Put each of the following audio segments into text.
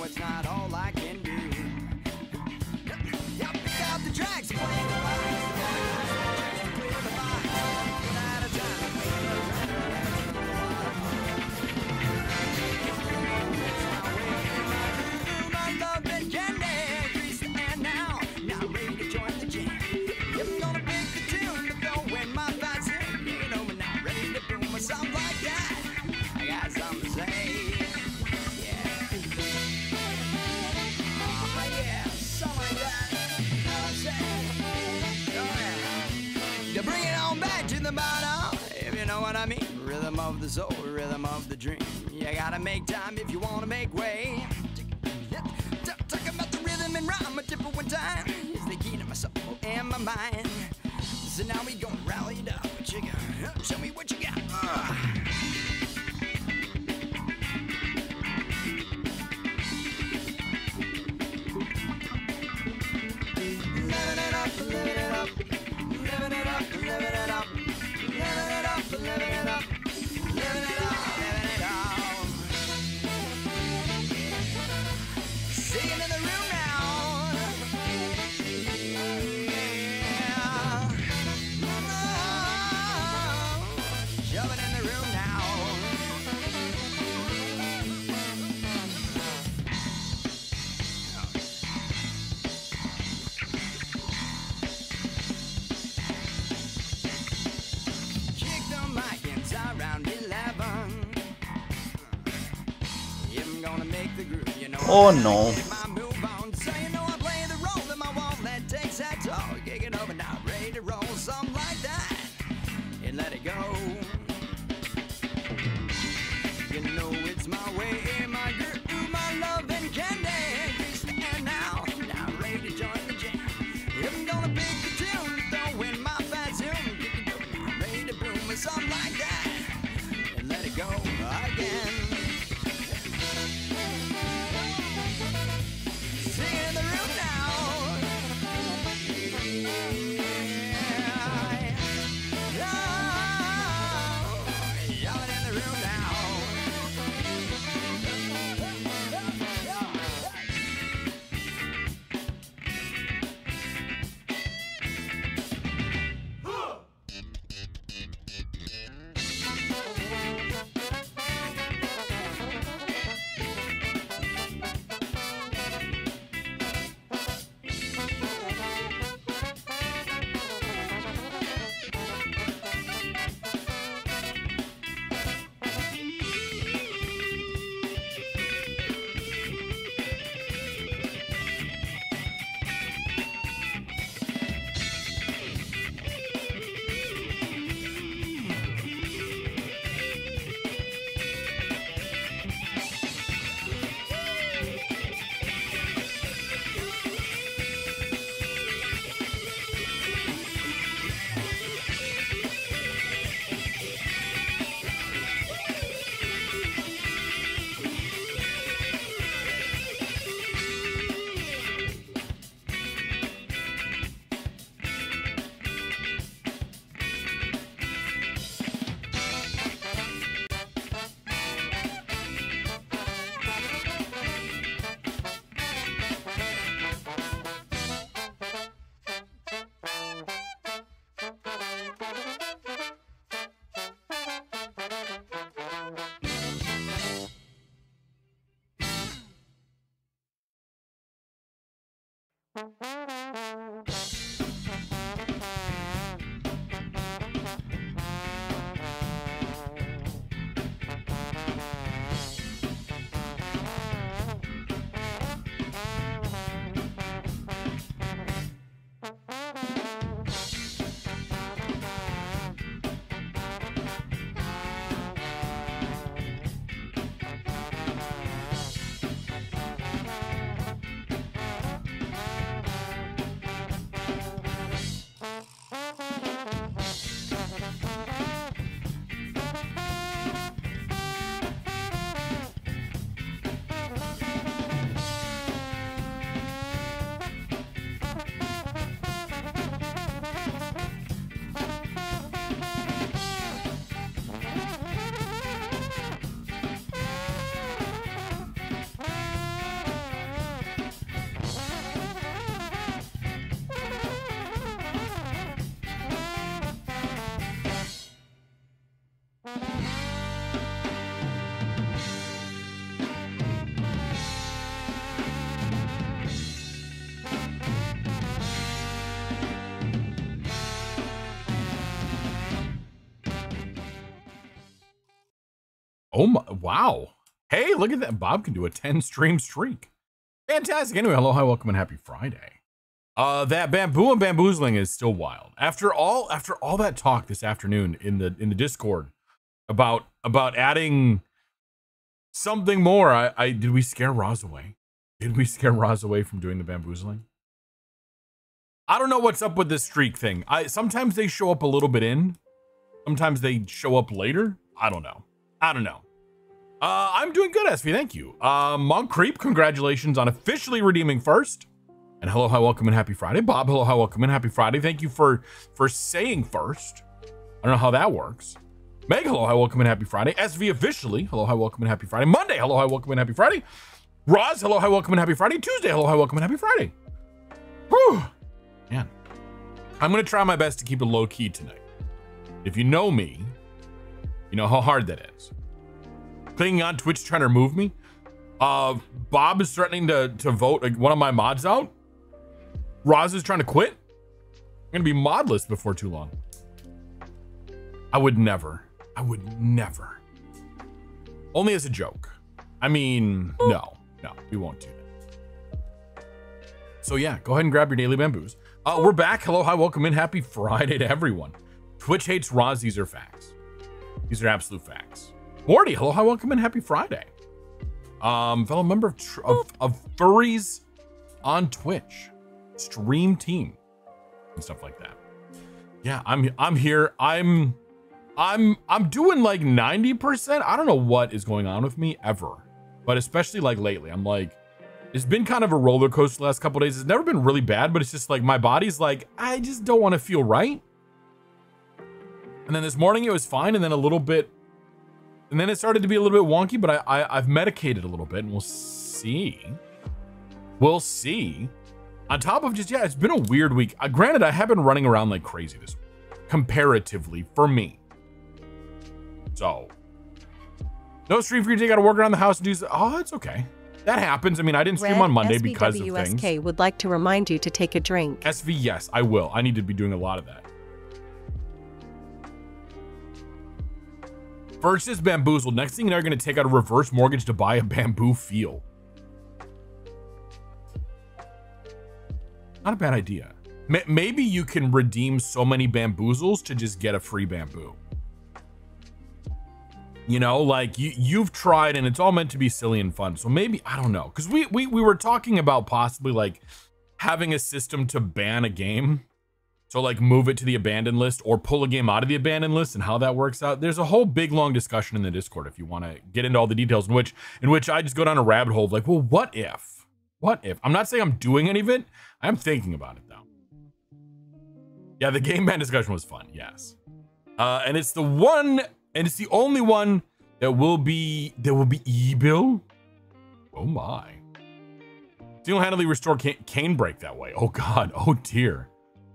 it's not all I can do. Yeah, pick out the tracks, play the lines, clear the lines, one at a time. My love and candy, grease the hand now ready to join the jam. I'm gonna pick the tune to go in my fancy. You know, I'm not ready to boom or something like that. I got something to say. To bring it on back to the bottom, if you know what I mean. Rhythm of the soul, rhythm of the dream. You gotta make time if you wanna make way. Talk about the rhythm and rhyme, a different time is the key to my soul and my mind. So now we gonna rally it up. What you got? Show me what you got. Living it up, living it up. Living it up, living it up, living it up, living it up, living it up, living it up. Singing in the room now. Yeah. Jumping in the room now. Oh no. So you know I play the role in my wallet, takes that toll, kicking over now, ready to roll, something like that, and let it go. You know it's my way, my girl, my love and candy, grease the hand now ready to join the jam. I'm gonna pick the tune, throw in my fat zoom, kick it over now, ready to boom, or something like that, and let it go again. Sing in the room now. Yelling in the room now. Oh my, wow. Hey, look at that. Bob can do a 10 stream streak. Fantastic. Anyway, hello, hi, welcome, and happy Friday. That bamboo and bamboozling is still wild. After all that talk this afternoon in the Discord about adding something more, did we scare Roz away? Did we scare Roz away from doing the bamboozling? I don't know what's up with this streak thing. Sometimes they show up a little bit in. Sometimes they show up later. I don't know. I'm doing good, SV. Thank you. Monk Creep, congratulations on officially redeeming first. And hello, hi, welcome, and happy Friday. Bob, hello, hi, welcome, and happy Friday. Thank you for saying first. I don't know how that works. Meg, hello, hi, welcome, and happy Friday. SV officially, hello, hi, welcome, and happy Friday. Monday, hello, hi, welcome, and happy Friday. Roz, hello, hi, welcome, and happy Friday. Tuesday, hello, hi, welcome, and happy Friday. Whew. Man, I'm going to try my best to keep it low key tonight. If you know me, you know how hard that is. Clicking on Twitch trying to remove me. Bob is threatening to vote one of my mods out. Roz is trying to quit. I'm going to be modless before too long. I would never. Only as a joke. I mean, no, we won't do that. So yeah, go ahead and grab your daily bamboos. We're back. Hello, hi, welcome in. Happy Friday to everyone. Twitch hates Roz. These are facts. These are absolute facts. Morty, hello, hi, welcome in. Happy Friday. Fellow member of furries on Twitch, stream team, and stuff like that. Yeah, I'm here. I'm doing like 90%. I don't know what is going on with me ever, but especially like lately, I'm like, it's been kind of a roller coaster the last couple of days. It's never been really bad, but it's just like my body's like, I just don't want to feel right. And then this morning it was fine, and then a little bit. And then it started to be a little bit wonky, but I've medicated a little bit, and we'll see. We'll see. On top of just, yeah, it's been a weird week. Granted, I have been running around like crazy this week, comparatively, for me. So, no stream for you today. Got to work around the house and do. Oh, it's okay. That happens. I mean, I didn't stream on Monday because of things. SVWSK would like to remind you to take a drink. SV, yes, I will. I need to be doing a lot of that. First is bamboozled. Next thing you know, you're going to take out a reverse mortgage to buy a bamboo field. Not a bad idea. Maybe you can redeem so many bamboozles to just get a free bamboo. You know, like you've tried and it's all meant to be silly and fun. So maybe, I don't know. Because we were talking about possibly like having a system to ban a game. So like move it to the abandoned list or pull a game out of the abandoned list and how that works out. There's a whole big long discussion in the Discord if you want to get into all the details in which I just go down a rabbit hole of like, well, what if? What if? I'm not saying I'm doing any of it. I'm thinking about it though. Yeah, the game ban discussion was fun, yes. And it's the one, and it's the only one that will be e-bill. Oh my. Single-handedly restore cane break that way. Oh God, oh dear.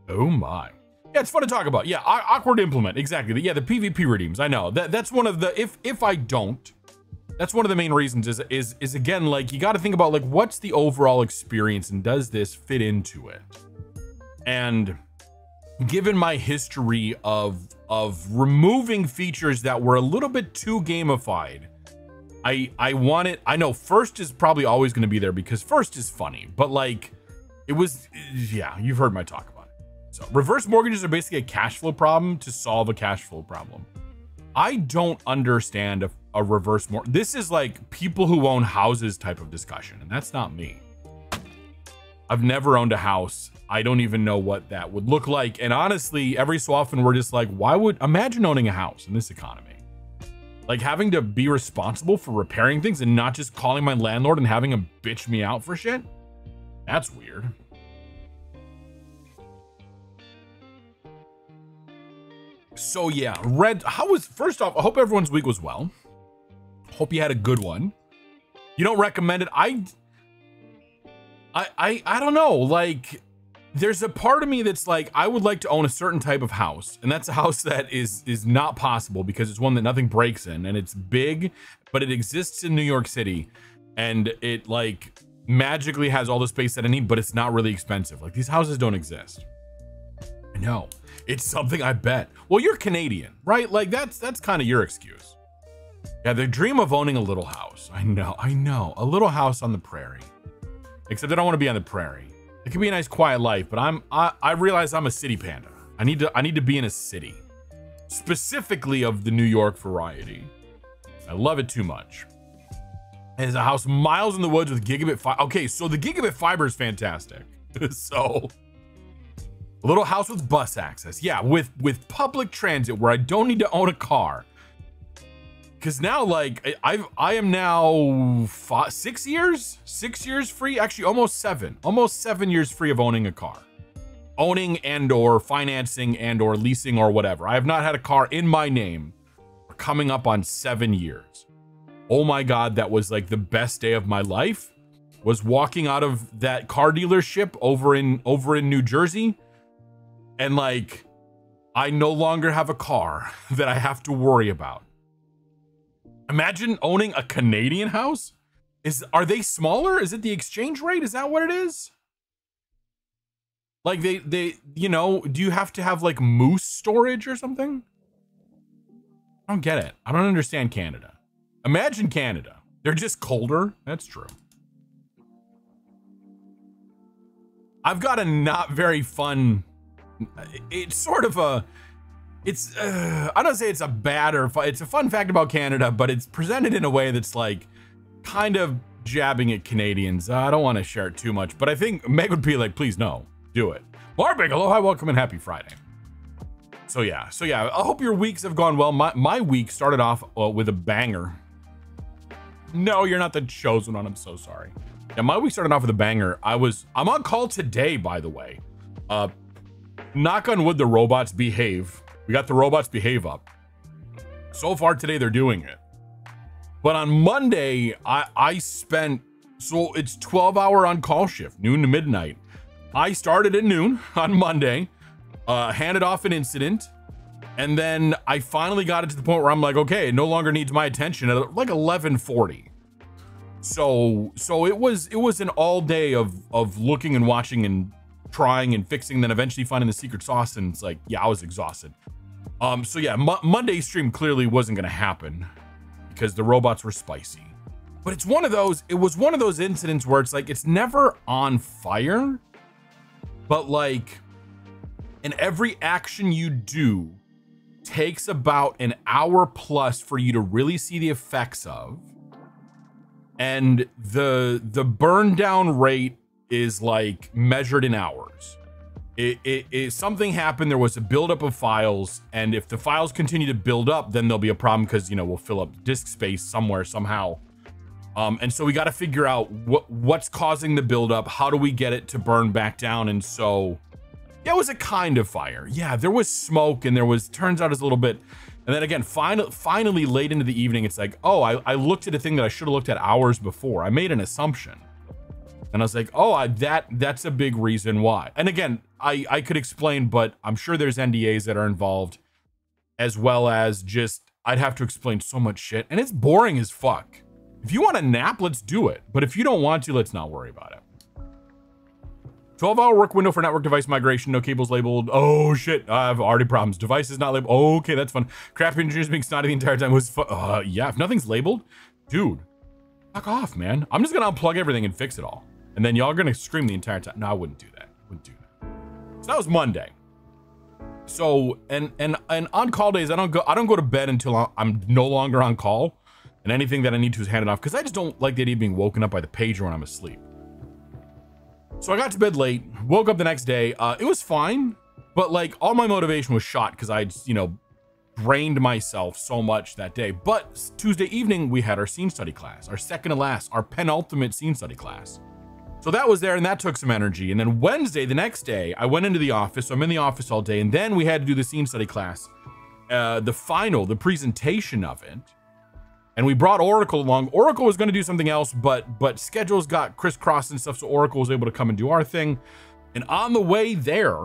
Oh my. Yeah, it's fun to talk about. Yeah, awkward to implement. Exactly. Yeah, the PvP redeems. I know. That's one of the, if I don't, that's one of the main reasons is again, like, you got to think about like, what's the overall experience and does this fit into it? And given my history of removing features that were a little bit too gamified, I want it. I know first is probably always going to be there because first is funny, but like it was, yeah, you've heard my talk about it. So reverse mortgages are basically a cash flow problem to solve a cash flow problem. I don't understand a reverse mortgage. This is like people who own houses type of discussion, and that's not me. I've never owned a house. I don't even know what that would look like. And honestly, every so often we're just like, imagine owning a house in this economy. Like having to be responsible for repairing things and not just calling my landlord and having him bitch me out for shit. That's weird. So yeah, Red, first off, I hope everyone's week was well. Hope you had a good one. You don't recommend it? I don't know, like, there's a part of me that's like, I would like to own a certain type of house, and that's a house that is not possible because it's one that nothing breaks in, and it's big, but it exists in New York City, and it like magically has all the space that I need, but it's not really expensive. Like, these houses don't exist. I know. It's something, I bet. Well, you're Canadian, right? Like that's kind of your excuse. Yeah, the dream of owning a little house. I know. A little house on the prairie. Except I don't want to be on the prairie. It could be a nice quiet life, but I realize I'm a city panda. I need to be in a city. Specifically of the New York variety. I love it too much. It's a house miles in the woods with gigabit fiber. Okay, so the gigabit fiber is fantastic. So a little house with bus access. Yeah, with public transit where I don't need to own a car. Because now, like, I am now 6 years free. Actually, almost 7 years free of owning a car. Owning and or financing and or leasing or whatever. I have not had a car in my name for coming up on 7 years. Oh my God, that was like the best day of my life. Was walking out of that car dealership over in New Jersey. And like, I no longer have a car that I have to worry about. Imagine owning a Canadian house. Are they smaller? Is it the exchange rate? Is that what it is? Like they, you know, do you have to have like moose storage or something? I don't get it. I don't understand Canada. Imagine Canada. They're just colder. That's true. I've got a not very fun, it's sort of a, it's, I don't say it's a bad or it's a fun fact about Canada, but it's presented in a way that's like kind of jabbing at Canadians. I don't want to share it too much, but I think Meg would be like, please no, do it. Barbig, hello, hi, welcome, and happy Friday. So yeah, I hope your weeks have gone well. My week started off with a banger. No, you're not the chosen one, I'm so sorry. Yeah, my week started off with a banger. I'm on call today, by the way. Knock on wood, the robots behave. We got the robots behave up. So far today, they're doing it. But on Monday, I spent, so it's 12-hour on-call shift, noon to midnight. I started at noon on Monday, handed off an incident, and then I finally got it to the point where I'm like, okay, it no longer needs my attention at like 11:40. So it was an all day of looking and watching and trying and fixing, then eventually finding the secret sauce, and it's like, yeah, I was exhausted. So yeah, Monday's stream clearly wasn't gonna happen because the robots were spicy. But it was one of those incidents where it's like, it's never on fire, but like, and every action you do takes about an hour plus for you to really see the effects of. And the burn down rate is like measured in hours. Something happened, there was a buildup of files, and if the files continue to build up, then there'll be a problem because, you know, we'll fill up disk space somewhere, somehow. And so we got to figure out what's causing the buildup. How do we get it to burn back down? And so, yeah, it was a kind of fire. Yeah, there was smoke, and turns out it's a little bit. And then again, finally late into the evening, it's like, oh, I looked at a thing that I should have looked at hours before. I made an assumption. And I was like, oh, that's a big reason why. And again, I could explain, but I'm sure there's NDAs that are involved, as well as just, I'd have to explain so much shit. And it's boring as fuck. If you want a nap, let's do it. But if you don't want to, let's not worry about it. 12-hour work window for network device migration. No cables labeled. Oh, shit. I have already problems. Device is not labeled. Oh, okay, that's fun. Crap engineers being snotty the entire time was fun. Yeah, if nothing's labeled, dude, fuck off, man. I'm just going to unplug everything and fix it all. And then y'all are going to scream the entire time. No, I wouldn't do that. So that was Monday. So, and on call days, I don't go to bed until I'm no longer on call. And anything that I need to is handed off, because I just don't like the idea of being woken up by the pager when I'm asleep. So I got to bed late, woke up the next day. It was fine, but like all my motivation was shot because I, you know, drained myself so much that day. But Tuesday evening, we had our scene study class, our second to last, our penultimate scene study class. So that was there, and that took some energy. And then Wednesday, the next day, I went into the office. So I'm in the office all day, and then we had to do the scene study class, the presentation of it. And we brought Oracle along. Oracle was going to do something else, but schedules got crisscrossed and stuff, so Oracle was able to come and do our thing. And on the way there,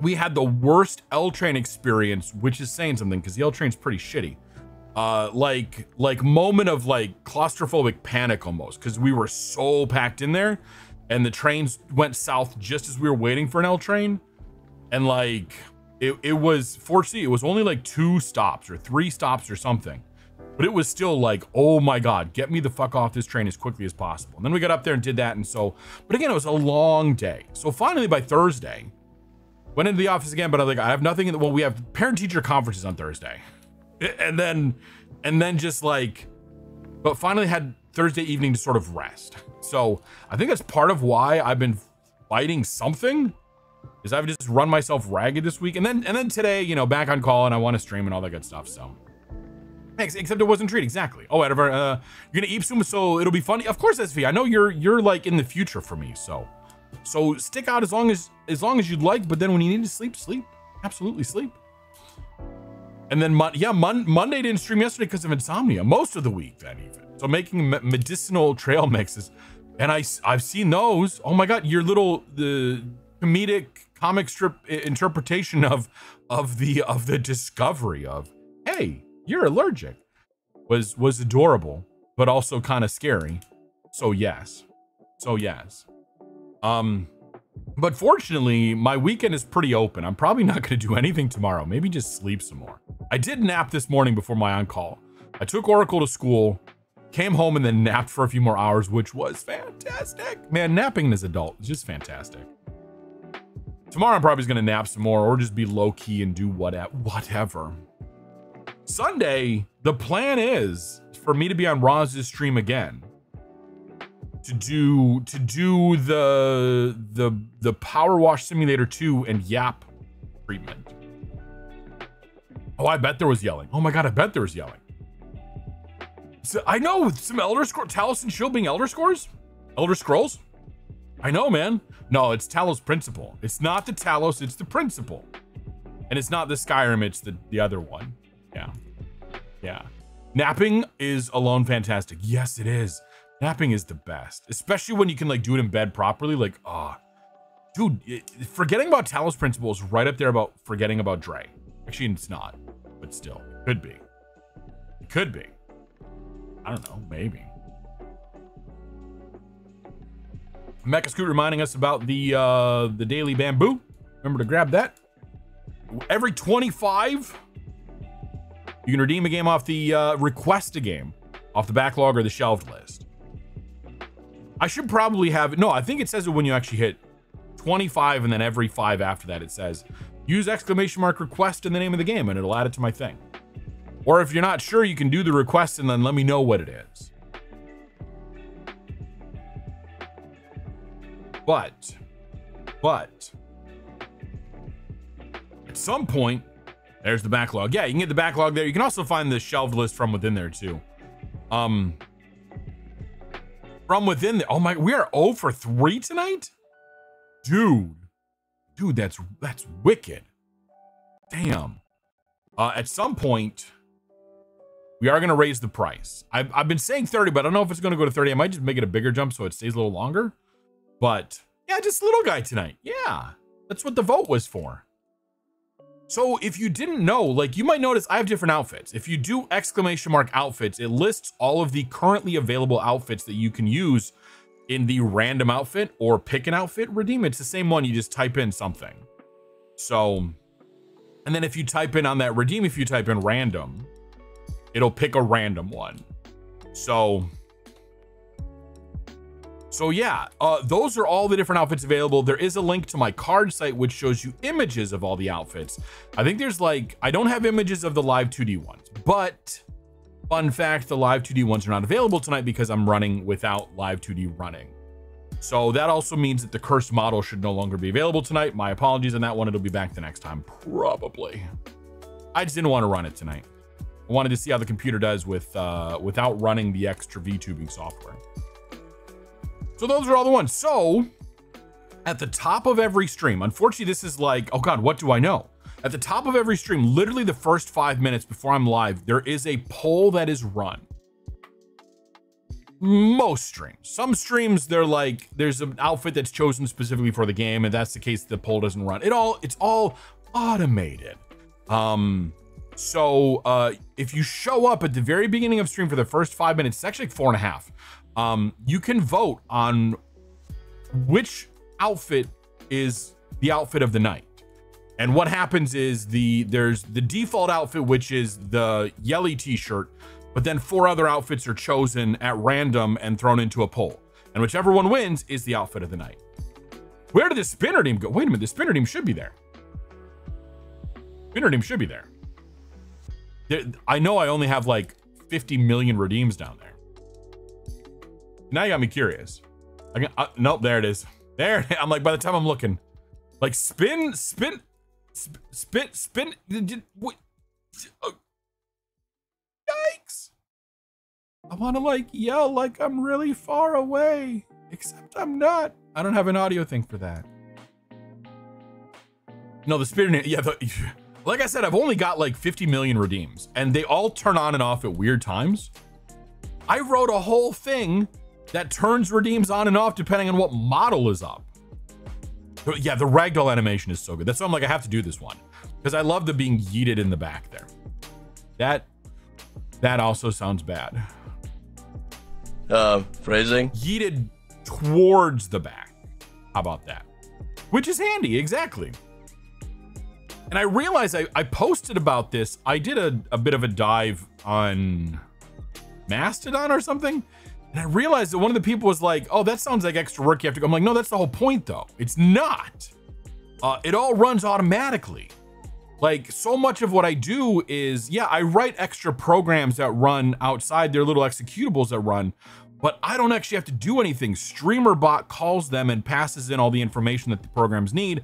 we had the worst L-train experience, which is saying something because the L-train's pretty shitty. Like moment of like claustrophobic panic almost, because we were so packed in there, and the trains went south just as we were waiting for an L-train. And like, it was, fortunately, it was only like 2 stops or 3 stops or something. but it was still like, oh my God, get me the fuck off this train as quickly as possible. And then we got up there and did that. And so, but again, it was a long day. So finally by Thursday, went into the office again, but I was like, I have nothing. Well, we have parent teacher conferences on Thursday. And then just like, but finally had Thursday evening to sort of rest. So I think that's part of why I've been fighting something, is I've just run myself ragged this week. And then today, you know, back on call and I want to stream and all that good stuff. So except it wasn't treat exactly. Oh, whatever. You're gonna eat soon, so it'll be funny. Of course, SV. I know you're like in the future for me. So stick out as long as you'd like. But then when you need to sleep, absolutely sleep. And then Monday didn't stream yesterday because of insomnia. Most of the week then even. So making medicinal trail mixes, and I've seen those. Oh my God, your little the comedic comic strip interpretation of the discovery of, hey, you're allergic was adorable, but also kind of scary. So yes. But fortunately, my weekend is pretty open. I'm probably not going to do anything tomorrow. Maybe just sleep some more. I did nap this morning before my on-call. I took Oracle to school, came home, and then napped for a few more hours, which was fantastic. Man, napping as an adult is just fantastic. Tomorrow, I'm probably going to nap some more or just be low-key and do whatever. Sunday, the plan is for me to be on Roz's stream again to do the Power Wash Simulator 2 and Yap treatment. Oh, I bet there was yelling. Oh my God, I bet there was yelling. So I know some Elder Scrolls, Talos and Shield being Elder Scrolls? Elder Scrolls? I know, man. No, it's Talos Principle. It's not the Talos, it's the Principle. And it's not the Skyrim, it's the other one. Yeah. Napping is alone fantastic. Yes, it is. Napping is the best, especially when you can like do it in bed properly. Like, dude, forgetting about Talos Principle is right up there about forgetting about Dre. Actually, it's not, but still, it could be. It could be. I don't know, maybe. Mecha Scoot reminding us about the daily bamboo. Remember to grab that. Every 25, you can redeem a game off the request a game off the backlog or the shelved list. I should probably have, no, I think it says it when you actually hit 25, and then every 5 after that it says use exclamation mark request in the name of the game, and it'll add it to my thing. Or if you're not sure, you can do the request and then let me know what it is. But at some point, there's the backlog. Yeah, you can get the backlog there. You can also find the shelved list from within there too. From within there. Oh my, we are 0 for 3 tonight? Dude, that's wicked. Damn. At some point, we are going to raise the price. I've been saying 30, but I don't know if it's going to go to 30. I might just make it a bigger jump so it stays a little longer. But yeah, just little guy tonight. Yeah, that's what the vote was for. So if you didn't know, like you might notice I have different outfits. If you do exclamation mark outfits, it lists all of the currently available outfits that you can use in the random outfit or pick an outfit, redeem. It's the same one. You just type in something. So, and then if you type in on that redeem, if you type in random, it'll pick a random one. So yeah, those are all the different outfits available. There is a link to my card site, which shows you images of all the outfits. I think there's like, I don't have images of the live 2D ones, but fun fact, the live 2D ones are not available tonight because I'm running without live 2D running. So that also means that the cursed model should no longer be available tonight. My apologies on that one. It'll be back the next time, probably. I just didn't want to run it tonight. I wanted to see how the computer does with without running the extra VTubing software. So those are all the ones. So at the top of every stream, unfortunately, this is like, oh God, what do I know? At the top of every stream, literally the first 5 minutes before I'm live, there is a poll that is run. Most streams. Some streams, they're like, there's an outfit that's chosen specifically for the game, and that's the case, the poll doesn't run. It's all automated. So if you show up at the very beginning of stream for the first 5 minutes, it's actually like 4.5. You can vote on which outfit is the outfit of the night. And what happens is there's the default outfit, which is the yelly t-shirt, but then 4 other outfits are chosen at random and thrown into a poll. And whichever one wins is the outfit of the night. Where did the spinner team go? Wait a minute, the spinner team should be there. Spinner team should be there. I know I only have like 50 million redeems down there. Now you got me curious. Nope, there it is. There, I'm like, by the time I'm looking, like spin. Yikes. I want to like yell like I'm really far away, except I'm not. I don't have an audio thing for that. No, the spinner, yeah, like I said, I've only got like 50 million redeems and they all turn on and off at weird times. I wrote a whole thing that turns redeems on and off depending on what model is up. But yeah, the ragdoll animation is so good. That's why I'm like, I have to do this one because I love the being yeeted in the back there. That also sounds bad. Phrasing? Yeeted towards the back. How about that? Which is handy, exactly. And I realized I posted about this. I did a bit of a dive on Mastodon or something. And I realized that one of the people was like, oh, that sounds like extra work you have to go. I'm like, no, that's the whole point though. It's not. It all runs automatically. Like so much of what I do is, yeah, I write extra programs that run outside their little executables that run, but I don't actually have to do anything. StreamerBot calls them and passes in all the information that the programs need.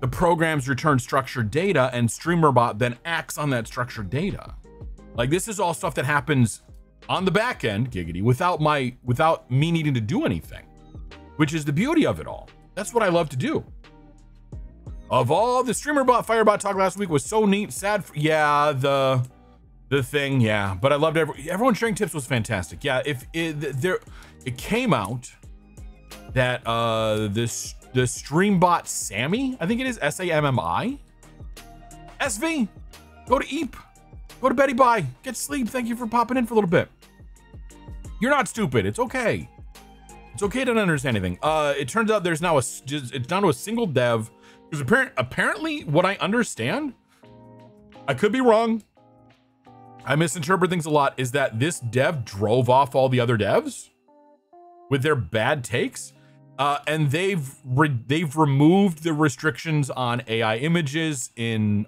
The programs return structured data and StreamerBot then acts on that structured data. Like this is all stuff that happens on the back end, giggity, without me needing to do anything, which is the beauty of it all. That's what I love to do. Of all the StreamerBot, Firebot talk last week was so neat, sad. Yeah, the thing, yeah. But I loved everyone sharing tips was fantastic. Yeah, it came out that the StreamBot Sammy, I think it is SAMMI, SV, go to Eep, go to Betty Bye, get sleep. Thank you for popping in for a little bit. You're not stupid. It's okay. It's okay to not understand anything. It turns out there's now it's down to a single dev. Because apparently what I understand, I could be wrong, I misinterpret things a lot, is that this dev drove off all the other devs with their bad takes, and they've removed the restrictions on AI images in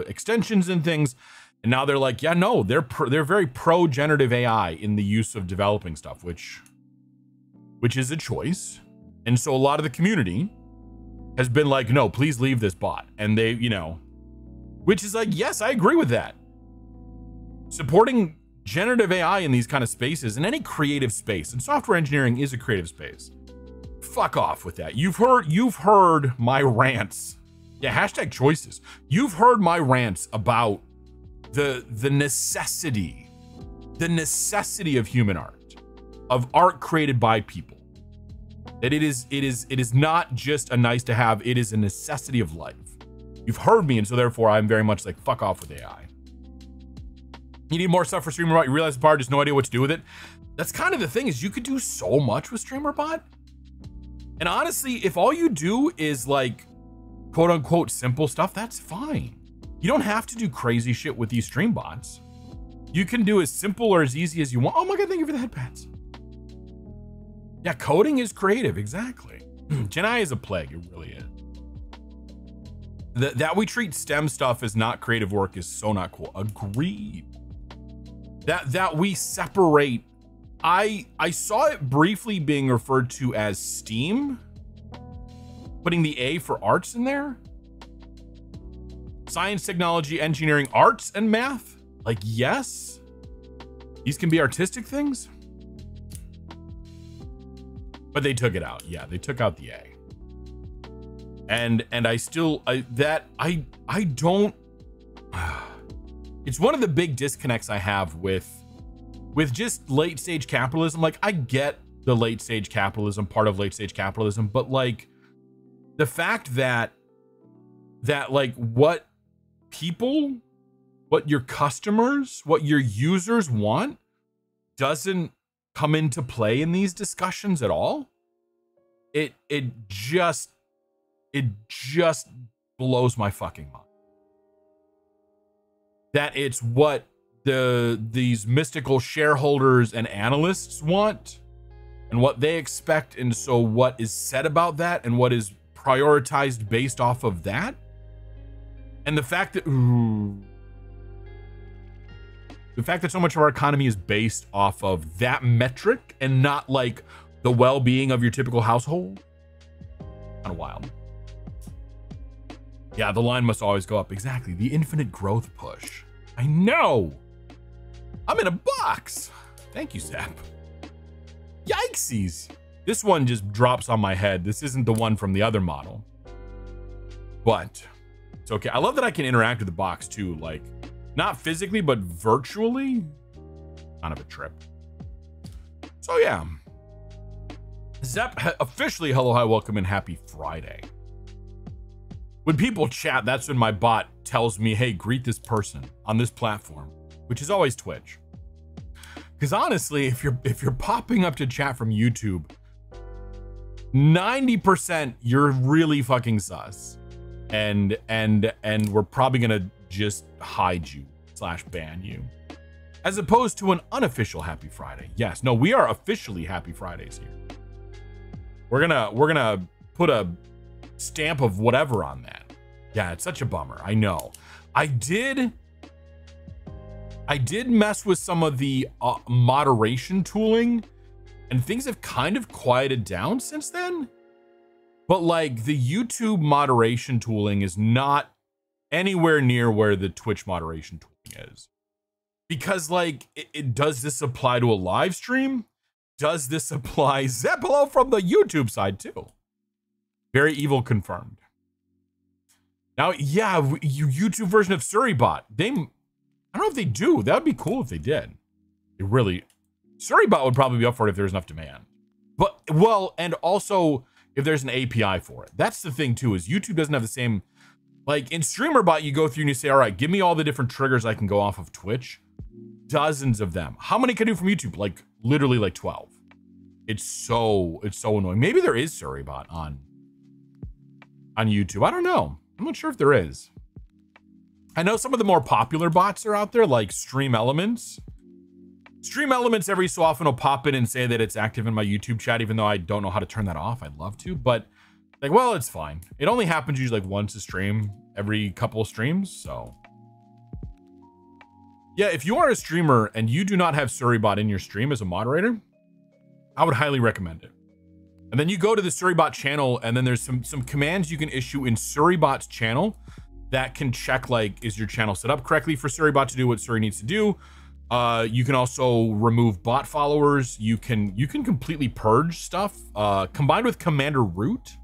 extensions and things, and now they're like, yeah, no, they're very pro generative AI in the use of developing stuff, which is a choice, and so a lot of the community has been like, no, please leave this bot. And they, which is like, yes, I agree with that. Supporting generative AI in these kind of spaces, in any creative space, and software engineering is a creative space. Fuck off with that. You've heard my rants. Yeah, hashtag choices. You've heard my rants about the necessity of human art, of art created by people. That it is not just a nice to have, it is a necessity of life. You've heard me, and so therefore I'm very much like, fuck off with AI. You need more stuff for StreamerBot, you realize the power, just no idea what to do with it. That's kind of the thing, is you could do so much with StreamerBot. And honestly, if all you do is like, quote unquote, simple stuff, that's fine. You don't have to do crazy shit with these stream bots. You can do as simple or as easy as you want. Oh my God, thank you for the headpads. Yeah, coding is creative, exactly. Gen AI is a plague, it really is. That we treat STEM stuff as not creative work is so not cool. Agreed. That we separate. I saw it briefly being referred to as STEAM, putting the A for arts in there. Science, technology, engineering, arts, and math. Like, yes, these can be artistic things. But they took it out. Yeah, they took out the A. And I don't. It's one of the big disconnects I have with just late stage capitalism. Like, I get the late stage capitalism, part of late stage capitalism, but like the fact that like what your customers, what your users want doesn't come into play in these discussions at all. It just blows my fucking mind that it's what these mystical shareholders and analysts want and what they expect, and so what is said about that and what is prioritized based off of that, and the fact that so much of our economy is based off of that metric and not like the well-being of your typical household. Kind of wild. Yeah, the line must always go up. Exactly. The infinite growth push. I know. I'm in a box. Thank you, Zap. Yikesies. This one just drops on my head. This isn't the one from the other model. But it's okay. I love that I can interact with the box too. Like, not physically, but virtually. Kind of a trip. So yeah. Zep, officially hello, hi, welcome, and happy Friday. When people chat, that's when my bot tells me, hey, greet this person on this platform, which is always Twitch. Because honestly, if you're popping up to chat from YouTube, 90% you're really fucking sus. And we're probably gonna just hide you / ban you. As opposed to an unofficial Happy Friday. Yes, no, we are officially Happy Fridays here. We're gonna put a stamp of whatever on that. Yeah, it's such a bummer. I know. I did mess with some of the moderation tooling, and things have kind of quieted down since then. But like the YouTube moderation tooling is not anywhere near where the Twitch moderation tooling is. Because like, does this apply to a live stream? Does this apply Zeppelo from the YouTube side too? Very evil confirmed. Now, yeah, YouTube version of Surrybot. I don't know if they do. That would be cool if they did. It really, Surrybot would probably be up for it if there's enough demand. But, well, and also if there's an API for it. That's the thing too, is YouTube doesn't have the same, like in StreamerBot, you go through and you say, all right, give me all the different triggers I can go off of Twitch. Dozens of them. How many can I do from YouTube? Like literally like 12. It's so annoying. Maybe there is Surrybot on YouTube. I don't know. I'm not sure if there is. I know some of the more popular bots are out there, like Stream Elements. Stream Elements every so often will pop in and say that it's active in my YouTube chat, even though I don't know how to turn that off. I'd love to, but like, well, it's fine. It only happens usually like once a stream, every couple of streams, so. Yeah, if you are a streamer and you do not have Surrybot in your stream as a moderator, I would highly recommend it. And then you go to the Surrybot channel, and then there's some commands you can issue in Surrybot's channel that can check, like, is your channel set up correctly for Surrybot to do what Surry needs to do? You can also remove bot followers. You can completely purge stuff. Combined with Commander Root,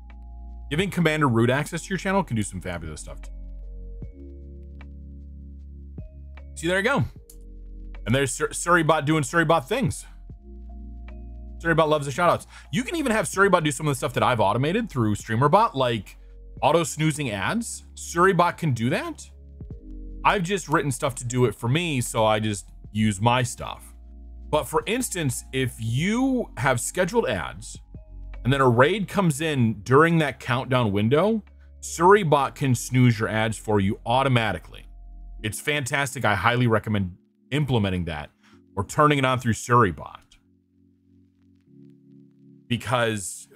giving Commander Root access to your channel can do some fabulous stuff too. See, there you go. And there's Surrybot doing Surrybot things. Surrybot loves the shoutouts. You can even have Surrybot do some of the stuff that I've automated through StreamerBot, like auto snoozing ads. Surrybot can do that. I've just written stuff to do it for me, so I just use my stuff. But for instance, if you have scheduled ads and then a raid comes in during that countdown window, Surrybot can snooze your ads for you automatically. It's fantastic. I highly recommend implementing that or turning it on through Surrybot. Because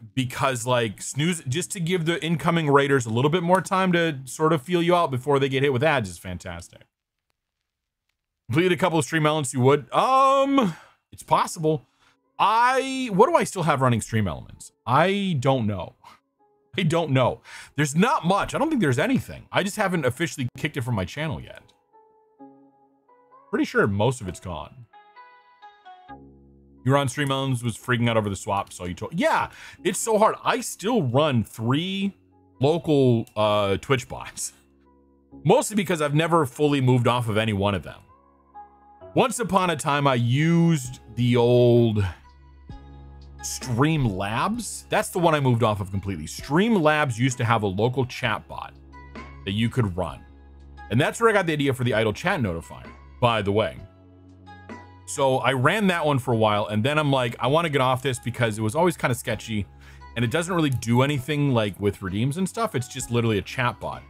like snooze, just to give the incoming raiders a little bit more time to sort of feel you out before they get hit with ads is fantastic. Completed a couple of stream elements, you would. It's possible. What do I still have running stream elements? I don't know. There's not much. I don't think there's anything. I just haven't officially kicked it from my channel yet. Pretty sure most of it's gone. You were on Stream Elements, was freaking out over the swap, so you told. Yeah, it's so hard. I still run 3 local Twitch bots. Mostly because I've never fully moved off of any one of them. Once upon a time, I used the old Streamlabs. That's the one I moved off of completely. Streamlabs used to have a local chat bot that you could run. And that's where I got the idea for the idle chat notifier, by the way. So I ran that one for a while, and then I'm like, I want to get off this because it was always kind of sketchy, and it doesn't really do anything like with redeems and stuff. It's just literally a chat bot.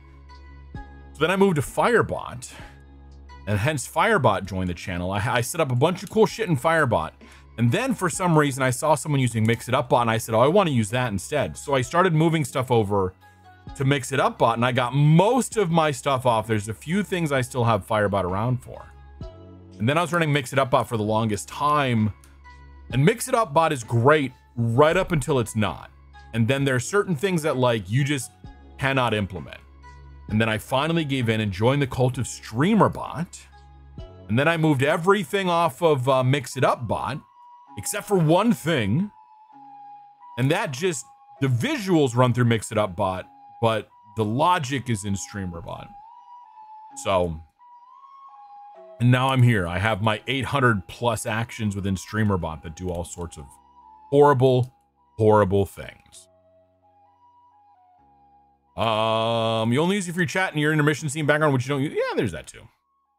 So then I moved to Firebot, and hence Firebot joined the channel. I set up a bunch of cool shit in Firebot, and then for some reason I saw someone using Mix It Up Bot, and I said, oh, I want to use that instead. So I started moving stuff over to Mix It Up Bot, and I got most of my stuff off. There's a few things I still have Firebot around for. And then I was running Mix It Up Bot for the longest time, and Mix It Up Bot is great right up until it's not. And then there are certain things that like you just cannot implement. And then I finally gave in and joined the cult of StreamerBot. And then I moved everything off of Mix It Up Bot, except for one thing. And that just, the visuals run through Mix It Up Bot, but the logic is in StreamerBot. So, and now I'm here. I have my 800 plus actions within StreamerBot that do all sorts of horrible, horrible things. You only use it for your chat and your intermission scene background, which you don't use. Yeah, there's that too.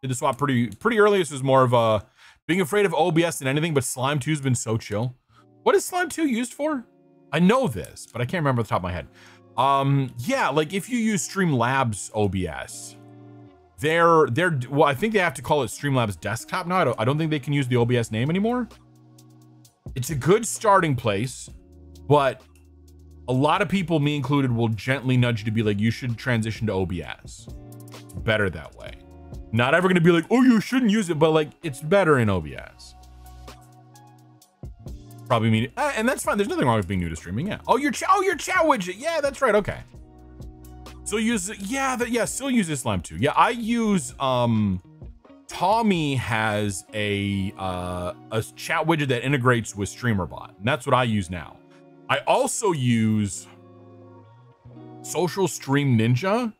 Did the swap pretty early. This was more of a being afraid of OBS than anything, but Slime 2 has been so chill. What is Slime 2 used for? I know this, but I can't remember off the top of my head. Yeah, like if you use Streamlabs OBS, well, I think they have to call it Streamlabs Desktop now. I don't think they can use the OBS name anymore. It's a good starting place, but a lot of people, me included, will gently nudge you to be like, you should transition to OBS. It's better that way. Not ever gonna be like, oh, you shouldn't use it, but like, it's better in OBS. Probably mean, and that's fine. There's nothing wrong with being new to streaming. Yeah. Oh, your chat widget. Yeah, that's right. Okay. So use it. Yeah, still use this Slime 2. Yeah, I use Tommy has a chat widget that integrates with StreamerBot, and that's what I use now. I also use Social Stream Ninja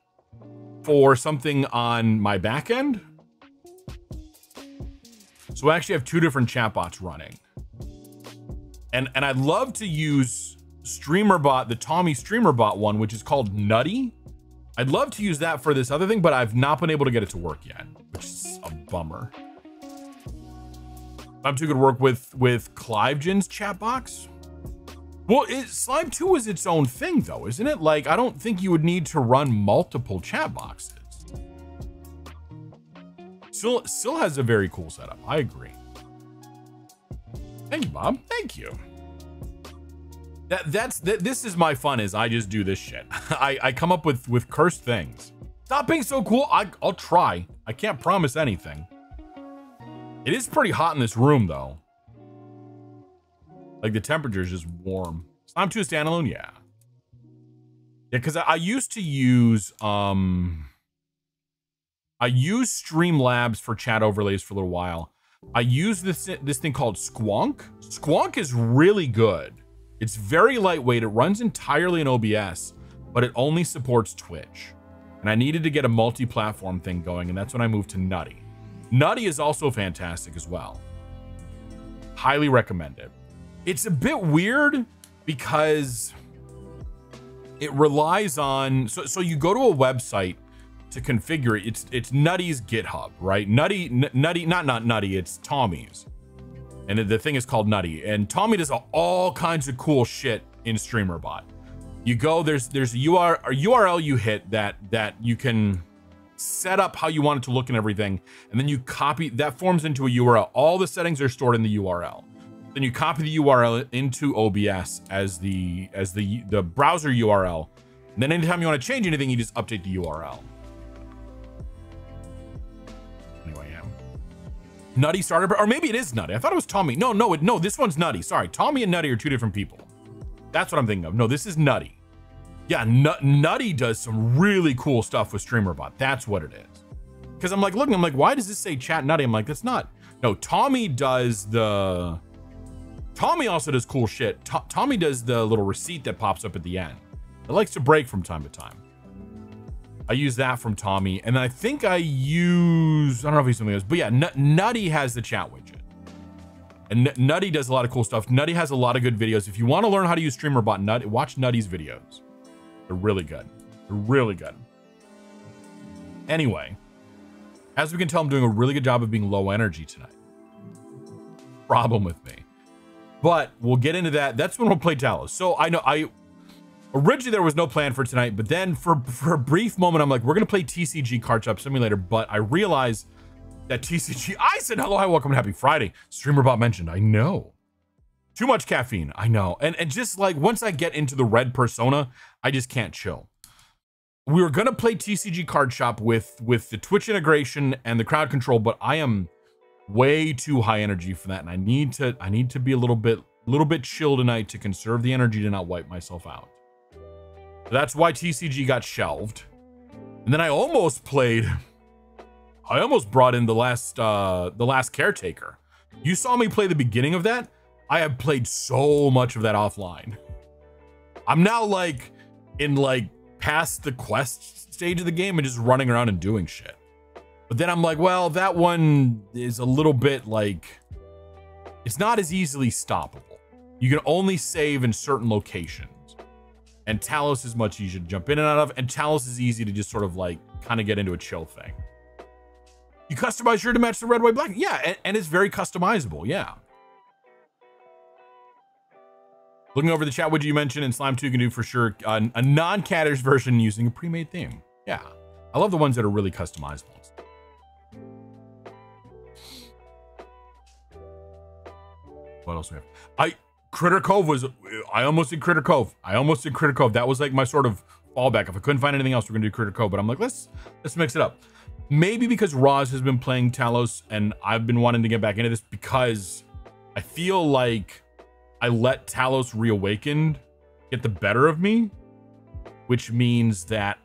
for something on my back end. So I actually have two different chatbots running. And I'd love to use StreamerBot, the Tommy StreamerBot one, which is called Nutty. I'd love to use that for this other thing, but I've not been able to get it to work yet, which is a bummer. I'm too good to work with Clivegen's chat box. Well, Slime 2 is its own thing, though, isn't it? Like, I don't think you would need to run multiple chat boxes. Still has a very cool setup. I agree. Thank you, Bob. Thank you. This is my fun, is I just do this shit. I come up with cursed things. Stop being so cool. I'll try. I can't promise anything. It is pretty hot in this room, though. Like, the temperature is just warm. Slime 2 standalone, yeah. Yeah, because I used to use Streamlabs for chat overlays for a little while. I use this thing called Squonk. Squonk is really good. It's very lightweight. It runs entirely in OBS, but it only supports Twitch. And I needed to get a multi-platform thing going, and that's when I moved to Nutty. Nutty is also fantastic as well. Highly recommend it. It's a bit weird because it relies on, so you go to a website to configure it. It's Nutty's GitHub, right? Nutty, not Nutty, it's Tommy's. And the thing is called Nutty. And Tommy does all kinds of cool shit in StreamerBot. You go, there's a URL you hit that you can set up how you want it to look and everything. And then you copy, that forms into a URL. All the settings are stored in the URL. Then you copy the URL into OBS as the browser URL. And then anytime you want to change anything, you just update the URL. Anyway, yeah. Nutty started, or maybe it is Nutty. I thought it was Tommy. No, this one's Nutty. Sorry, Tommy and Nutty are two different people. That's what I'm thinking of. No, this is Nutty. Yeah, Nutty does some really cool stuff with StreamerBot. That's what it is. Because I'm like looking, I'm like, why does this say chat Nutty? I'm like, that's not. No, Tommy does the. Tommy also does cool shit. Tommy does the little receipt that pops up at the end. It likes to break from time to time. I use that from Tommy. And then I think I use, I don't know if he's something else, but yeah, Nutty has the chat widget. And Nutty does a lot of cool stuff. Nutty has a lot of good videos. If you want to learn how to use StreamerBot, watch Nutty's videos. They're really good. They're really good. Anyway, as we can tell, I'm doing a really good job of being low energy tonight. Problem with me. But we'll get into that. That's when we'll play Talos. So I know originally there was no plan for tonight, but then for a brief moment, I'm like, we're going to play TCG Card Shop Simulator. But I realized That TCG. I said hello, hi, welcome, and happy Friday. StreamerBot mentioned. I know. Too much caffeine. I know. And just like once I get into the red persona, I just can't chill. We were gonna play TCG Card Shop with the Twitch integration and the crowd control, but I am way too high energy for that, and I need to be a little bit chill tonight to conserve the energy to not wipe myself out. So that's why TCG got shelved. And then I almost brought in the last Caretaker. You saw me play the beginning of that. I have played so much of that offline. I'm now like in like past the quest stage of the game and just running around and doing shit. But then I'm like, well, that one is a little bit like, it's not as easily stoppable. You can only save in certain locations. And Talos is much easier to jump in and out of. And Talos is easy to just sort of like kind of get into a chill thing. You customize your to match the red, white, black. Yeah, and it's very customizable. Yeah. Looking over the chat, what you mentioned in Slime 2 can do for sure a non-catters version using a pre-made theme. Yeah, I love the ones that are really customizable. What else we have? Critter Cove was, I almost did Critter Cove. That was like my sort of fallback. If I couldn't find anything else, we're gonna do Critter Cove. But I'm like, let's mix it up. Maybe because Roz has been playing Talos and I've been wanting to get back into this because I feel like I let Talos Reawakened get the better of me, which means that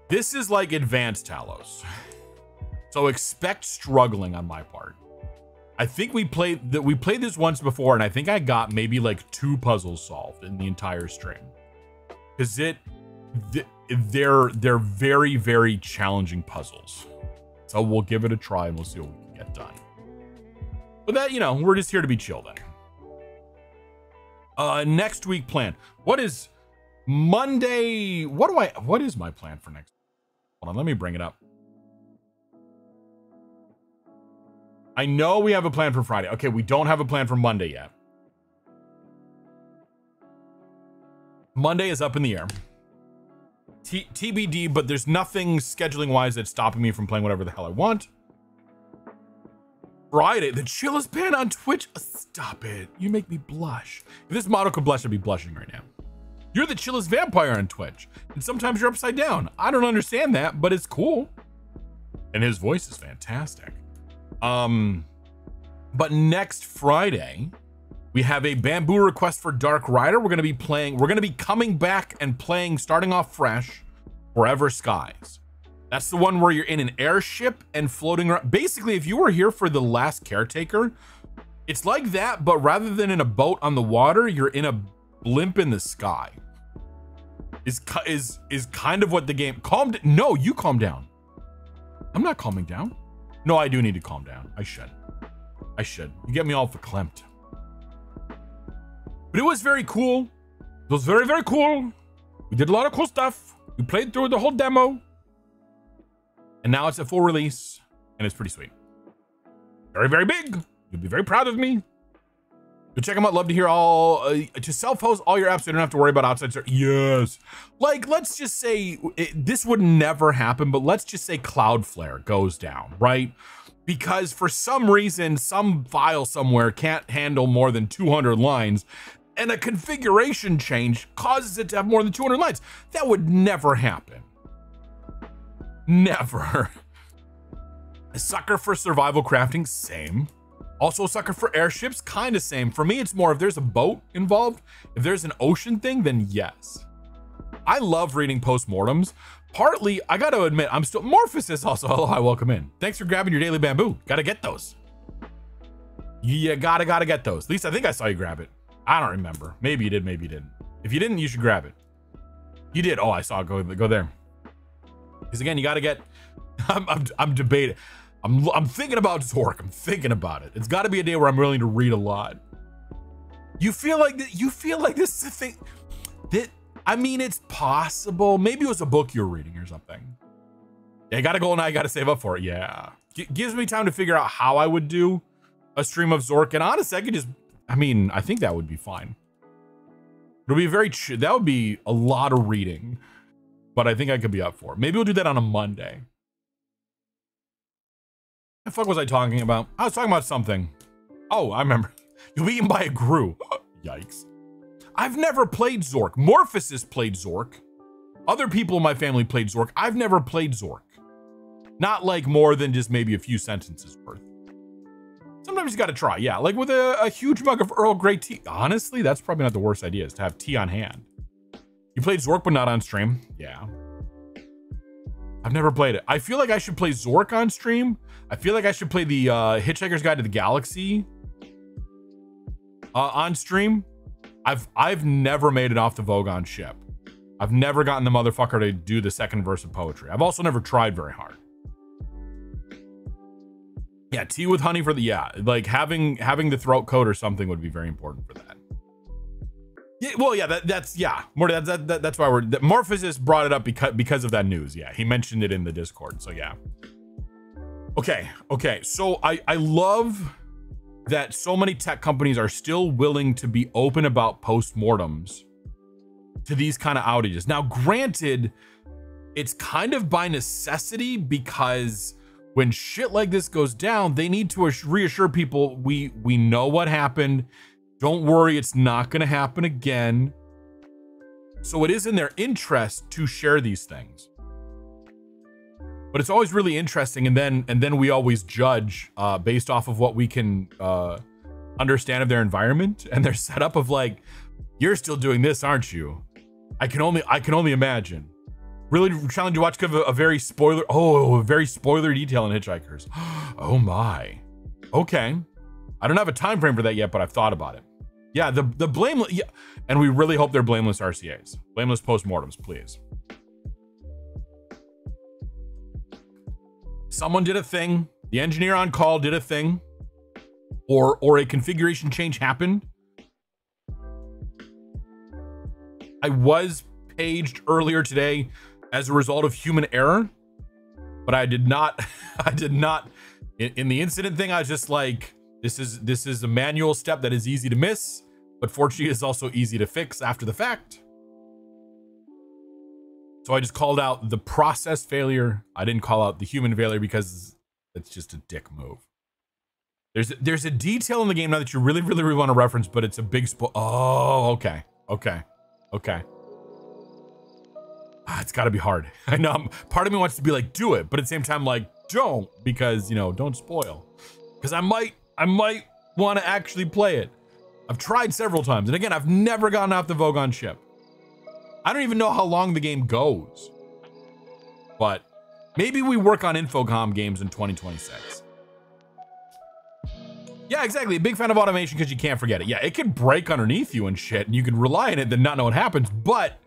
this is like advanced Talos. So expect struggling on my part. I think we played this once before, and I think I got maybe like 2 puzzles solved in the entire stream. Because they're very, very challenging puzzles. So we'll give it a try and we'll see what we can get done. But that, you know, we're just here to be chill then. Next week plan. What is Monday? What is my plan for next? Hold on, let me bring it up. I know we have a plan for Friday. Okay, we don't have a plan for Monday yet. Monday is up in the air. TBD, but there's nothing scheduling wise that's stopping me from playing whatever the hell I want. Friday, the chillest band on Twitch. Stop it. You make me blush. If this model could blush, I'd be blushing right now. You're the chillest vampire on Twitch. And sometimes you're upside down. I don't understand that, but it's cool. And his voice is fantastic. But next Friday, we have a bamboo request for Dark Rider. We're going to be coming back and playing, starting off fresh, Forever Skies. That's the one where you're in an airship and floating around. Basically, if you were here for the last Caretaker, it's like that, but rather than in a boat on the water, you're in a blimp in the sky. Is kind of what the game. No, you calm down. I'm not calming down. No, I do need to calm down. I should. You get me all verklempt. But it was very cool. It was very, very cool. We did a lot of cool stuff. We played through the whole demo. And now it's a full release. And it's pretty sweet. Very, very big. You'll be very proud of me. Go check them out. Love to hear all, to self-host all your apps so you don't have to worry about outside service. Yes. Like, let's just say, this would never happen, but let's just say Cloudflare goes down, right? Because for some reason, some file somewhere can't handle more than 200 lines, and a configuration change causes it to have more than 200 lines. That would never happen. Never. A sucker for survival crafting, same. Also a sucker for airships, kind of same. For me, it's more if there's a boat involved, if there's an ocean thing, then yes. I love reading postmortems. Partly, I gotta admit, I'm still, Morphosis also, hello, hi, welcome in. Thanks for grabbing your daily bamboo. Gotta get those. You gotta get those. At least I think I saw you grab it. I don't remember. Maybe you did, maybe you didn't. If you didn't, you should grab it. You did. Oh, I saw it. Go there. Because again, you gotta get, I'm debating. I'm thinking about Zork. I'm thinking about it. It's got to be a day where I'm willing to read a lot. You feel like this is a thing that, I mean, it's possible. Maybe it was a book you were reading or something. Yeah, I got to go and I got to save up for it. Yeah. Gives me time to figure out how I would do a stream of Zork. And honestly, I could just, I mean, I think that would be fine. It'll be that would be a lot of reading, but I think I could be up for it. Maybe we'll do that on a Monday. The fuck was I talking about? I was talking about something. Oh, I remember. You'll be eaten by a Gru. Yikes. I've never played Zork. Morphosis played Zork. Other people in my family played Zork. I've never played Zork. Not like more than just maybe a few sentences worth. Sometimes you got to try. Yeah, like with a huge mug of Earl Grey tea. Honestly, that's probably not the worst idea, is to have tea on hand. You played Zork, but not on stream? Yeah. I've never played it. I feel like I should play Zork on stream. I feel like I should play the Hitchhiker's Guide to the Galaxy on stream. I've never made it off the Vogon ship. I've never gotten the motherfucker to do the second verse of poetry. I've also never tried very hard. Yeah, tea with honey for the, yeah, like having the throat coat or something would be very important for that. Yeah, well, yeah, that's yeah, more that's why Morphosis brought it up because of that news. Yeah, he mentioned it in the Discord. So yeah. Okay. So I love that so many tech companies are still willing to be open about postmortems to these kind of outages. Now, granted, it's kind of by necessity, because when shit like this goes down, they need to reassure people, we know what happened. Don't worry, it's not going to happen again. So it is in their interest to share these things. But it's always really interesting, and then we always judge based off of what we can understand of their environment and their setup of like, you're still doing this, aren't you? I can only imagine. Really challenge to watch a very spoiler. Oh, a very spoiler detail in Hitchhikers. Oh my. Okay. I don't have a time frame for that yet, but I've thought about it. Yeah, the blameless. Yeah, and we really hope they're blameless RCAs, blameless postmortems, please. Someone did a thing. The engineer on call did a thing, or a configuration change happened. I was paged earlier today as a result of human error, but I did not in the incident thing. I was just like, this is a manual step that is easy to miss, but fortunately is also easy to fix after the fact. So I just called out the process failure. I didn't call out the human failure because it's just a dick move. There's a detail in the game now that you really want to reference, but it's a big spoil. Oh, okay. It's got to be hard. I know. Part of me wants to be like, do it, but at the same time, like, don't, because, you know, don't spoil. Because I might want to actually play it. I've tried several times, and again, I've never gotten off the Vogon ship. I don't even know how long the game goes. But maybe we work on Infocom games in 2026. Yeah, exactly. A big fan of automation because you can't forget it. Yeah, it can break underneath you and shit, and you can rely on it and not know what happens, but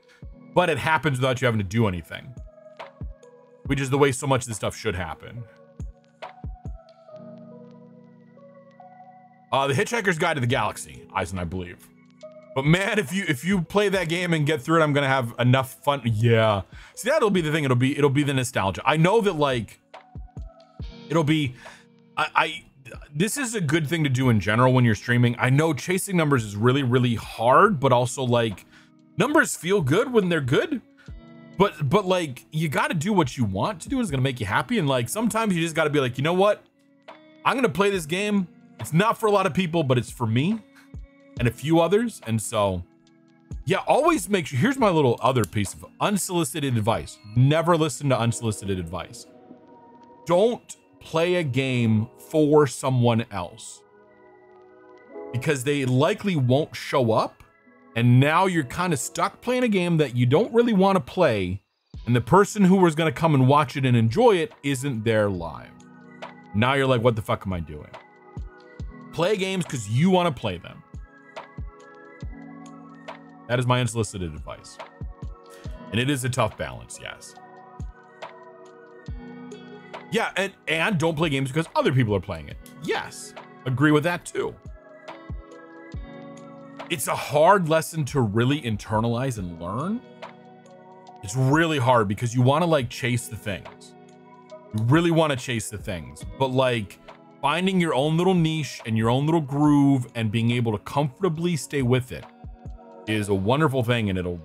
it happens without you having to do anything, which is the way so much of this stuff should happen. The Hitchhiker's Guide to the Galaxy, Eisen, I believe. But man, if you play that game and get through it, I'm gonna have enough fun. Yeah, see, that'll be the thing. It'll be the nostalgia. I know that, like, it'll be. This is a good thing to do in general when you're streaming. I know chasing numbers is really hard, but also, like, numbers feel good when they're good. But like, you got to do what you want to do, and it's gonna make you happy. And like, sometimes you just got to be like, you know what? I'm gonna play this game. It's not for a lot of people, but it's for me and a few others. And so, yeah, always make sure. Here's my little other piece of unsolicited advice. Never listen to unsolicited advice. Don't play a game for someone else, because they likely won't show up. And now you're kind of stuck playing a game that you don't really want to play. And the person who was going to come and watch it and enjoy it isn't there live. Now you're like, what the fuck am I doing? Play games because you want to play them. That is my unsolicited advice. And it is a tough balance, yes. Yeah, and don't play games because other people are playing it. Yes, agree with that too. It's a hard lesson to really internalize and learn. It's really hard because you want to, like, chase the things. You really want to chase the things, but like finding your own little niche and your own little groove and being able to comfortably stay with it is a wonderful thing, and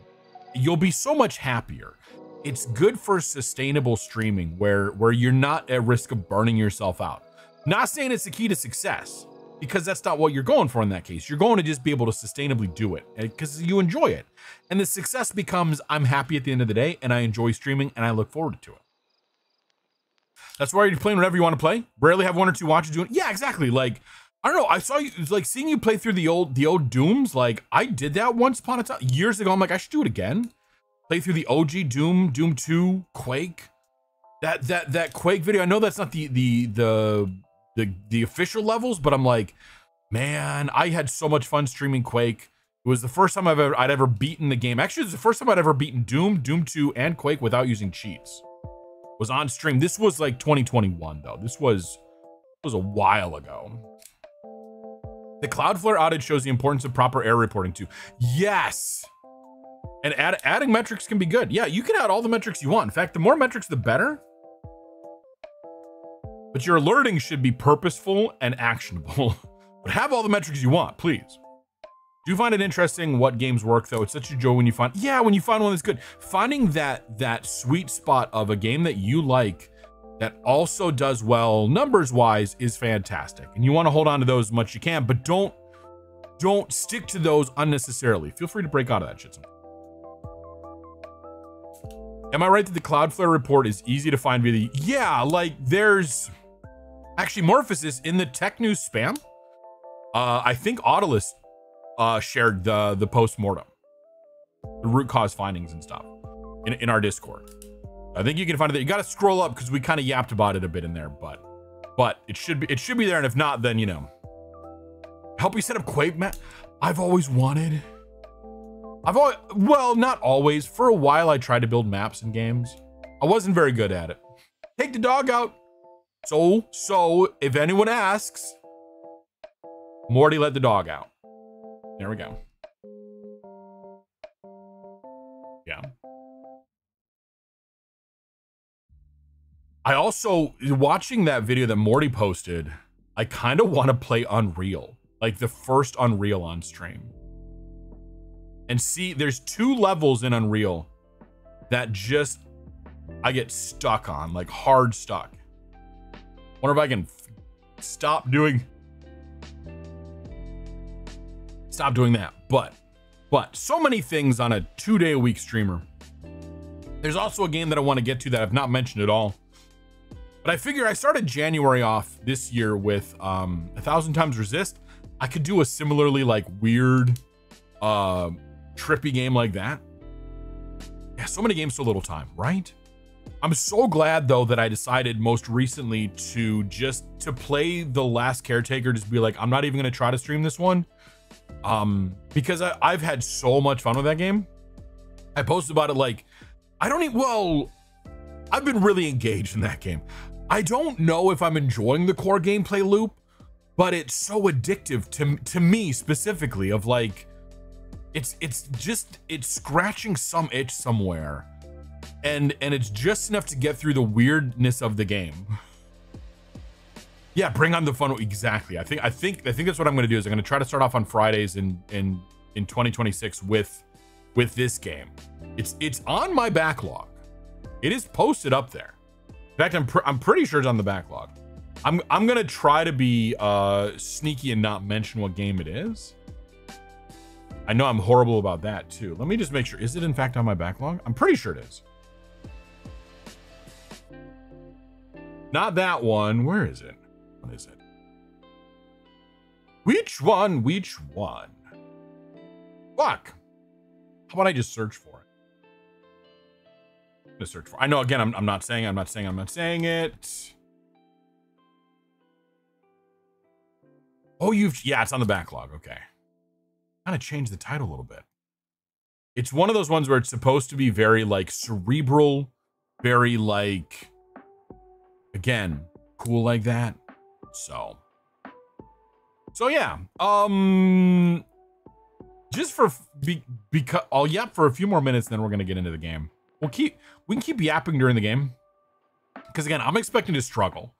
you'll be so much happier. It's good for sustainable streaming where you're not at risk of burning yourself out. Not saying it's the key to success, because that's not what you're going for in that case. You're going to just be able to sustainably do it because you enjoy it. And the success becomes, I'm happy at the end of the day and I enjoy streaming and I look forward to it. That's why you're playing whatever you want to play. Rarely have one or two watches doing it. Yeah, exactly. Like, I don't know. I saw you, it's like seeing you play through the old Dooms. Like, I did that once upon a time, years ago. I'm like, I should do it again. Play through the OG Doom, Doom 2, Quake. That Quake video. I know that's not the official levels, but I'm like, man, I had so much fun streaming Quake. It was the first time I'd ever beaten the game. Actually, it was the first time I'd ever beaten Doom 2, and Quake without using cheats. Was on stream. This was like 2021 though. This was a while ago. The Cloudflare outage shows the importance of proper error reporting too. Yes. And adding metrics can be good. Yeah, you can add all the metrics you want. In fact, the more metrics, the better. But your alerting should be purposeful and actionable. But have all the metrics you want, please. Do you find it interesting what games work though? It's such a joy when you find, when you find one that's good. Finding that sweet spot of a game that you like that also does well numbers wise is fantastic. And you want to hold on to those as much as you can, but don't stick to those unnecessarily. Feel free to break out of that shit sometimes. Am I right that the Cloudflare report is easy to find via the, yeah, like there's actually Morphosis in the tech news spam. I think Autolus shared the post-mortem, the root cause findings and stuff in our Discord. I think you can find it there. You got to scroll up because we kind of yapped about it a bit in there, but it should be there. And if not, then, you know, help you set up Quake map. Well, not always. For a while, I tried to build maps in games. I wasn't very good at it. Take the dog out. So if anyone asks, Morty let the dog out. There we go. Yeah. I also, watching that video that Morty posted, I kind of want to play Unreal, like the first Unreal on stream. And see, there's 2 levels in Unreal that just, I get stuck on, like hard stuck. Wonder if I can stop doing that. But so many things on a 2-day-a-week streamer. There's also a game that I want to get to that I've not mentioned at all. But I figure I started January off this year with 1,000 Times Resist. I could do a similarly like weird, trippy game like that. Yeah, so many games, so little time, right? I'm so glad though that I decided most recently to play The Last Caretaker, just be like, I'm not even gonna try to stream this one. Because I've had so much fun with that game. I posted about it like, I've been really engaged in that game. I don't know if I'm enjoying the core gameplay loop, but it's so addictive to me specifically of like, it's scratching some itch somewhere. And it's just enough to get through the weirdness of the game. Yeah, bring on the fun. Exactly. I think that's what I'm going to do is I'm going to try to start off on Fridays in 2026 with this game. It's on my backlog. It is posted up there. In fact, I'm pretty sure it's on the backlog. I'm going to try to be sneaky and not mention what game it is. I know I'm horrible about that too. Let me just make sure. Is it in fact on my backlog? I'm pretty sure it is. Not that one. Where is it? What is it? Which one? Which one? Fuck. How about I just search for it? I'm gonna search for. I know. Again, I'm not saying it. Oh, yeah, it's on the backlog. Okay. Kind of change the title a little bit. It's one of those ones where it's supposed to be very like cerebral, very like, again, cool like that. So yeah. Just for because I'll yap for a few more minutes, then we're gonna get into the game. We can keep yapping during the game. Because again, I'm expecting to struggle.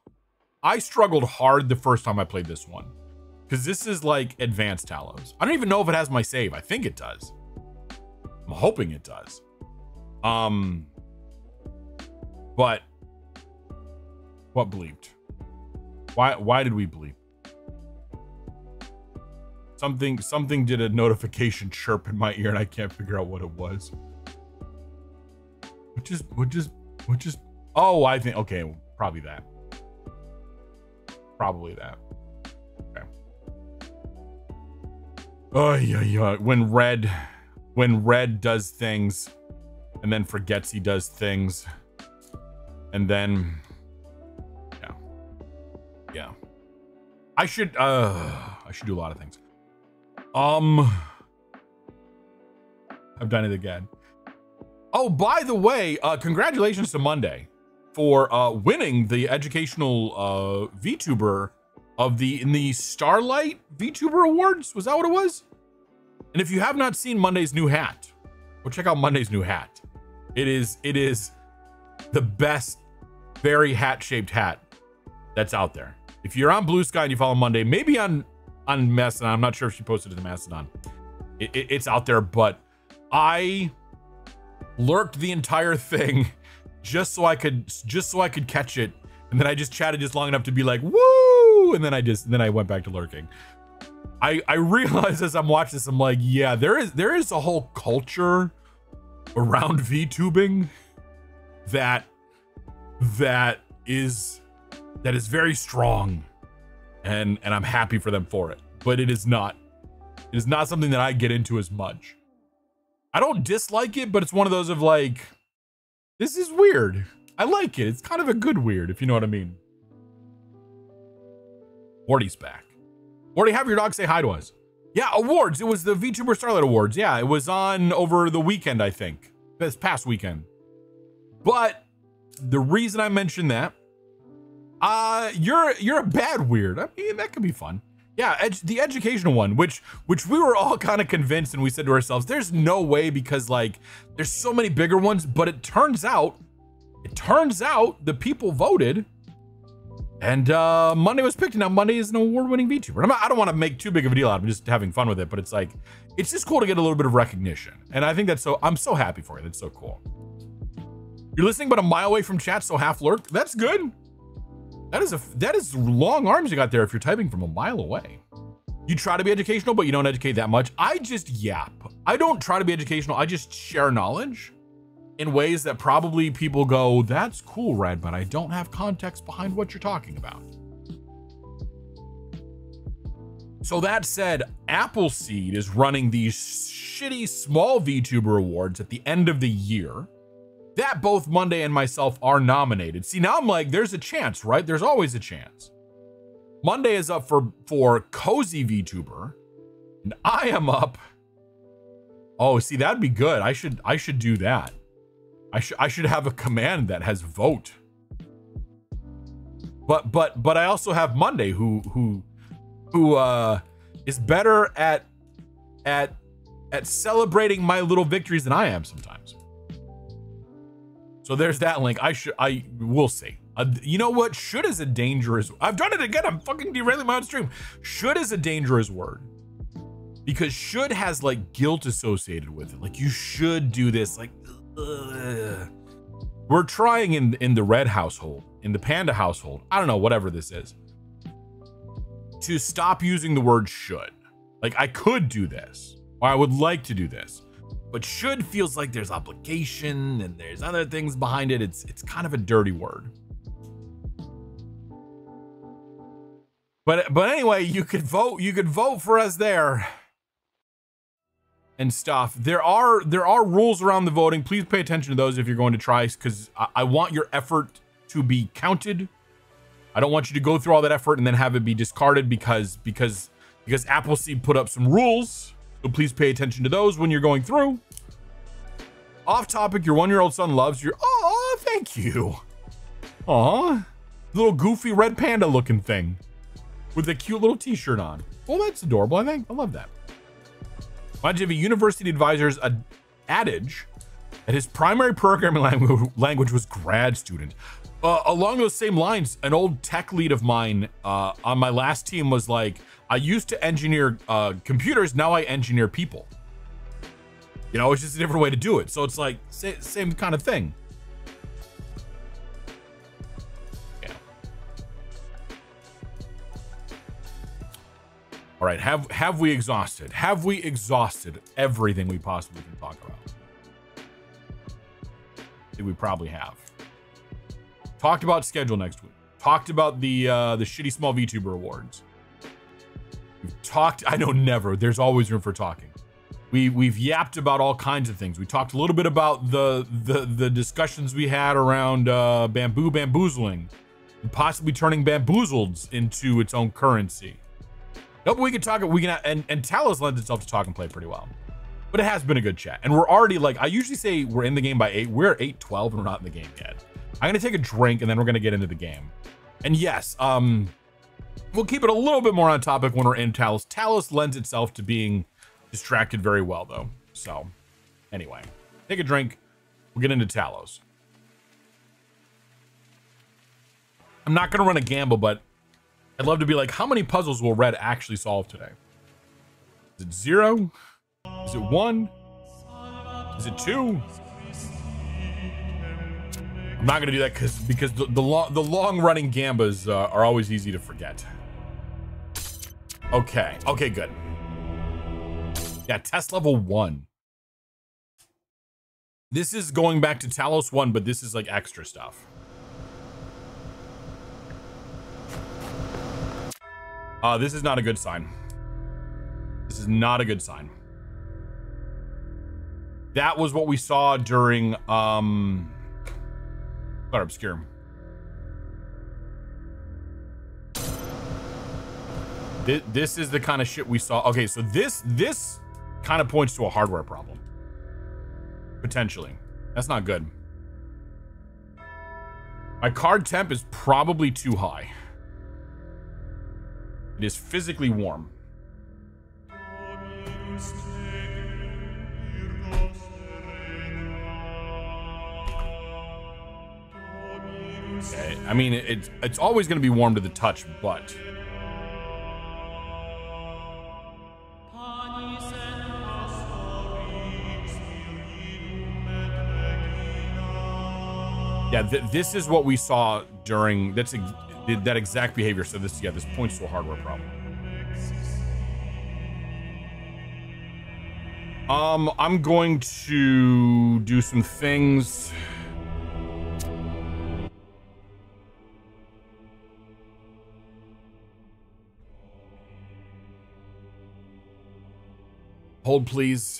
I struggled hard the first time I played this one. Because this is like advanced Talos. I don't even know if it has my save. I think it does. I'm hoping it does. But what bleeped? Why did we bleep? Something did a notification chirp in my ear and I can't figure out what it was. Which is oh, I think okay, probably that. Probably that. Okay. Oh yeah. When Red does things and then forgets he does things. And then yeah. I should do a lot of things. I've done it again. Oh, by the way, congratulations to Monday for winning the educational VTuber in the Starlight VTuber Awards. Was that what it was? And if you have not seen Monday's new hat, go check out Monday's new hat. It is the best very hat-shaped hat that's out there. If you're on Blue Sky and you follow Monday, maybe on Mastodon, I'm not sure if she posted it to Mastodon. It's out there, but I lurked the entire thing just so I could catch it, and then I just chatted just long enough to be like, woo, and then I went back to lurking. I realized as I'm watching this, I'm like, yeah, there is a whole culture around VTubing that is very strong, and I'm happy for them for it. But it is not something that I get into as much. I don't dislike it, but it's one of those of like, this is weird. I like it. It's kind of a good weird, if you know what I mean. Morty's back. Morty, have your dog say hi to us. Yeah, awards. It was the VTuber Starlight Awards. Yeah, it was on over the weekend, I think. This past weekend. But the reason I mentioned that, you're a bad weird. I mean, that could be fun. Yeah, the educational one, which we were all kind of convinced, and we said to ourselves, there's no way, because like there's so many bigger ones. But it turns out the people voted, and Monday was picked. And now Monday is an award-winning VTuber. I don't want to make too big of a deal out of it. I'm just having fun with it, but it's like, it's just cool to get a little bit of recognition, and I think I'm so happy for you. That's so cool. You're listening, but a mile away from chat, so half lurk. That's good. That is long arms you got there if you're typing from a mile away. You try to be educational, but you don't educate that much. I just yap. I don't try to be educational. I just share knowledge in ways that probably people go, that's cool, Red, but I don't have context behind what you're talking about. So that said, Appleseed is running these shitty small VTuber awards at the end of the year that both Monday and myself are nominated. See, now I'm like, there's a chance, right? There's always a chance. Monday is up for Cozy VTuber, and I am up. Oh, see, that'd be good. I should do that. I should have a command that has vote. But I also have Monday who is better at celebrating my little victories than I am sometimes. So there's that link. We'll see. You know what? Should is a dangerous. I've done it again. I'm fucking derailing my own stream. Should is a dangerous word, because should has like guilt associated with it. Like, you should do this. Like, ugh. We're trying in the Red household, in the Panda household, I don't know, whatever this is, to stop using the word should. Like, I could do this, or I would like to do this. But should feels like there's obligation and there's other things behind it. It's kind of a dirty word. But anyway, you could vote for us there and stuff. There are rules around the voting. Please pay attention to those if you're going to try, because I want your effort to be counted. I don't want you to go through all that effort and then have it be discarded because Appleseed put up some rules. So please pay attention to those when you're going through. Off topic, your 1-year-old son loves your. Oh, thank you. Aw, little goofy red panda looking thing with a cute little t-shirt on. Well, that's adorable. I think I love that. Reminds me of a university advisor's adage that his primary programming language was grad student. Along those same lines, an old tech lead of mine on my last team was like, I used to engineer computers, now I engineer people. You know, it's just a different way to do it. So it's like, same kind of thing. Yeah. All right, have we exhausted? Have we exhausted everything we possibly can talk about? I think we probably have. Talked about schedule next week. Talked about the shitty small VTuber awards. We've talked. I know never. There's always room for talking. We've yapped about all kinds of things. We talked a little bit about the discussions we had around bamboozling, and possibly turning bamboozled into its own currency. Nope, we can talk. We can, and Talos lends itself to talk and play pretty well. But it has been a good chat, and we're already like, I usually say we're in the game by 8. We're at 8:12 and we're not in the game yet. I'm gonna take a drink and then we're gonna get into the game. And yes, we'll keep it a little bit more on topic when we're in Talos. Talos lends itself to being distracted very well though. So anyway, take a drink. We'll get into Talos. I'm not gonna run a gamble, but I'd love to be like, how many puzzles will Red actually solve today? Is it 0? Is it 1? Is it 2? I'm not gonna do that because the long running gambas are always easy to forget. Okay, good. Yeah, test level 1. This is going back to Talos 1, but this is like extra stuff. This is not a good sign. This is not a good sign. That was what we saw during, got obscure. This is the kind of shit we saw. Okay, so this kind of points to a hardware problem. Potentially. That's not good. My card temp is probably too high. It is physically warm. Okay, I mean, it's always going to be warm to the touch, but yeah, this is what we saw during that exact behavior. So this points to a hardware problem. I'm going to do some things. Hold, please.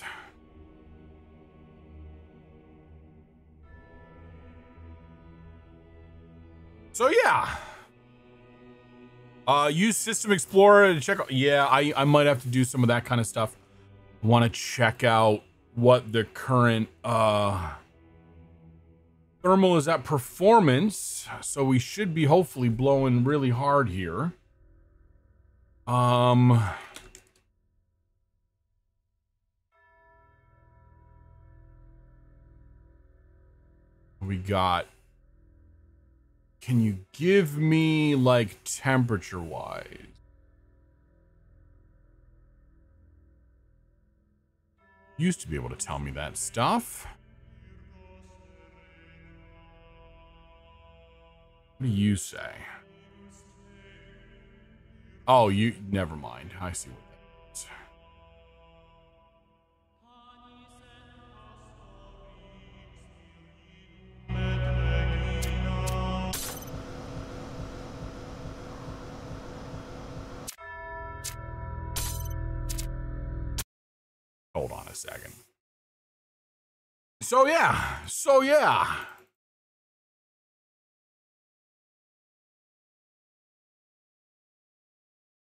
So yeah. Use System Explorer to check out. Yeah, I might have to do some of that kind of stuff. Want to check out what the current thermal is at performance. So we should be hopefully blowing really hard here. We got, can you give me like temperature wise? Used to be able to tell me that stuff. What do you say? Oh, never mind. I see what that is. Hold on a second. So yeah.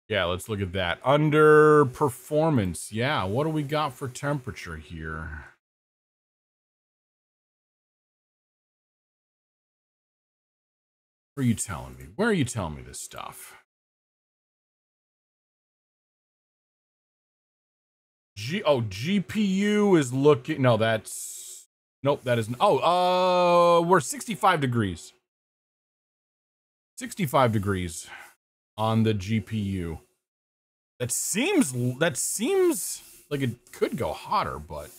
Yeah, let's look at that. Under performance. Yeah, what do we got for temperature here? Where are you telling me? Where are you telling me this stuff? GPU is looking, no, that's, nope, that isn't. Oh, we're 65 degrees. 65 degrees on the GPU. That seems like it could go hotter, but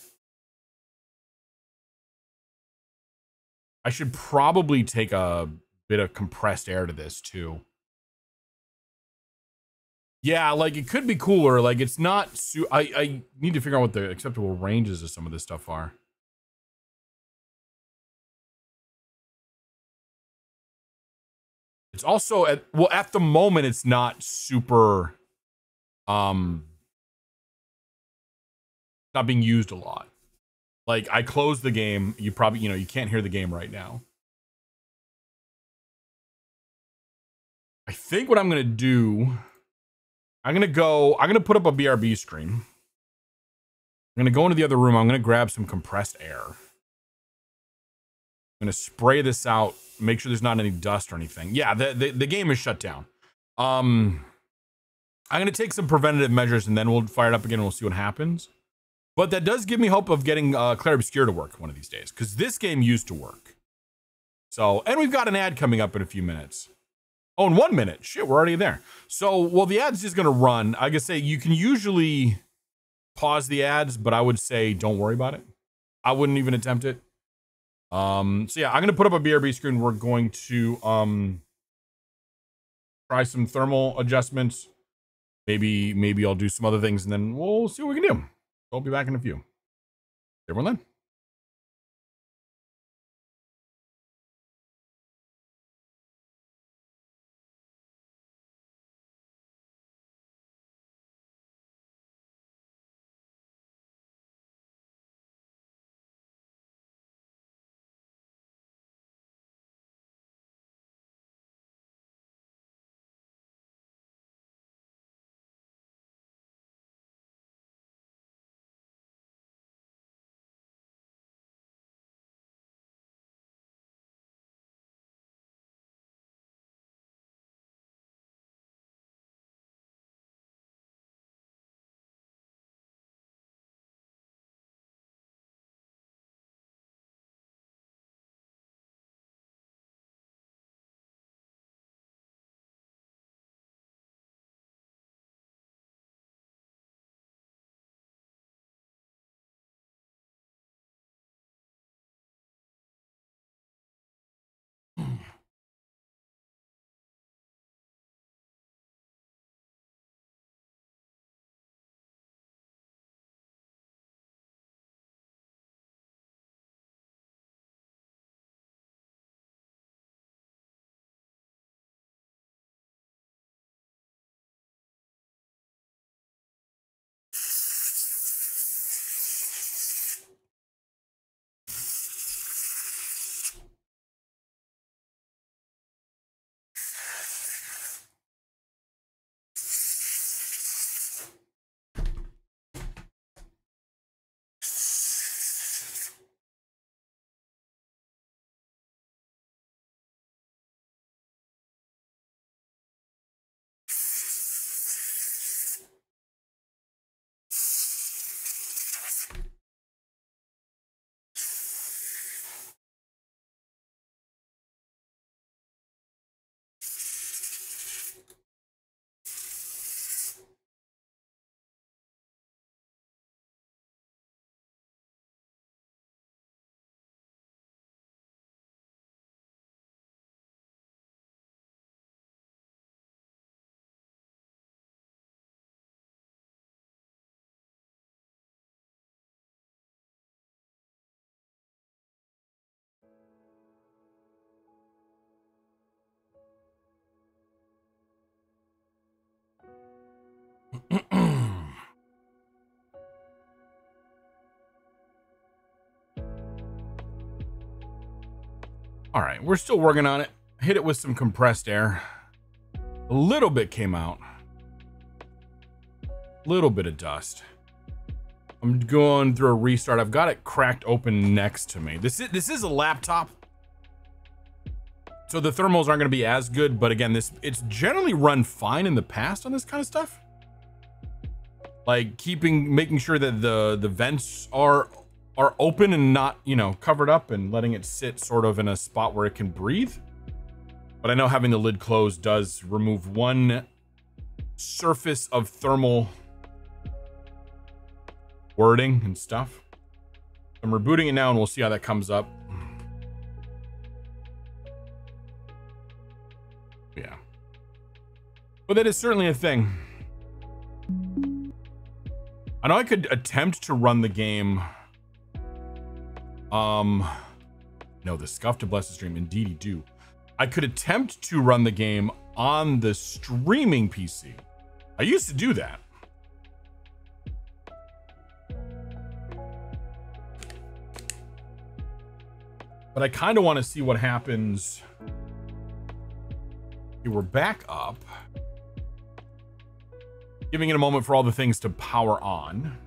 I should probably take a bit of compressed air to this too. Yeah, like it could be cooler. Like it's not. I need to figure out what the acceptable ranges of some of this stuff are. It's also at the moment it's not super not being used a lot. Like I closed the game, you probably, you can't hear the game right now. I think what I'm going to do, I'm going to put up a BRB screen. I'm going to go into the other room. I'm going to grab some compressed air. I'm going to spray this out, make sure there's not any dust or anything. Yeah, the game is shut down. I'm going to take some preventative measures and then we'll fire it up again and we'll see what happens. But that does give me hope of getting Clair Obscur to work one of these days, because this game used to work. So, and we've got an ad coming up in a few minutes. Oh, in 1 minute. Shit, we're already there. So, well, the ad's just going to run. I can say you can usually pause the ads, but I would say don't worry about it. I wouldn't even attempt it. So yeah, I'm going to put up a BRB screen. We're going to try some thermal adjustments. Maybe I'll do some other things, and then we'll see what we can do. I'll be back in a few. Everyone then? All right, we're still working on it. Hit it with some compressed air. A little bit came out. Little bit of dust. I'm going through a restart. I've got it cracked open next to me. This is a laptop, so the thermals aren't going to be as good. But again, it's generally run fine in the past on this kind of stuff. Like making sure that the vents are open and not, covered up, and letting it sit sort of in a spot where it can breathe. But I know having the lid closed does remove one surface of thermal wording and stuff. I'm rebooting it now and we'll see how that comes up. Yeah. But that is certainly a thing. I know I could attempt to run the game. No, the scuff to bless the stream. Indeedy do. I could attempt to run the game on the streaming PC. I used to do that. But I kind of want to see what happens. Okay, we're back up. Giving it a moment for all the things to power on.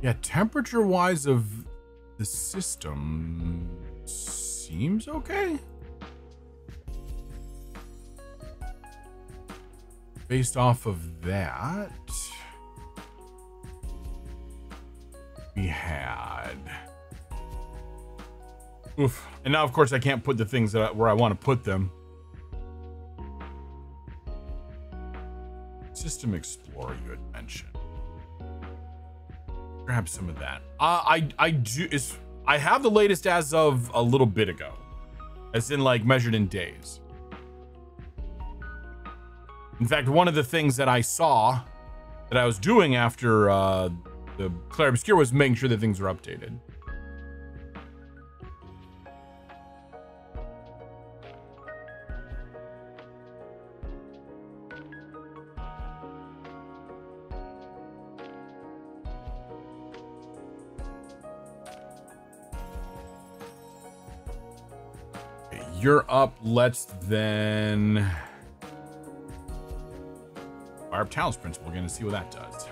Yeah, temperature-wise of the system seems okay. Based off of that, we had... Oof. And now, of course, I can't put the things that where I want to put them. System Explorer you had mentioned. Grab some of that. I have the latest as of a little bit ago, as in like measured in days. In fact, one of the things that I saw that I was doing after the Clair Obscure was making sure that things were updated. You're up. Let's then fire up Talents Principle again and see what that does.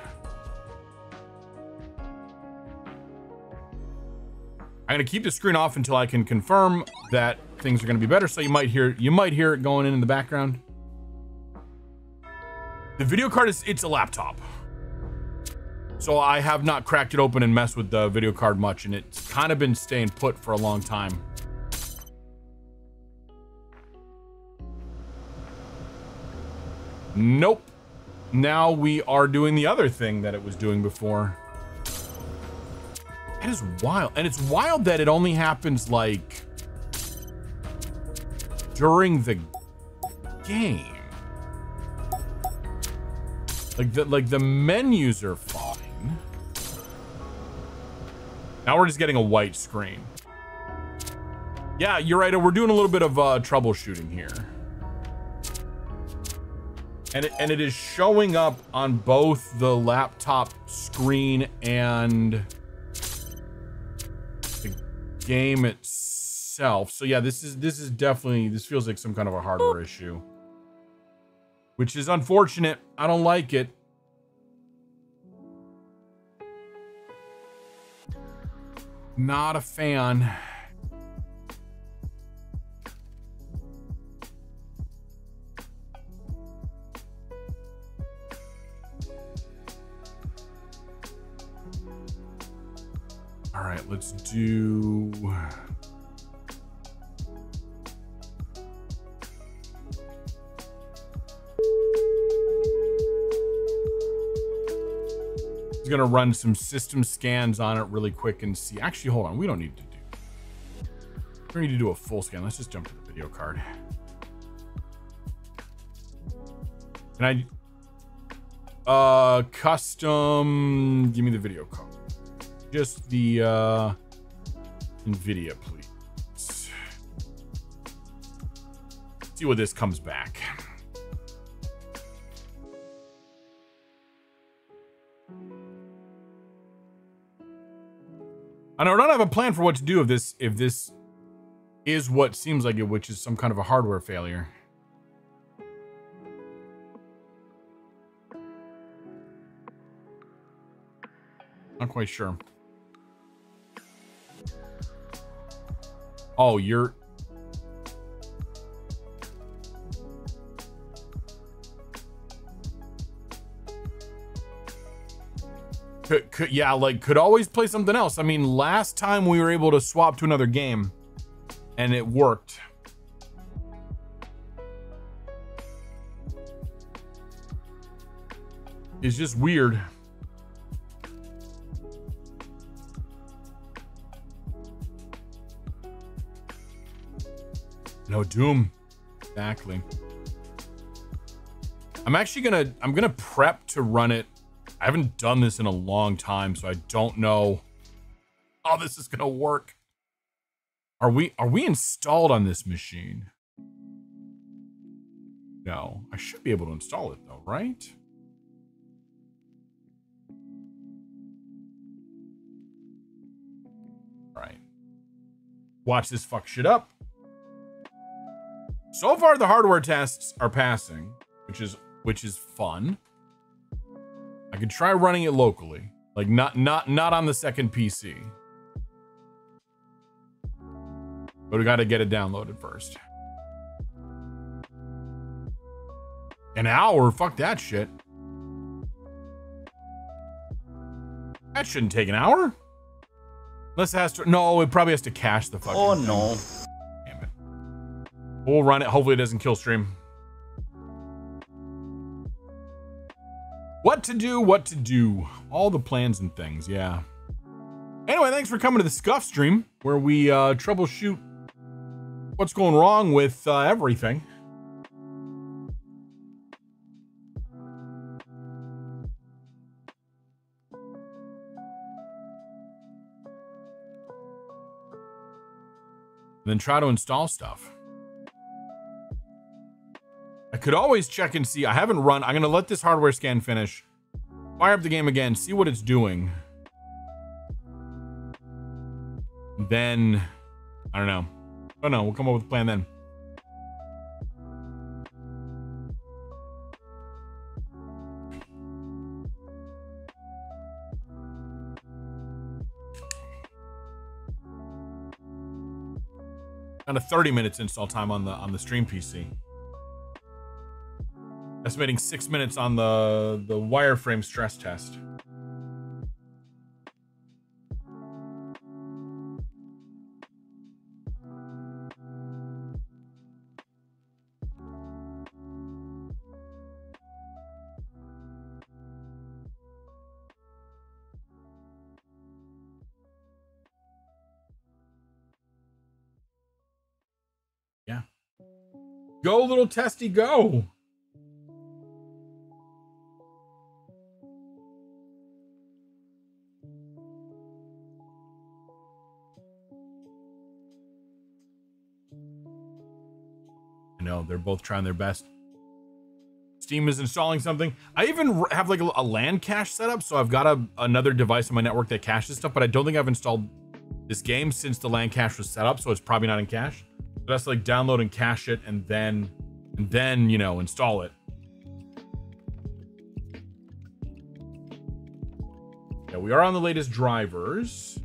I'm gonna keep the screen off until I can confirm that things are gonna be better. So you might hear it going in the background. The video card it's a laptop, so I have not cracked it open and messed with the video card much, and it's kind of been staying put for a long time. Nope. Now we are doing the other thing that it was doing before. That is wild. And it's wild that it only happens like during the game. Like the menus are fine. Now we're just getting a white screen. Yeah, you're right. We're doing a little bit of troubleshooting here. And it is showing up on both the laptop screen and the game itself. So yeah, this is definitely, this feels like some kind of a hardware issue, which is unfortunate. I don't like it. Not a fan. All right, let's do... He's gonna run some system scans on it really quick and see. Actually, hold on. We don't need to do a full scan. Let's just jump to the video card. Can I custom? Give me the video card. Just the NVIDIA, please. See what this comes back. I don't have a plan for what to do if this is what seems like it, which is some kind of a hardware failure. Not quite sure. Oh, Yeah, like could always play something else. I mean, last time we were able to swap to another game and it worked. It's just weird. No Doom. Exactly. I'm gonna prep to run it. I haven't done this in a long time, so I don't know how this is gonna work. Are we installed on this machine? No. I should be able to install it though, right? Alright. Watch this fuck shit up. So far the hardware tests are passing, which is fun. I could try running it locally, like not on the second PC. But we got to get it downloaded first. An hour? Fuck that shit. That shouldn't take an hour. Unless it has to. No, it probably has to cache the fucking. Oh thing. no. Damn it. We'll run it. Hopefully it doesn't kill stream. What to do. All the plans and things, yeah. Anyway, thanks for coming to the Scuff stream, where we troubleshoot what's going wrong with everything. And then try to install stuff. I could always check and see. I haven't run. I'm going to let this hardware scan finish. Fire up the game again. See what it's doing. Then, I don't know. Oh no, we'll come up with a plan then. Kind of 30 minutes install time on the stream PC. Estimating 6 minutes on the wireframe stress test. Yeah. Go, little testy, go. I know, they're both trying their best. Steam is installing something. I even have like a LAN cache set up, so I've got another device on my network that caches stuff, but I don't think I've installed this game since the LAN cache was set up, so it's probably not in cache. So that's like download and cache it, and then you know, install it. Yeah, we are on the latest drivers.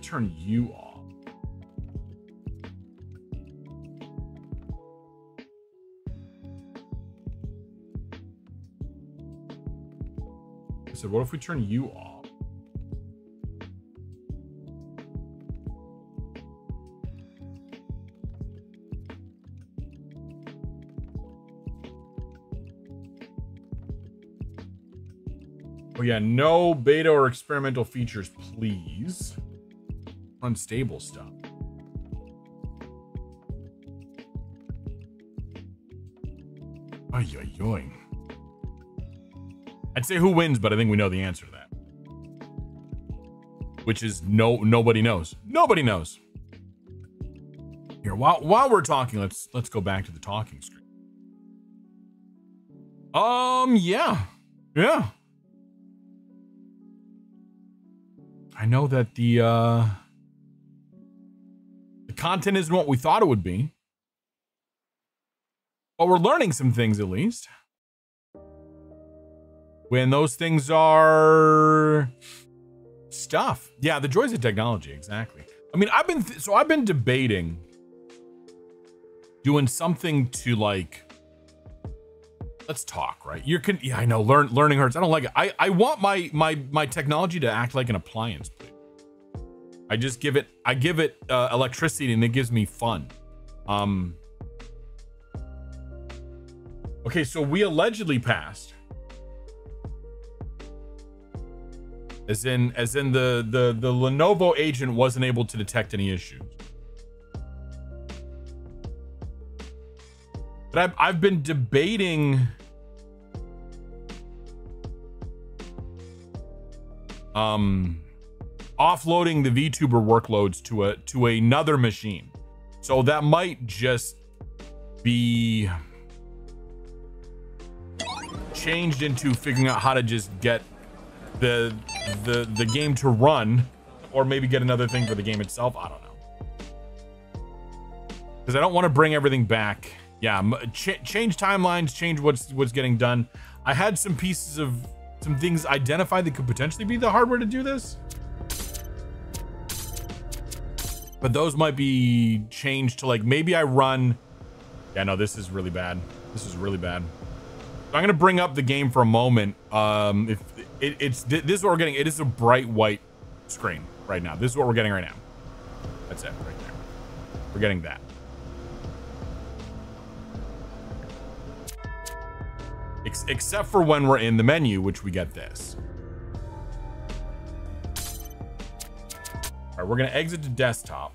Turn you off. I said, what if we turn you off? Oh yeah, no beta or experimental features, please. Unstable stuff. Ay, ay, ay. I'd say who wins, but I think we know the answer to that. Which is nobody knows. Nobody knows. Here, while we're talking, let's go back to the talking screen. Yeah. I know that the content isn't what we thought it would be. But we're learning some things at least. when those things are stuff. Yeah, the joys of technology, exactly. I mean, I've been debating doing something to like, let's talk, right? Yeah, I know, learning hurts. I don't like it. I want my technology to act like an appliance, please. I give it electricity and it gives me fun. Okay, so we allegedly passed. As in the Lenovo agent wasn't able to detect any issues. But I've been debating offloading the VTuber workloads to another machine. So that might just be changed into figuring out how to just get the game to run, or maybe get another thing for the game itself. I don't know, because I don't want to bring everything back. Yeah, change timelines, change what's getting done. I had some things identified that could potentially be the hardware to do this, but those might be changed to like, maybe I run. Yeah, no, this is really bad. This is really bad. So I'm gonna bring up the game for a moment. If this is what we're getting. It is a bright white screen right now. This is what we're getting right now. That's it right there. We're getting that. Except for when we're in the menu, which we get this. All right, we're gonna exit to desktop.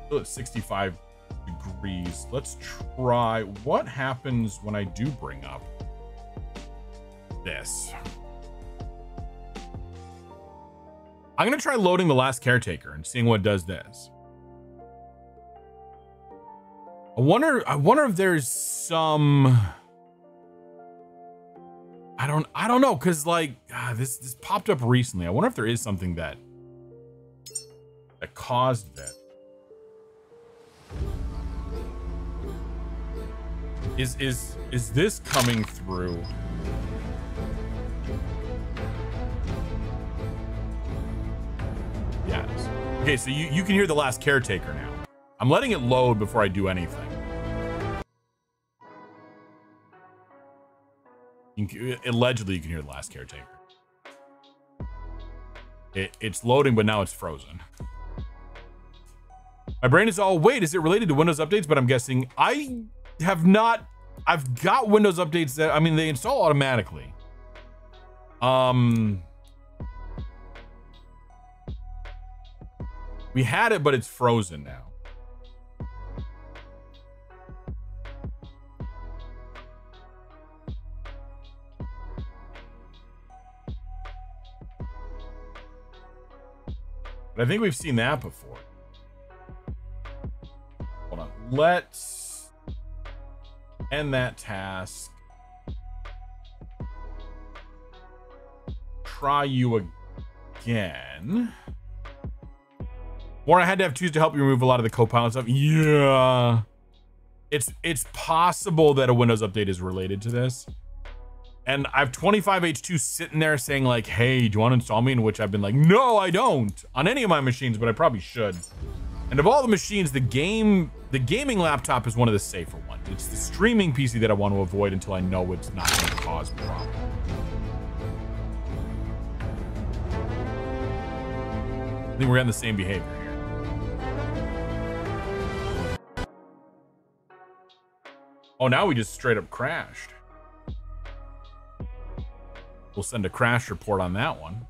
Still at 65 degrees. Let's try what happens when I do bring up this. I'm gonna try loading The Last Caretaker and seeing what does this. I wonder if there's some, I don't know, because like this popped up recently. I wonder if there is something that caused it. Is this coming through? Yes. Okay, so you can hear The Last Caretaker now. I'm letting it load before I do anything. Allegedly, you can hear The Last Caretaker. It's loading, but now it's frozen. My brain is all, wait, is it related to Windows updates? But I'm guessing I have not. I've got Windows updates that, I mean, they install automatically. We had it, but it's frozen now. But I think we've seen that before. Hold on. Let's end that task. Try you again. Warren, I had to have Tuesday to help you remove a lot of the Copilot stuff. Yeah. It's possible that a Windows update is related to this. And I have 25H2 sitting there saying like, hey, do you want to install me? In which I've been like, no, I don't. On any of my machines, but I probably should. And of all the machines, the gaming laptop is one of the safer ones. It's the streaming PC that I want to avoid until I know it's not going to cause a problem. I think we're getting the same behavior here. Oh, now we just straight up crashed. We'll send a crash report on that one.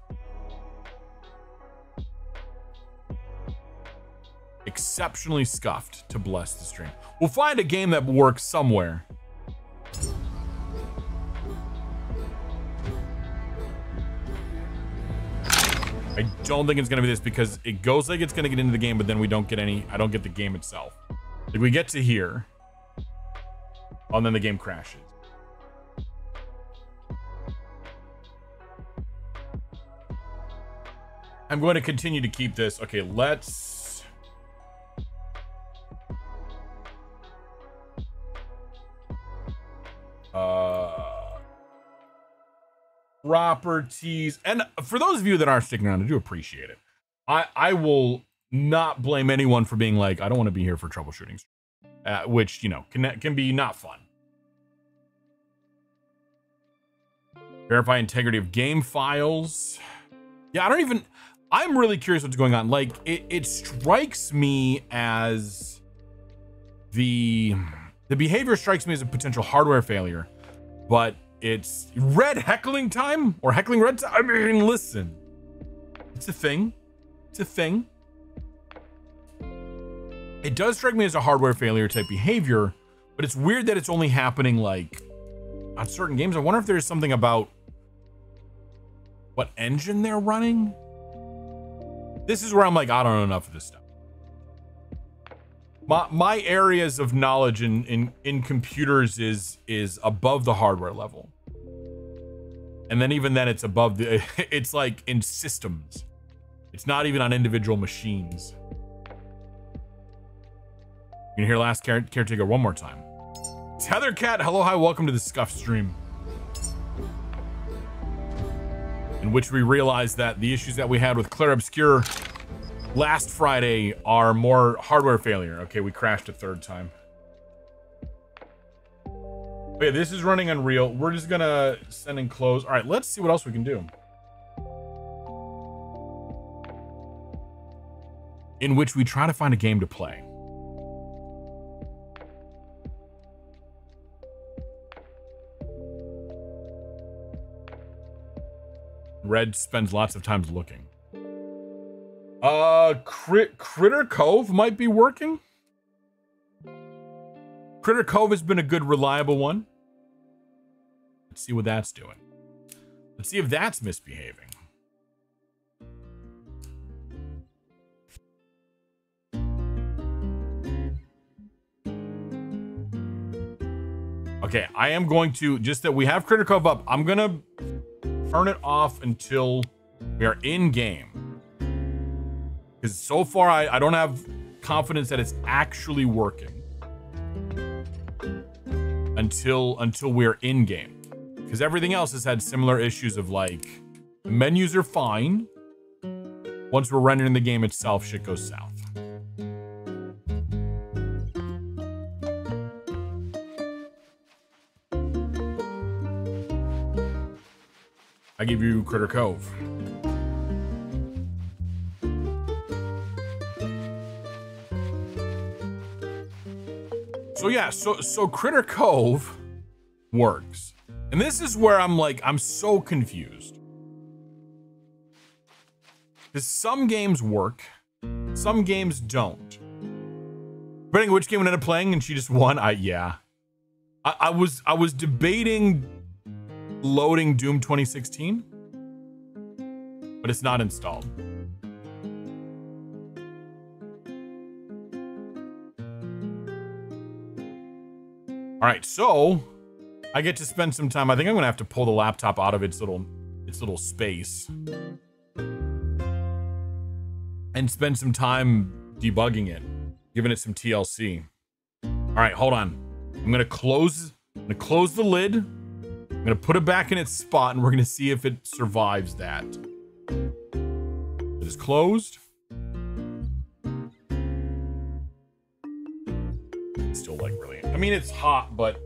Exceptionally scuffed to bless the stream. We'll find a game that works somewhere. I don't think it's gonna be this, because it goes like it's gonna get into the game, but then we don't get any, I don't get the game itself. Like we get to here, and then the game crashes. I'm going to continue to keep this. Okay, let's Properties. And for those of you that aren't sticking around, I do appreciate it. I will not blame anyone for being like, I don't want to be here for troubleshooting, which, you know, can be not fun. Verify integrity of game files. Yeah, I'm really curious what's going on. Like, it strikes me as the behavior strikes me as a potential hardware failure, but it's red heckling time or heckling red time. I mean, listen, it's a thing. It's a thing. It does strike me as a hardware failure type behavior, but it's weird that it's only happening like on certain games. I wonder if there's something about what engine they're running. This is where I'm like, I don't know enough of this stuff. My areas of knowledge in computers is above the hardware level. And then even then it's above it's like in systems. It's not even on individual machines. You can hear Last Caretaker one more time. Tethercat, hello, hi, welcome to the Scuff stream. In which we realized that the issues that we had with Claire Obscure last Friday are more hardware failure. Okay, we crashed a third time. Okay, this is running Unreal. We're just gonna send and close. All right, let's see what else we can do. In which we try to find a game to play. Red spends lots of time looking. Critter Cove might be working. Critter Cove has been a good, reliable one. Let's see what that's doing. Let's see if that's misbehaving. Okay, I am going to, just that we have Critter Cove up, I'm gonna turn it off until we are in game. Because so far I don't have confidence that it's actually working until we're in game. Because everything else has had similar issues of like, the menus are fine. Once we're rendering the game itself, shit goes south. I give you Critter Cove. So yeah, so Critter Cove works. And this is where I'm like, I'm so confused. Because some games work, some games don't. Depending on which game we ended up playing and she just won, yeah. I was debating loading Doom 2016, but it's not installed. All right, so I get to spend some time. I think I'm gonna have to pull the laptop out of its little space and spend some time debugging it, giving it some TLC. All right, hold on. I'm gonna close the lid. I'm gonna put it back in its spot and we're gonna see if it survives that. It is closed. It's still like really, I mean, it's hot, but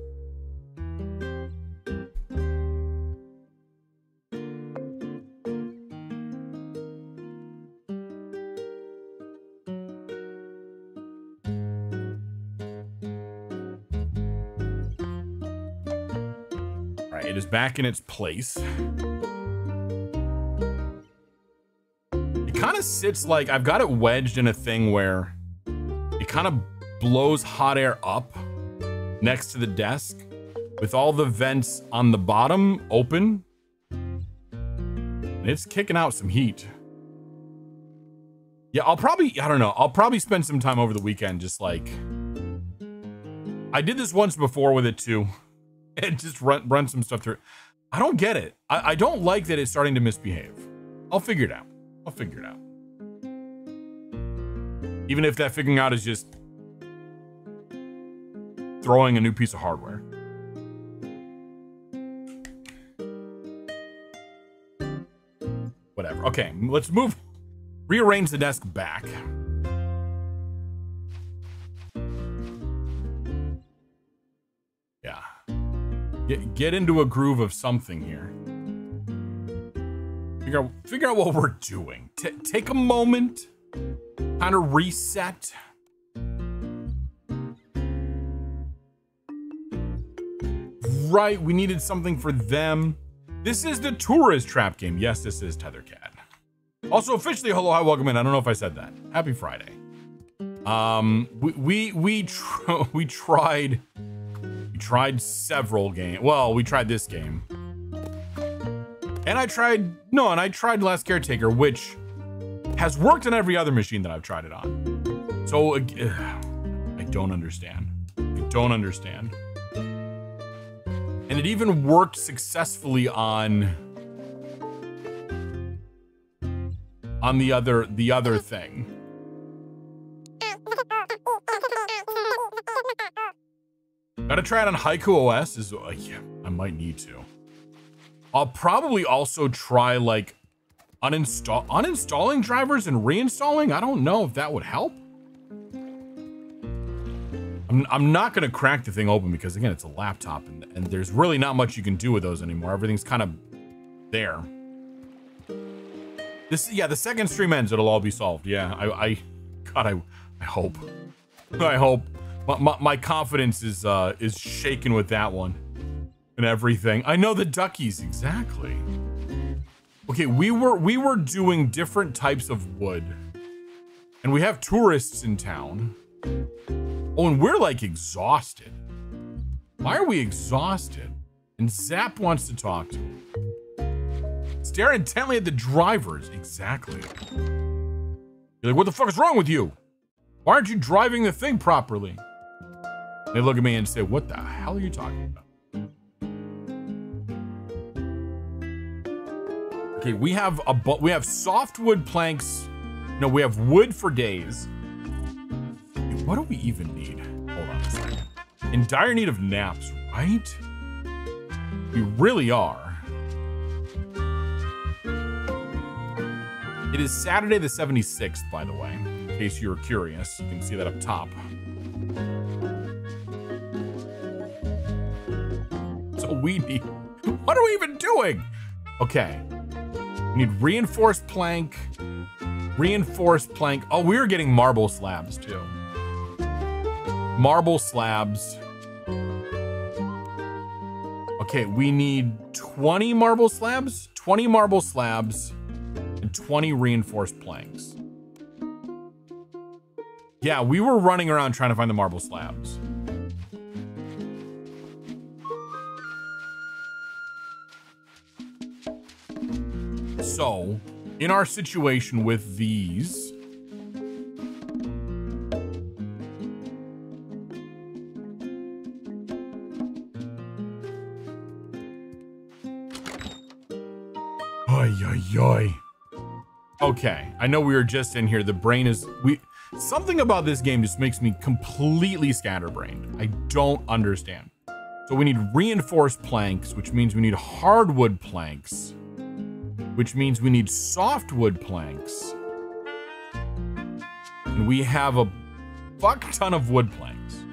it is back in its place. It kind of sits like, I've got it wedged in a thing where it kind of blows hot air up next to the desk with all the vents on the bottom open. And it's kicking out some heat. Yeah, I'll probably spend some time over the weekend just like, I did this once before with it too. And just run some stuff through. I don't get it. I don't like that it's starting to misbehave. I'll figure it out. Even if that figuring out is just throwing a new piece of hardware. whatever. Okay, let's rearrange the desk back. Yeah. Get into a groove of something here. Figure out what we're doing. Take a moment, kind of reset. Right, we needed something for them. This is the tourist trap game. Yes, this is Tethercat. Also, officially, hello, hi, welcome in. I don't know if I said that. Happy Friday. We tried several games. Well, we tried this game. And I tried Last Caretaker, which has worked on every other machine that I've tried it on. So, I don't understand. I don't understand. And it even worked successfully on the other thing. Gotta try it on Haiku OS. Yeah, I might need to. I'll probably also try like uninstalling drivers and reinstalling. I don't know if that would help. I'm not gonna crack the thing open because again, it's a laptop and there's really not much you can do with those anymore. Everything's kind of there. The second stream ends, it'll all be solved. Yeah, I hope. I hope. My confidence is shaken with that one and everything. I know the duckies exactly. Okay, we were doing different types of wood, and we have tourists in town. Oh, and we're like exhausted. Why are we exhausted? And Zap wants to talk to him. Stare intently at the drivers. Exactly. You're like, what the fuck is wrong with you? Why aren't you driving the thing properly? They look at me and say, what the hell are you talking about? Okay, we have softwood planks. No, we have wood for days. What do we even need? Hold on a second. In dire need of naps, right? We really are. It is Saturday the 76th, by the way, in case you're curious. You can see that up top. So we need, what are we even doing? Okay, we need reinforced plank. Oh, we were getting marble slabs too. Marble slabs. Okay, we need 20 marble slabs, 20 marble slabs, and 20 reinforced planks. Yeah, we were running around trying to find the marble slabs. So, in our situation with these, okay, I know we were just in here. The brain is, something about this game just makes me completely scatterbrained. I don't understand. So we need reinforced planks, which means we need hardwood planks, which means we need softwood planks. And we have a fuck ton of wood planks.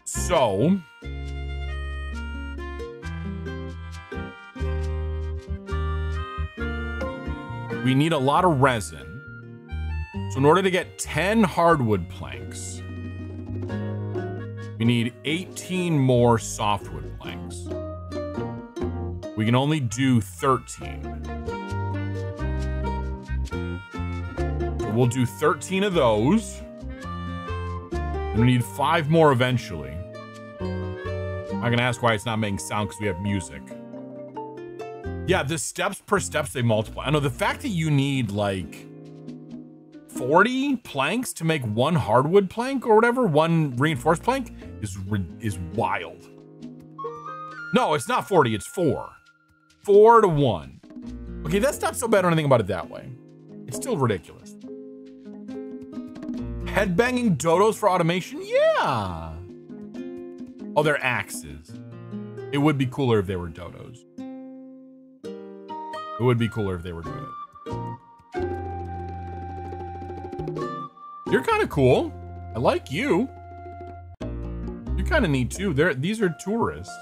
So, we need a lot of resin. So in order to get 10 hardwood planks, we need 18 more softwood planks. We can only do 13. So we'll do 13 of those. And we need 5 more eventually. I'm not gonna ask why it's not making sound because we have music. Yeah, the steps per steps, they multiply. I know the fact that you need like 40 planks to make one hardwood plank or whatever, one reinforced plank is wild. No, it's not 40, it's 4. 4 to 1. Okay, that's not so bad when I think about it that way. It's still ridiculous. Headbanging dodos for automation? Yeah. Oh, they're axes. It would be cooler if they were dodos. It would be cooler if they were doing it. You're kind of cool. I like you. You're kind of neat too. These are tourists.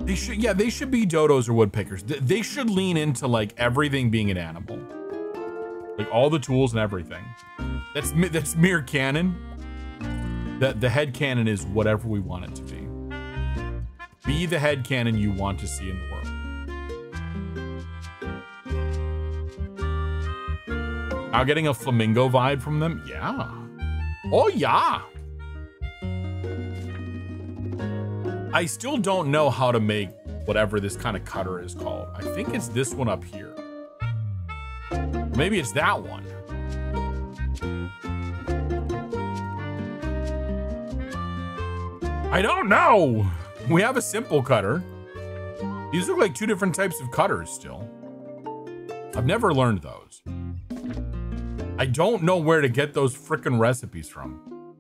They should be dodos or woodpeckers. They should lean into like everything being an animal. Like all the tools and everything. That's mere canon. The head canon is whatever we want it to be. Be the head canon you want to see in the world. Now getting a flamingo vibe from them? Yeah. Oh yeah. I still don't know how to make whatever this kind of cutter is called. I think it's this one up here. Maybe it's that one. I don't know. We have a simple cutter. These look like two different types of cutters still. I've never learned those. I don't know where to get those frickin' recipes from.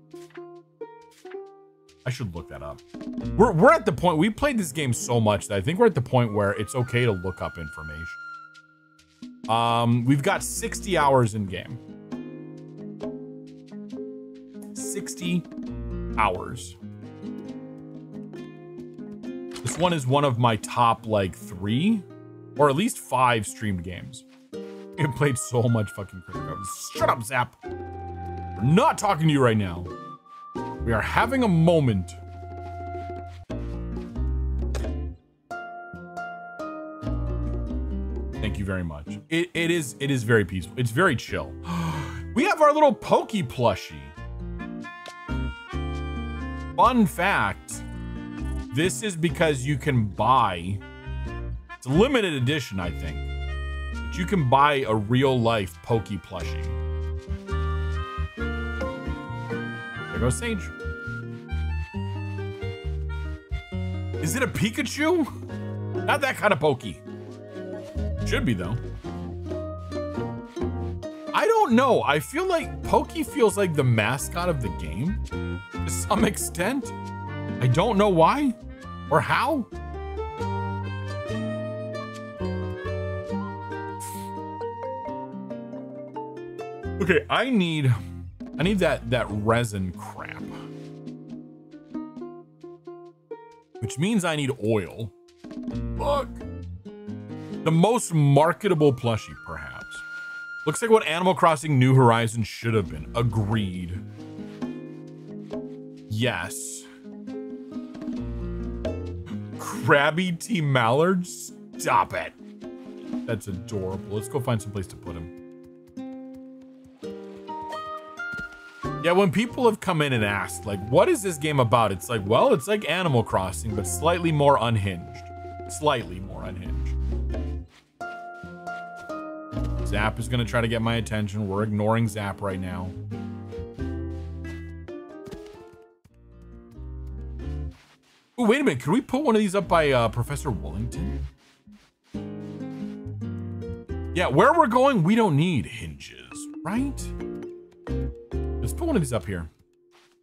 I should look that up. We're at the point, we played this game so much that I think we're at the point where it's okay to look up information. We've got 60 hours in game. 60 hours. This one is one of my top like 3 or at least 5 streamed games. I've played so much fucking Critical. Shut up, Zap. We're not talking to you right now. We are having a moment. Thank you very much. It is very peaceful. It's very chill. We have our little Pokey plushie. Fun fact. This is because you can buy, it's a limited edition, I think, but you can buy a real life Pokey plushie. There goes Sage. Is it a Pikachu? Not that kind of Pokey. Should be though. I don't know. I feel like Pokey feels like the mascot of the game to some extent. I don't know why or how. Okay, I need that resin crap. Which means I need oil. Fuck. The most marketable plushie, perhaps. Looks like what Animal Crossing New Horizons should have been. Agreed. Yes. Krabby T. Mallard? Stop it. That's adorable. Let's go find some place to put him. Yeah, when people have come in and asked, like, what is this game about? It's like, well, it's like Animal Crossing, but slightly more unhinged. Slightly more unhinged. Zap is gonna try to get my attention. We're ignoring Zap right now. Oh, wait a minute. Can we put one of these up by Professor Wollington? Yeah, where we're going, we don't need hinges, right? Let's put one of these up here.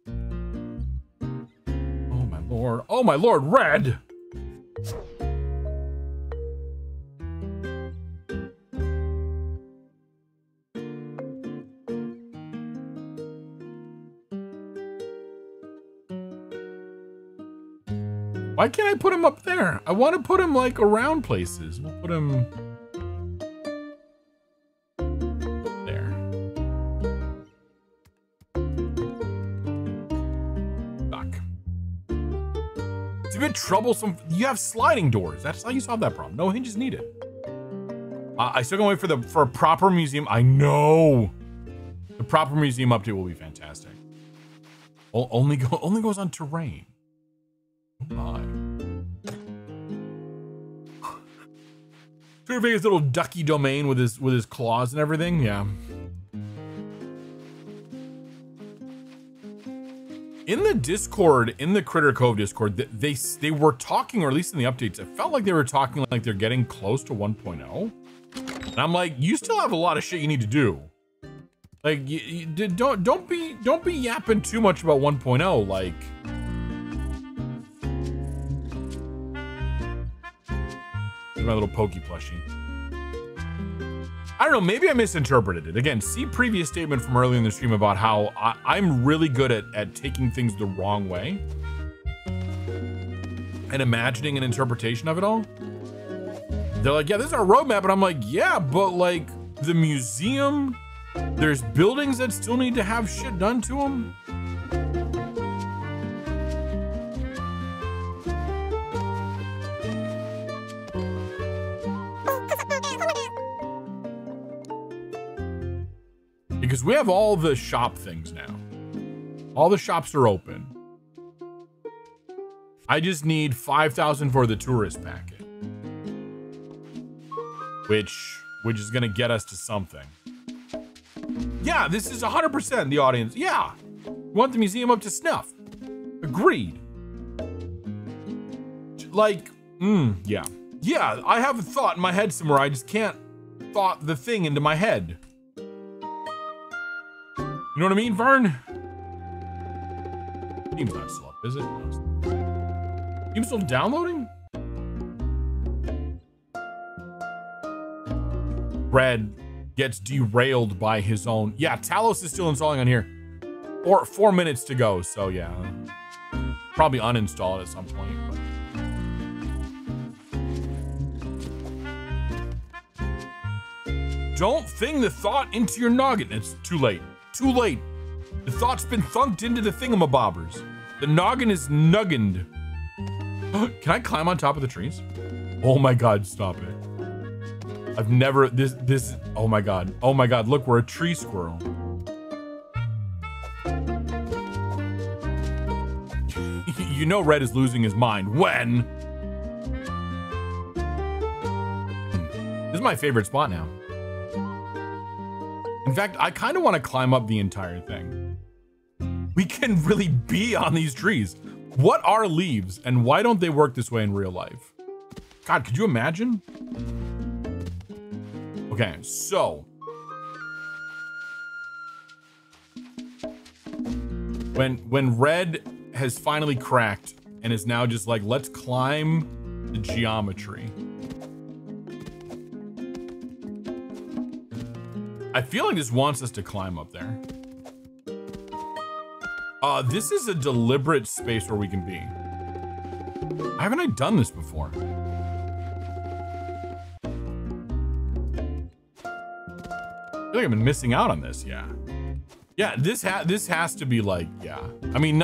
Oh, my lord. Oh, my lord, red! Why can't I put him up there? I want to put him like around places. We'll put him there. Stuck. It's a bit troublesome. You have sliding doors. That's how you solve that problem. No hinges needed. I still gonna wait for a proper museum. I know the proper museum update will be fantastic. Only goes on terrain. Oh my. Survey his little ducky domain with his claws and everything. Yeah. In the Discord, in the Critter Cove Discord, they were talking, or at least in the updates, it felt like they were talking like they're getting close to 1.0. And I'm like, you still have a lot of shit you need to do. Like, don't be yapping too much about 1.0. Like. My little Pokey plushie. I don't know, maybe I misinterpreted it. Again, see previous statement from earlier in the stream about how I'm really good at taking things the wrong way and imagining an interpretation of it all. They're like, yeah, this is our roadmap. And I'm like, yeah, but like the museum, there's buildings that still need to have shit done to them. Because we have all the shop things now. All the shops are open. I just need 5,000 for the tourist packet. Which is gonna get us to something. Yeah, this is 100% the audience. Yeah, want the museum up to snuff. Agreed. Like, yeah. Yeah, I have a thought in my head somewhere. I just can't thought the thing into my head. You know what I mean, Vern? Game's not still up, is it? No, game's still downloading? Red gets derailed by his own. Yeah, Talos is still installing on here. Or 4 minutes to go, so yeah. Probably uninstall it at some point. But... Don't thing the thought into your noggin. It's too late. Too late. The thought's been thunked into the thingamabobbers. The noggin is nuggined. Can I climb on top of the trees? Oh my God, stop it. I've never, this, oh my God. Oh my God, look, we're a tree squirrel. You know Red is losing his mind. When? This is my favorite spot now. In fact, I kind of want to climb up the entire thing. We can really be on these trees. What are leaves and why don't they work this way in real life? God, could you imagine? Okay, so. When Red has finally cracked and is now just like, let's climb the geometry. I feel like this wants us to climb up there. This is a deliberate space where we can be. Haven't I done this before? I feel like I've been missing out on this, yeah. Yeah, this has to be like, yeah. I mean,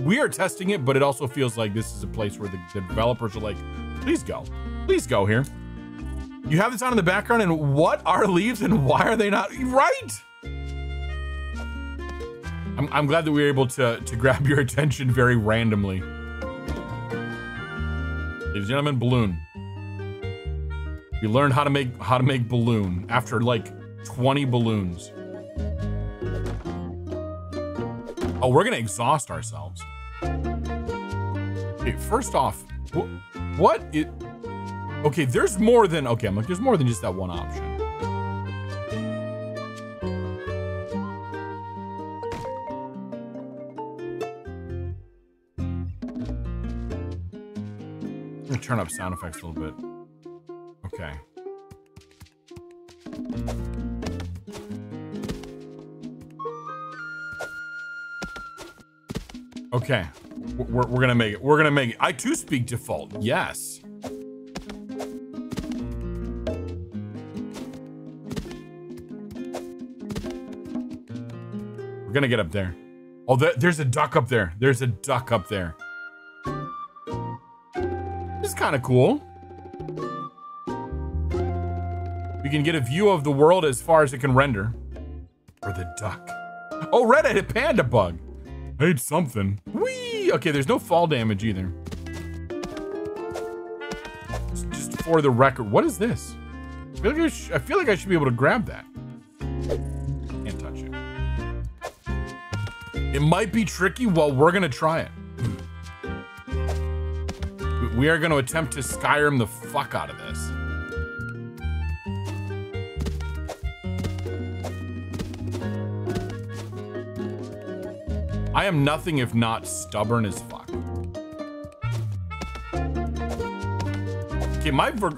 we are testing it, but it also feels like this is a place where the developers are like, please go here. You have this on in the background, and what are leaves and why are they not right? I'm glad that we were able to grab your attention very randomly. Ladies and gentlemen, balloon. We learned how to make balloon after like 20 balloons. Oh, we're gonna exhaust ourselves. Okay, first off, what it? Okay, there's more than, okay, I'm like, there's more than just that one option. I'm gonna turn up sound effects a little bit. Okay. Okay, we're gonna make it. We're gonna make it. I too speak default. Yes. We're gonna get up there. Oh, there's a duck up there. There's a duck up there. This is kind of cool. We can get a view of the world as far as it can render. Or the duck. Oh, Red ate a panda bug. I ate something. Whee! Okay, there's no fall damage either. Just for the record, what is this? I feel like I should be able to grab that. Can't touch it. It might be tricky. Well, we're gonna try it. We are gonna attempt to Skyrim the fuck out of this. I am nothing if not stubborn as fuck.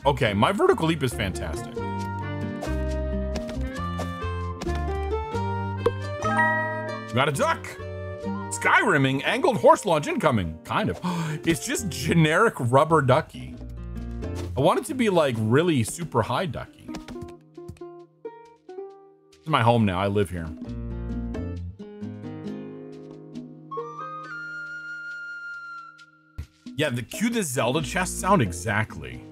Okay, my vertical leap is fantastic. Got a duck. Skyrimming, angled horse launch incoming. Kind of. It's just generic rubber ducky. I want it to be like really super high ducky. This is my home now. I live here. Yeah, cue the Zelda chest sound exactly.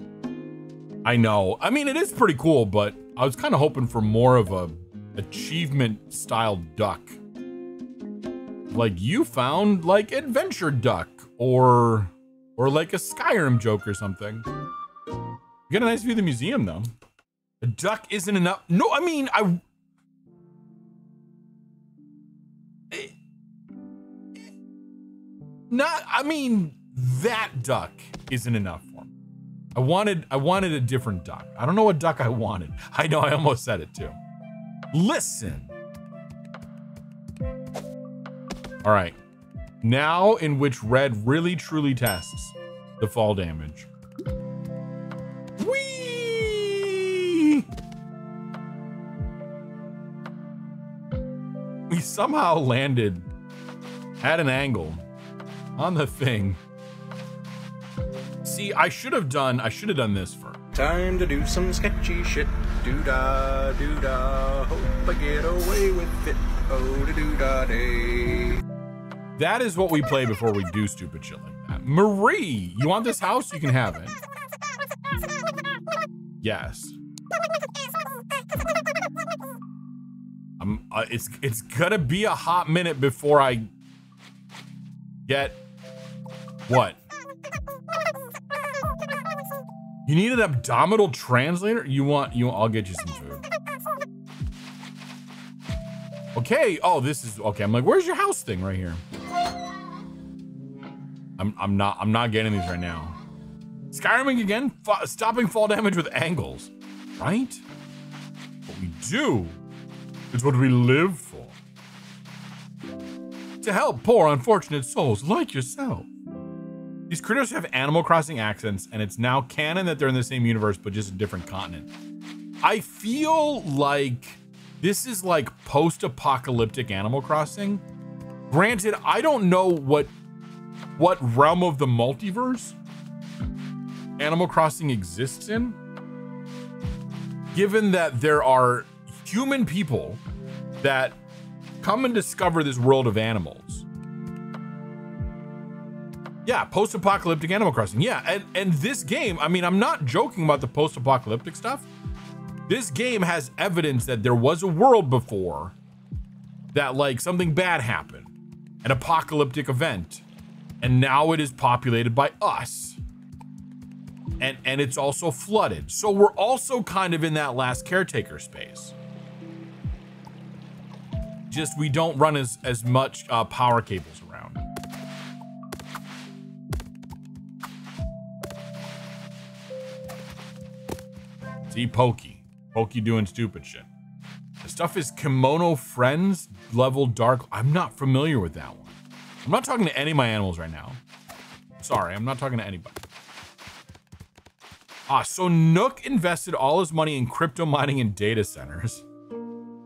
I know. I mean, it is pretty cool, but I was kind of hoping for more of a achievement style duck. Like you found like adventure duck or like a Skyrim joke or something. You get a nice view of the museum though. A duck isn't enough. No, I mean, that duck isn't enough for me. I wanted a different duck. I don't know what duck I wanted. I know I almost said it too. Listen. All right. Now in which red really truly tests the fall damage. Whee! We somehow landed at an angle on the thing. See, I should have done this first. Time to do some sketchy shit. Doo-da, doo-da. Hope I get away with it. Oh, doo-da day. That is what we play before we do stupid shit like that. Marie, you want this house? You can have it. Yes. It's gonna be a hot minute before I get what? You need an abdominal translator? I'll get you some food. Okay. Oh, this is okay. I'm like, where's your house thing right here? I'm not getting these right now. Skyrimming again, stopping fall damage with angles, right? What we do is what we live for. To help poor unfortunate souls like yourself. These critters have Animal Crossing accents, and it's now canon that they're in the same universe, but just a different continent. I feel like this is like post-apocalyptic Animal Crossing. Granted, I don't know what realm of the multiverse Animal Crossing exists in, given that there are human people that come and discover this world of animals. Yeah, post-apocalyptic Animal Crossing. Yeah, and this game, I mean, I'm not joking about the post-apocalyptic stuff. This game has evidence that there was a world before that like something bad happened, an apocalyptic event, and now it is populated by us. And it's also flooded. So we're also kind of in that last caretaker space. Just we don't run as much power cables around. See, Pokey doing stupid shit. The stuff is Kimono Friends level dark. I'm not familiar with that one. I'm not talking to any of my animals right now. Sorry, I'm not talking to anybody. So Nook invested all his money in crypto mining and data centers,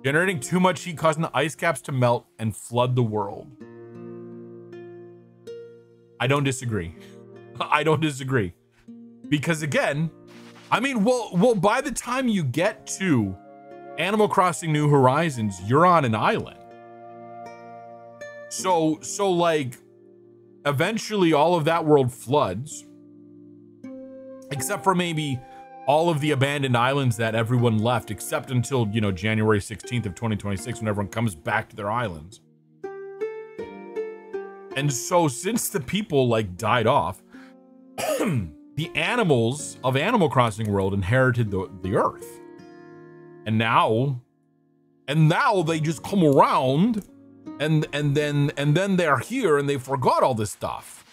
generating too much heat, causing the ice caps to melt and flood the world. I don't disagree. I don't disagree. Because again, I mean, well, by the time you get to Animal Crossing New Horizons, you're on an island. So like, eventually all of that world floods, except for maybe all of the abandoned islands that everyone left, except until, you know, January 16th of 2026, when everyone comes back to their islands. And so since the people like died off, the animals of Animal Crossing World inherited the earth. And now they just come around and then they're here and they forgot all this stuff.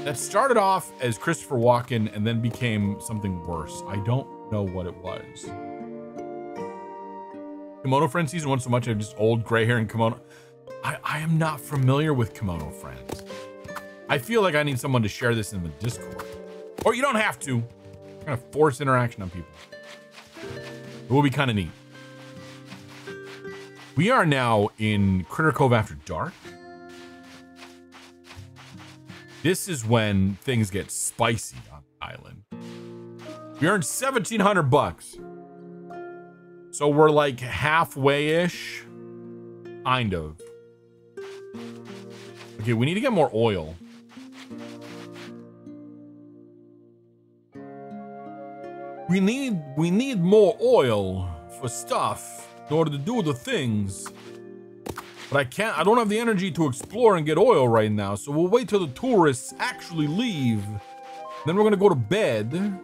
That started off as Christopher Walken and then became something worse. I don't know what it was. Kimono Friends Season 1 so much, I'm just old gray hair and kimono. I am not familiar with Kimono Friends. I feel like I need someone to share this in the Discord. Or you don't have to. Kind of force interaction on people. It will be kind of neat. We are now in Critter Cove After Dark. This is when things get spicy on the island. We earned 1,700 bucks. So we're like halfway-ish. Kind of. Okay, we need to get more oil. We need more oil for stuff in order to do the things. But I don't have the energy to explore and get oil right now, so we'll wait till the tourists actually leave. Then we're gonna go to bed.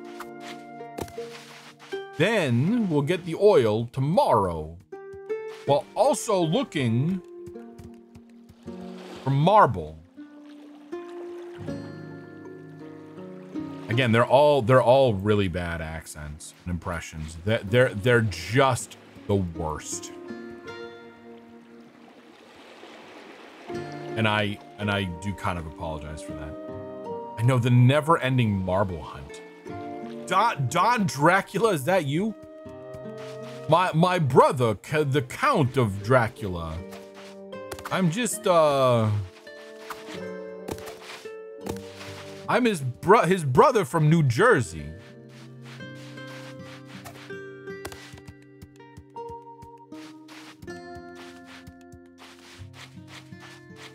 Then we'll get the oil tomorrow, while also looking for marble. Again, they're all really bad accents and impressions. They're just the worst. And I do kind of apologize for that. I know, the never-ending marble hunt. Don Dracula, is that you? My brother, the Count of Dracula. I'm just I'm his brother from New Jersey.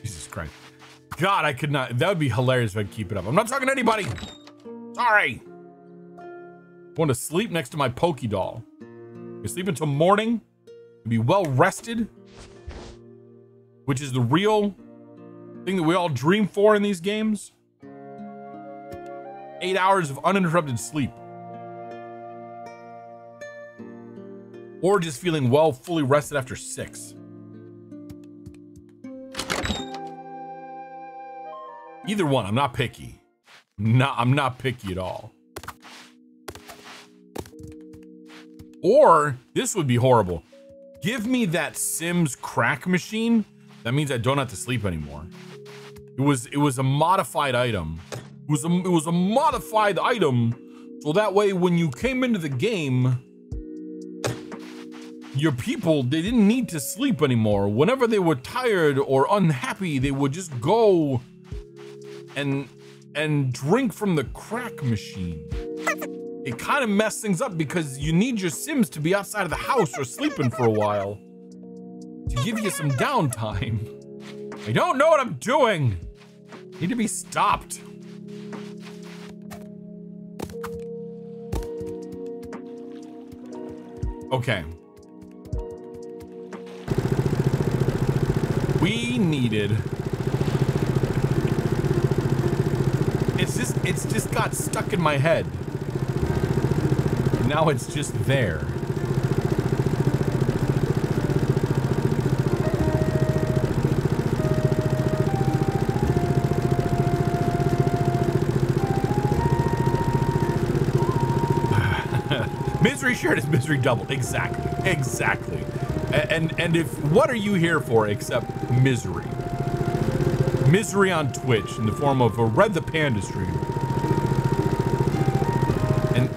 Jesus Christ. God, I could not. That would be hilarious if I could keep it up. I'm not talking to anybody. Sorry. Going to sleep next to my Pokey doll. You sleep until morning. Be well rested, which is the real thing that we all dream for in these games. 8 hours of uninterrupted sleep. Or just feeling well, fully rested after 6. Either one, I'm not picky. I'm not picky at all. Or, this would be horrible. Give me that Sims crack machine. That means I don't have to sleep anymore. It was a modified item. It was a modified item, so that way when you came into the game, your people, they didn't need to sleep anymore. Whenever they were tired or unhappy, they would just go and drink from the crack machine. It kind of messed things up because you need your Sims to be outside of the house or sleeping for a while to give you some downtime. I don't know what I'm doing. Need to be stopped. Okay. We needed. It's just got stuck in my head. Now it's just there. Misery shared is misery doubled. Exactly. And if, what are you here for except misery? Misery on Twitch in the form of a Red the Panda stream.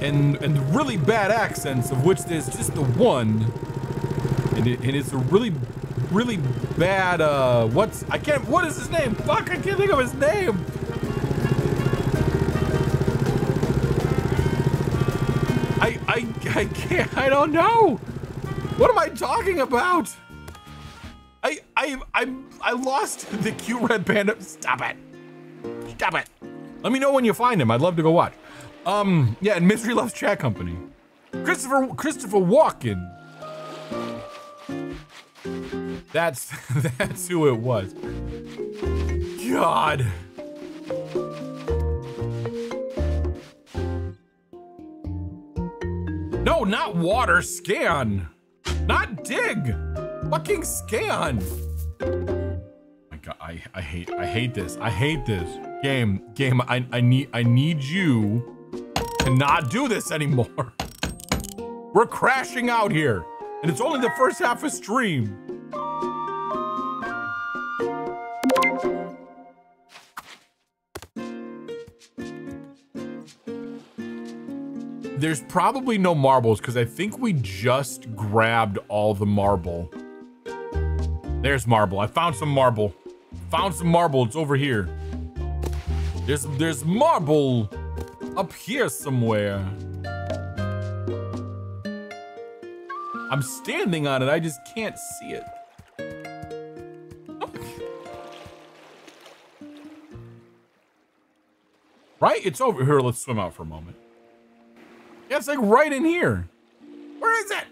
And really bad accents, of which there's just the one. And it's a really bad, what is his name? Fuck, I can't think of his name. I can't, I don't know. What am I talking about? I lost the cute red panda. Stop it. Let me know when you find him. I'd love to go watch. Yeah, and Misery Loves Chat Company. Christopher Walken. That's who it was. God. No, not water, scan. Not dig. Fucking scan. My God, I hate this. I hate this. Game, I need you to not do this anymore. We're crashing out here. And it's only the first half of stream. There's probably no marbles because I think we just grabbed all the marble There's marble. I found some marble. Found some marble. It's over here. There's marble up here somewhere. I'm standing on it. I just can't see it. Right? It's over here. Let's swim out for a moment. Yeah, it's like right in here. Where is it?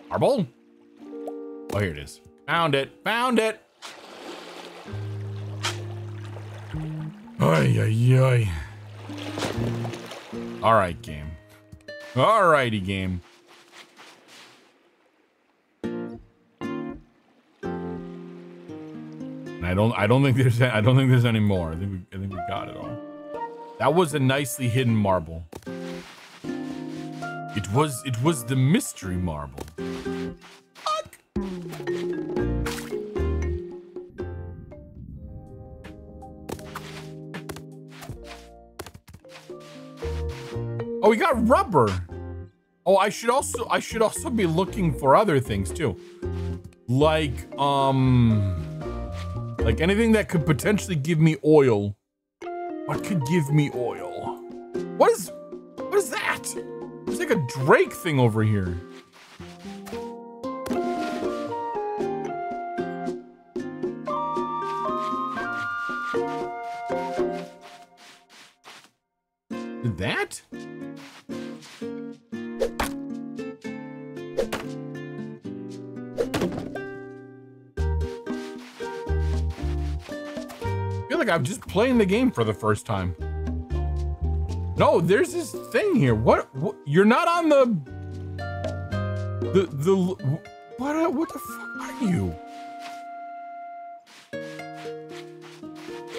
Marble? Oh, here it is. Found it. Found it. Ay, ay, ay. All right, game. All righty, game. And I don't think there's any more. I think we got it all. That was a nicely hidden marble. It was the mystery marble. Fuck. Oh, we got rubber. Oh, I should also be looking for other things too. Like anything that could potentially give me oil. What could give me oil? What is that? There's like a Drake thing over here. Did that? I feel like I'm just playing the game for the first time. No, there's this thing here. What you're not on the what the fuck are you?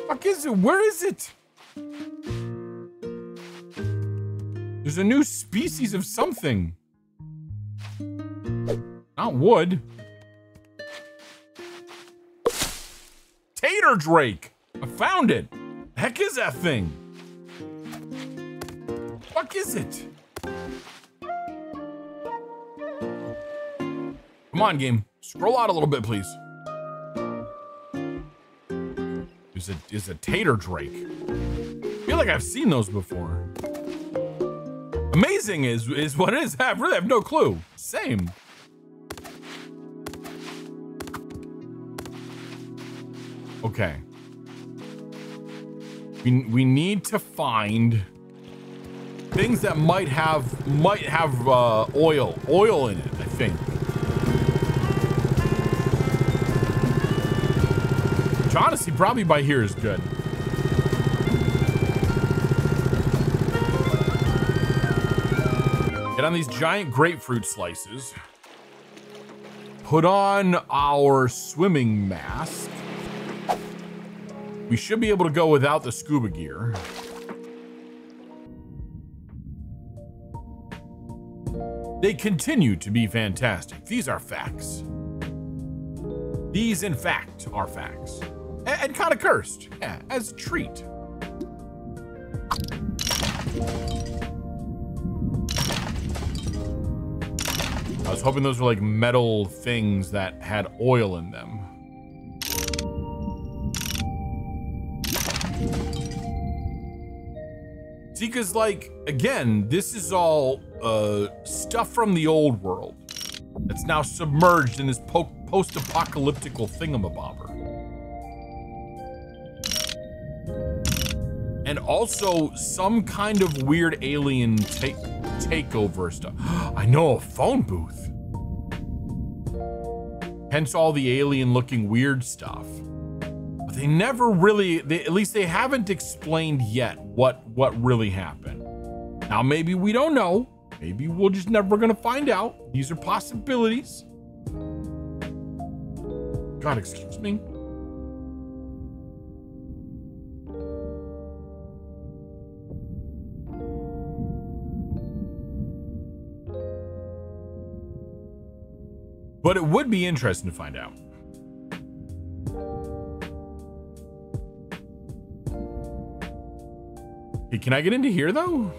Fuck is it? Where is it? There's a new species of something. Not wood. Tater Drake. I found it. The heck is that thing? Fuck is it? Come on, game. Scroll out a little bit, please. There's a Tater Drake. I feel like I've seen those before. Amazing is what it is. I really have no clue. Same. Okay. We need to find things that might have oil in it, I think. Which honestly, probably by here is good. Get on these giant grapefruit slices. Put on our swimming mask. We should be able to go without the scuba gear. They continue to be fantastic. These are facts. These, in fact, are facts. And kind of cursed, yeah, as a treat. I was hoping those were like metal things that had oil in them. See, because like, again, this is all stuff from the old world that's now submerged in this post-apocalyptical thingamabobber. And also some kind of weird alien takeover stuff. I know a phone booth. Hence all the alien looking weird stuff. But they never really, at least they haven't explained yet what really happened. Now maybe we don't know. Maybe we're just never gonna find out. These are possibilities. God, excuse me. But it would be interesting to find out. Hey, can I get into here though?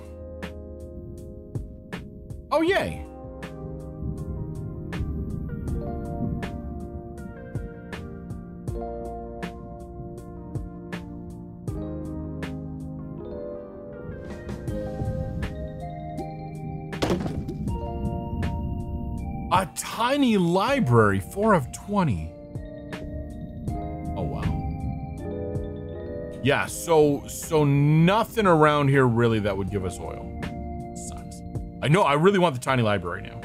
Oh, yay. A tiny library, 4 of 20. Oh, wow. Yeah, so nothing around here really that would give us oil. Sucks. I know, I really want the tiny library now.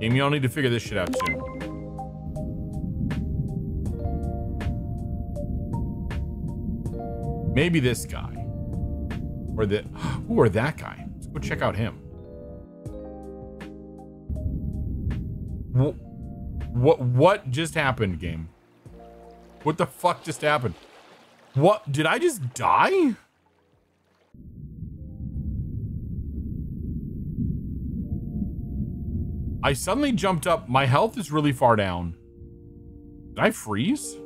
Game, you all need to figure this shit out too. Maybe this guy. Or the, ooh, or that guy. Let's go check out him. What just happened, game? What the fuck just happened? What, did I just die? I suddenly jumped up. My health is really far down. Did I freeze?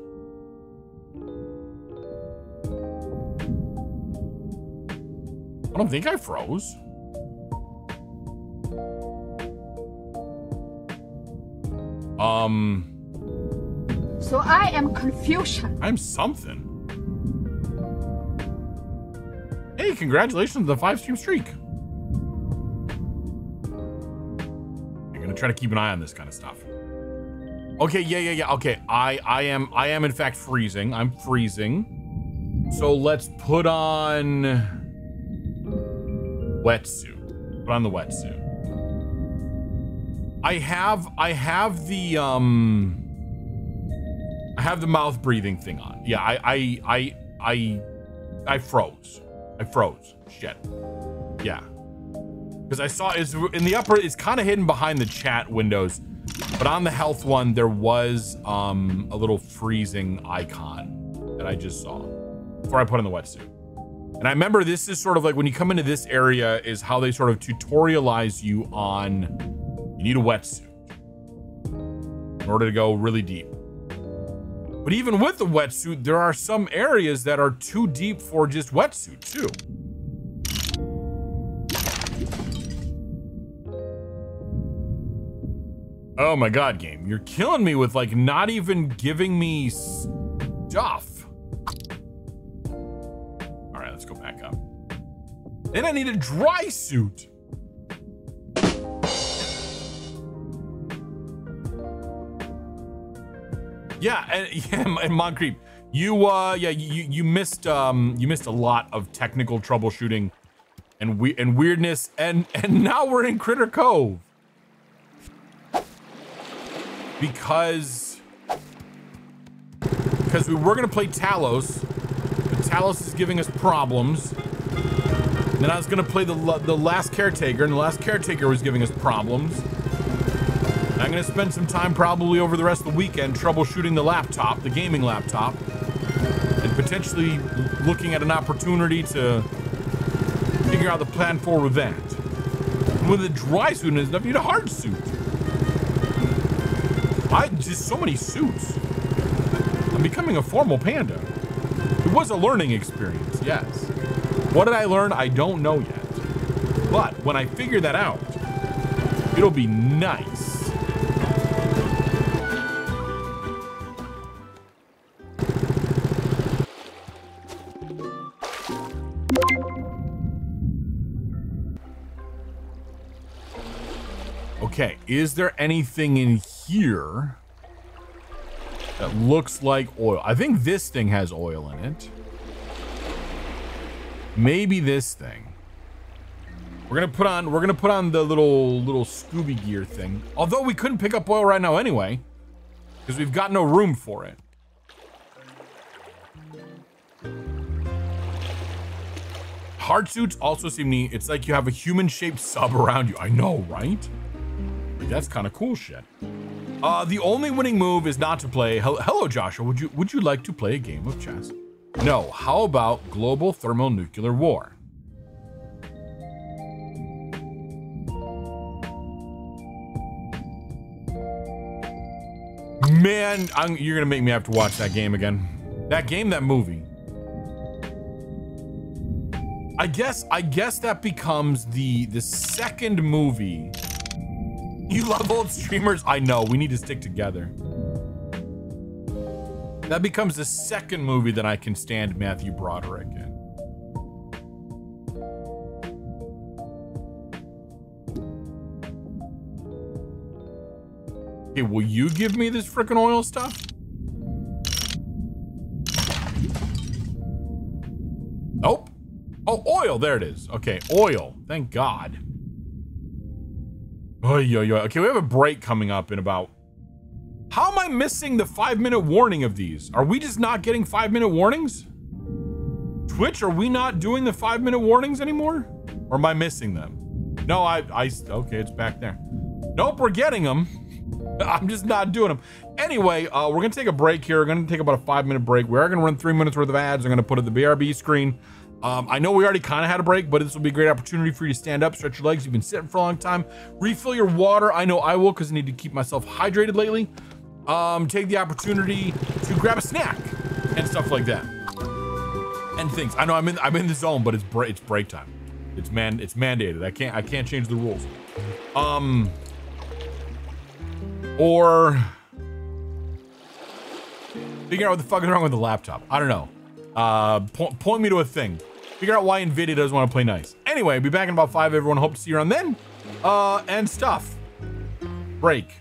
I don't think I froze. So I am confusion. I'm something. Hey, congratulations on the 5-stream streak. I'm gonna try to keep an eye on this kind of stuff. Okay, yeah. Okay, I am in fact freezing. I'm freezing. So let's put on wetsuit. Put on the wetsuit. I have the mouth breathing thing on. Yeah, I froze. I froze. Shit. Yeah. Because I saw it's in the upper, it's kind of hidden behind the chat windows. But on the health one, there was a little freezing icon that I just saw before I put on the wetsuit. And I remember this is sort of like when you come into this area is how they sort of tutorialize you on, you need a wetsuit in order to go really deep. But even with the wetsuit, there are some areas that are too deep for just wetsuit too. Oh my God, game. You're killing me with like not even giving me stuff. All right, let's go back up. Then I need a dry suit. Yeah, and Moncreep, you missed a lot of technical troubleshooting and weirdness, and now we're in Critter Cove because we were gonna play Talos, but Talos is giving us problems. And then I was gonna play the last caretaker, and the last caretaker was giving us problems. I'm gonna spend some time probably over the rest of the weekend troubleshooting the laptop, the gaming laptop, and potentially looking at an opportunity to figure out the plan forward with that. And with a dry suit, I need a hard suit. Just so many suits. I'm becoming a formal panda. It was a learning experience, yes. What did I learn? I don't know yet. But when I figure that out, it'll be nice. Okay, is there anything in here that looks like oil? I think this thing has oil in it. Maybe this thing. We're gonna put on the little Scooby gear thing. Although we couldn't pick up oil right now anyway, because we've got no room for it. Hard suits also seem neat. It's like you have a human-shaped sub around you. I know, right? That's kind of cool shit. The only winning move is not to play. Hello, Joshua. Would you like to play a game of chess? No. How about global thermonuclear war? Man, you're gonna make me have to watch that game again. That game, that movie. I guess that becomes the second movie. You love old streamers? I know, we need to stick together. That becomes the second movie that I can stand Matthew Broderick in. Okay, will you give me this freaking oil stuff? Nope. Oh, oil. There it is. Okay, oil. Thank God. Okay, we have a break coming up in about... How am I missing the 5-minute warning of these? Are we just not getting 5-minute warnings? Twitch, are we not doing the 5-minute warnings anymore? Or am I missing them? No, okay, it's back there. Nope, we're getting them. I'm just not doing them. Anyway, we're gonna take a break here. We're gonna take about a 5-minute break. We are gonna run 3 minutes worth of ads. I'm gonna put it at the BRB screen. I know we already kind of had a break, but this will be a great opportunity for you to stand up, stretch your legs. You've been sitting for a long time. Refill your water. I know I will, because I need to keep myself hydrated lately. Take the opportunity to grab a snack and stuff like that. And things. I know I'm in the zone, but it's break time. It's mandated. I can't change the rules. Or figure out what the fuck is wrong with the laptop. I don't know. Point me to a thing. Figure out why NVIDIA doesn't want to play nice. Anyway, be back in about 5, everyone. Hope to see you around then. And stuff. Break.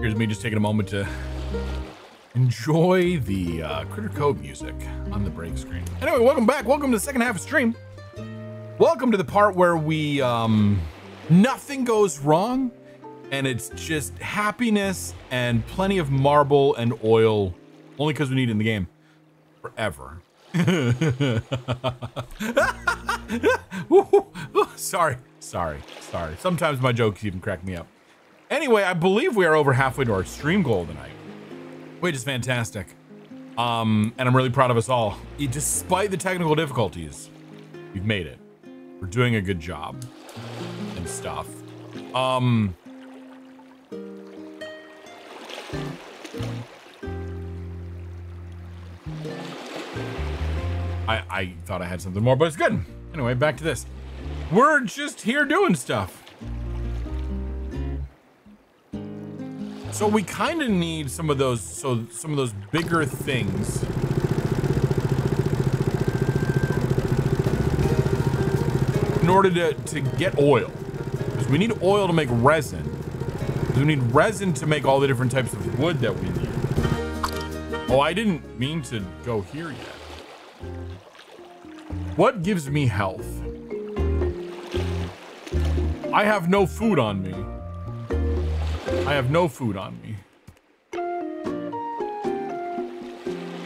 Here's me just taking a moment to enjoy the Critter Cove music on the break screen. Anyway, welcome back. Welcome to the second half of stream. Welcome to the part where we, nothing goes wrong, and it's just happiness and plenty of marble and oil, only because we need it in the game, forever. Sorry. Sometimes my jokes even crack me up. Anyway, I believe we are over halfway to our stream goal tonight, which is fantastic. And I'm really proud of us all. Despite the technical difficulties, we've made it. We're doing a good job and stuff. I thought I had something more, but it's good. Anyway, back to this. We're just here doing stuff. So we kind of need some of those, bigger things. In order to get oil. Because we need oil to make resin. Because we need resin to make all the different types of wood that we need. Oh, I didn't mean to go here yet. What gives me health? I have no food on me. I have no food on me.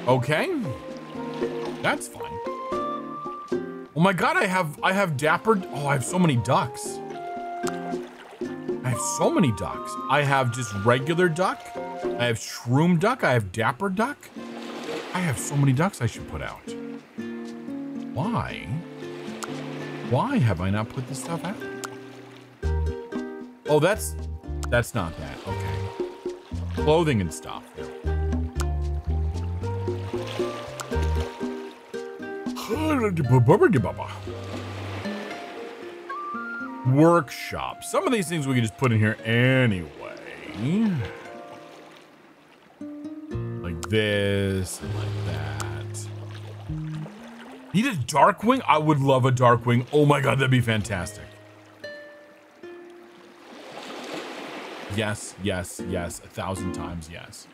Okay. That's fine. Oh my god, I have dapper. Oh, I have so many ducks. I have so many ducks. I have just regular duck. I have shroom duck. I have dapper duck. I have so many ducks I should put out. Why? Why have I not put this stuff out? Oh, that's not that. Okay. Clothing and stuff. Workshop. Some of these things we can just put in here anyway. Like this and like that. Need a Darkwing? I would love a Darkwing. Oh my god, that'd be fantastic. Yes, yes, yes. 1,000 times yes.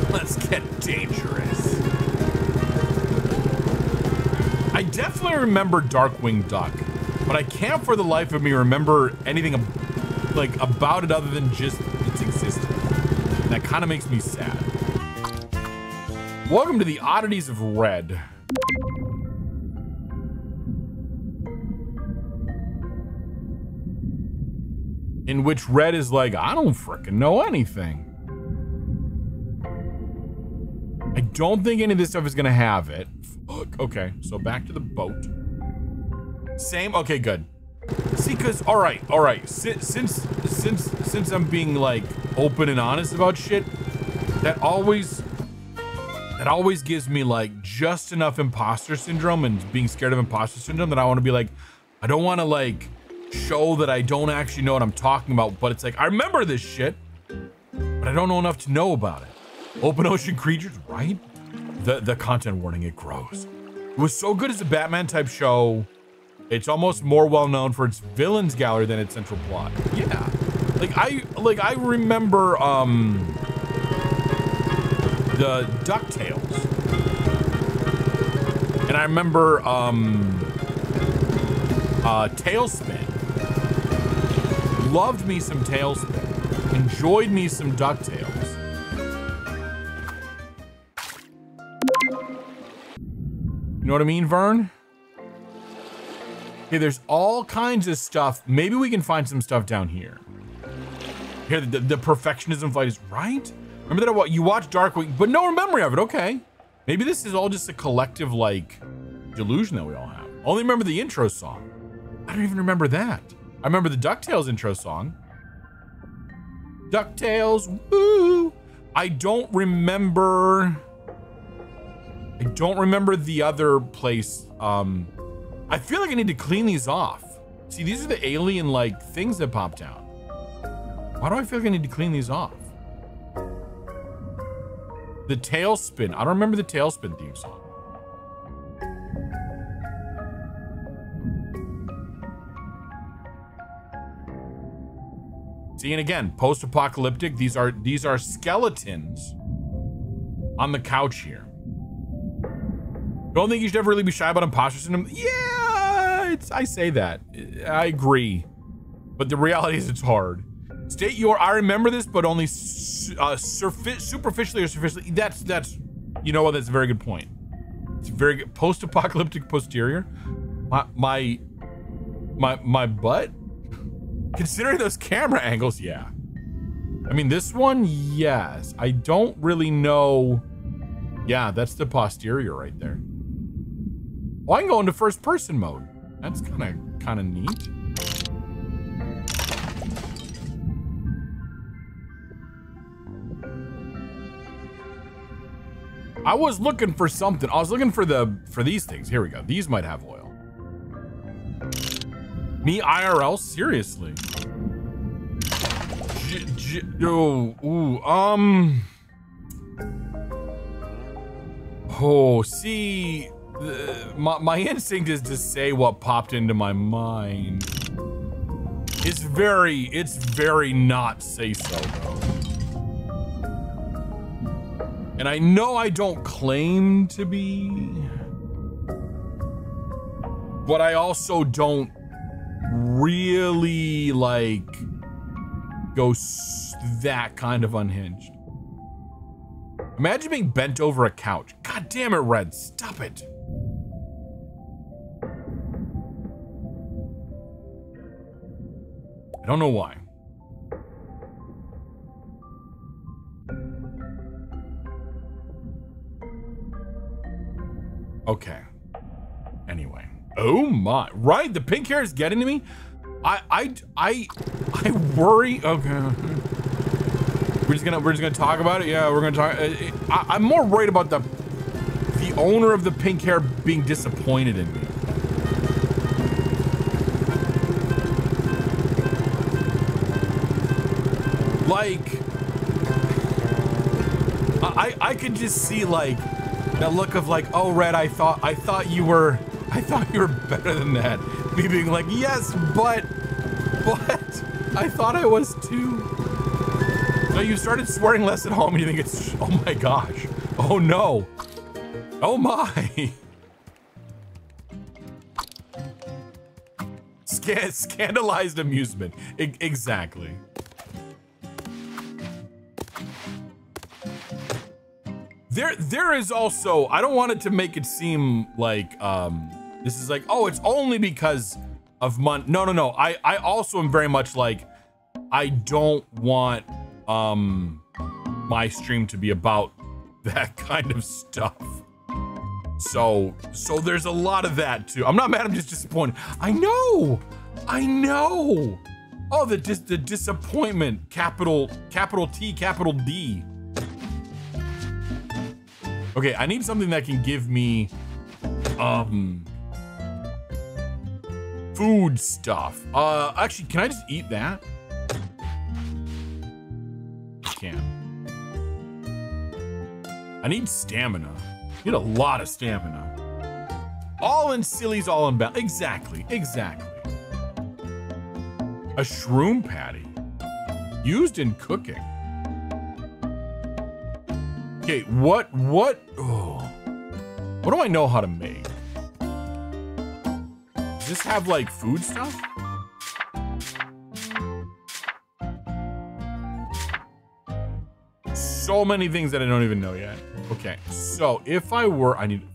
Let's get dangerous. I definitely remember Darkwing Duck, but I can't for the life of me remember anything like about it other than just its existence. And that kind of makes me sad. Welcome to the oddities of red. In which red is like, I don't frickin' know anything. I don't think any of this stuff is gonna have it. Fuck. Okay, so back to the boat. Same, okay, good. See, cause, all right. Since I'm being like open and honest about shit, that always gives me like just enough imposter syndrome and being scared of imposter syndrome that I want to be like, I don't want to like show that I don't actually know what I'm talking about, but it's like, I remember this shit, but I don't know enough to know about it. Open ocean creatures, right? The content warning, it grows. It was so good as a Batman type show. It's almost more well known for its villains gallery than its central plot. Yeah. I remember the DuckTales. And I remember Tailspin. Loved me some Tailspin. Enjoyed me some DuckTales. You know what I mean, Vern? Okay, there's all kinds of stuff. Maybe we can find some stuff down here. Here, the perfectionism fight is right. Remember that you watched Darkwing, but no memory of it. Okay, maybe this is all just a collective like delusion that we all have. Only remember the intro song. I don't even remember that. I remember the DuckTales intro song. DuckTales, woo! I don't remember the other place. I feel like I need to clean these off. See, these are the alien like things that pop down. Why do I feel like I need to clean these off? The Tailspin. I don't remember the Tailspin theme song. See, and again, post-apocalyptic. These are skeletons on the couch here. Don't think you should ever really be shy about imposter syndrome. Yeah, I say that. I agree, but the reality is it's hard. State your I remember this, but only superficially or superficially. That's you know what? That's a very good point. It's very good. Post-apocalyptic posterior. My butt. Considering those camera angles, yeah. I mean, this one, yes. I don't really know. Yeah, that's the posterior right there. Oh, I can go into first person mode. That's kind of neat. I was looking for something. I was looking for these things. Here we go. These might have oil. Me IRL? Seriously? Oh, see, my instinct is to say what popped into my mind. It's very not say so though. And I know I don't claim to be, but I also don't really like go that kind of unhinged. Imagine being bent over a couch. God damn it, Red, stop it. I don't know why. Okay. Anyway. Oh my, right? The pink hair is getting to me. I worry. Okay. We're just gonna talk about it. Yeah, we're gonna talk. I'm more worried about the owner of the pink hair being disappointed in me. Like, I could just see like that look of like, oh, Red, I thought you were better than that. Me being like, yes, but I thought I was too. So you started swearing less at home and you think it's, oh my gosh. Oh no. Oh my. Scandalized amusement. Exactly. like there is also, I don't want it to make it seem like this is like, oh, it's only because of money. No. I also am very much like, I don't want my stream to be about that kind of stuff. So there's a lot of that too. I'm not mad, I'm just disappointed. I know. Oh, the disappointment, capital T, capital D. Okay, I need something that can give me food stuff. Actually, can I just eat that? I can. I need stamina. I need a lot of stamina. All in sillies, all in balance. Exactly. A shroom patty. Used in cooking. Okay, what do I know how to make? Does this have like food stuff? So many things that I don't even know yet. Okay, so if I were, I need to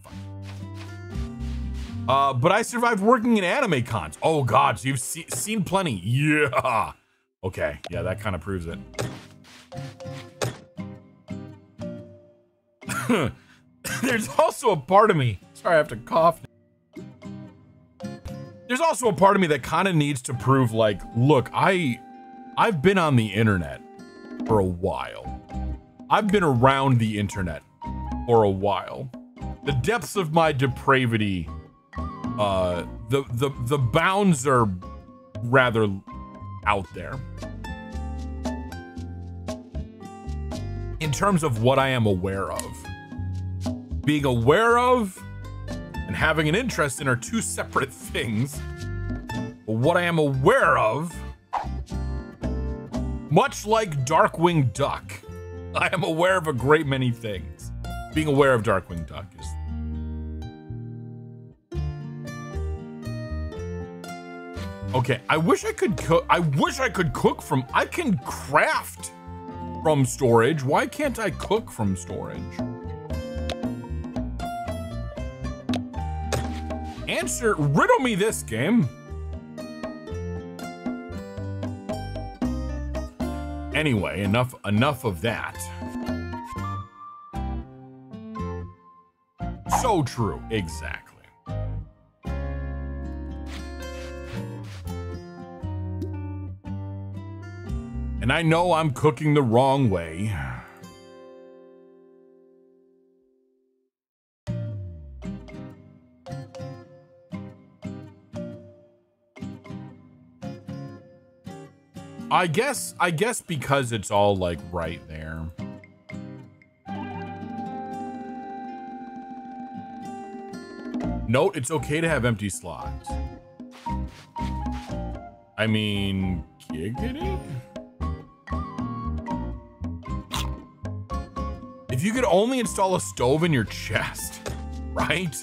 find. But I survived working in anime cons. Oh God, so you've seen plenty. Yeah. Okay, yeah, that kind of proves it. There's also a part of me, sorry, I have to cough. There's also a part of me that kind of needs to prove like, look, I've been on the internet for a while. I've been around the internet for a while. The depths of my depravity, the bounds are rather out there. In terms of what I am aware of. Being aware of and having an interest in are two separate things. But what I am aware of Much like Darkwing Duck, I am aware of a great many things. Being aware of Darkwing Duck is... Okay, I wish I could cook. I wish I could cook from... I can craft from storage. Why can't I cook from storage? Answer, riddle me this, game. Anyway, enough of that. So true, exactly. And I know I'm cooking the wrong way. I guess because it's all like right there. Note, it's okay to have empty slots. I mean, giggity? If you could only install a stove in your chest, right?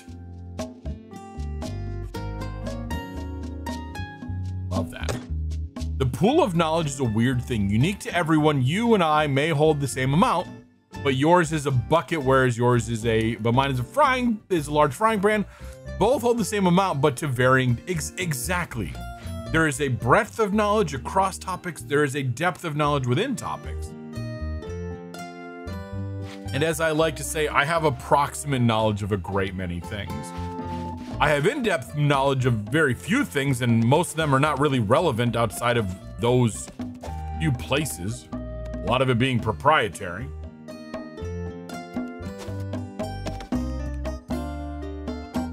Love that. The pool of knowledge is a weird thing. Unique to everyone, you and I may hold the same amount, but yours is a bucket, whereas yours is but mine is a large frying pan. Both hold the same amount, but to varying, exactly. There is a breadth of knowledge across topics. There is a depth of knowledge within topics. And as I like to say, I have approximate knowledge of a great many things. I have in-depth knowledge of very few things, and most of them are not really relevant outside of those few places. A lot of it being proprietary.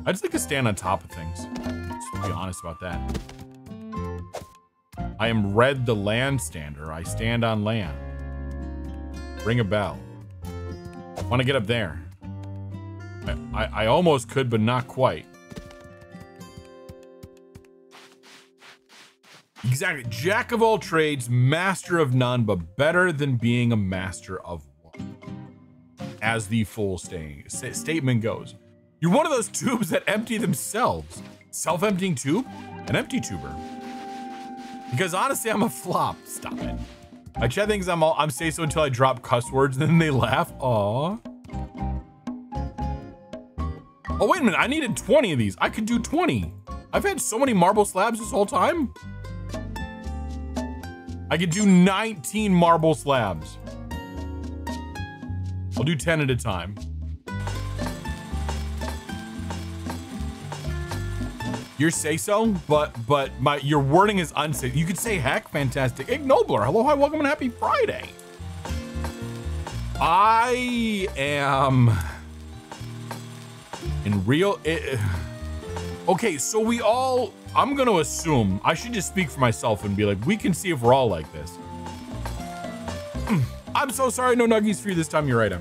I just like to stand on top of things. Just to be honest about that. I am Red the Landstander. I stand on land. Ring a bell. Want to get up there. I almost could, but not quite. Exactly. Jack of all trades, master of none, but better than being a master of one. As the full statement goes. You're one of those tubes that empty themselves. Self-emptying tube? An empty tuber. Because honestly, I'm a flop. Stop it. My chat thinks I'm say so until I drop cuss words, and then they laugh. Aw. Oh, wait a minute. I needed 20 of these. I could do 20. I've had so many marble slabs this whole time. I could do 19 marble slabs. I'll do 10 at a time. Your say so, but your wording is unsafe. You could say heck, fantastic. Ignobler, hello, hi, welcome, and happy Friday. I am in real. Okay, so we all. I'm gonna assume I should just speak for myself and be like, we can see if we're all like this. I'm so sorry, no nuggies for you this time. You're right,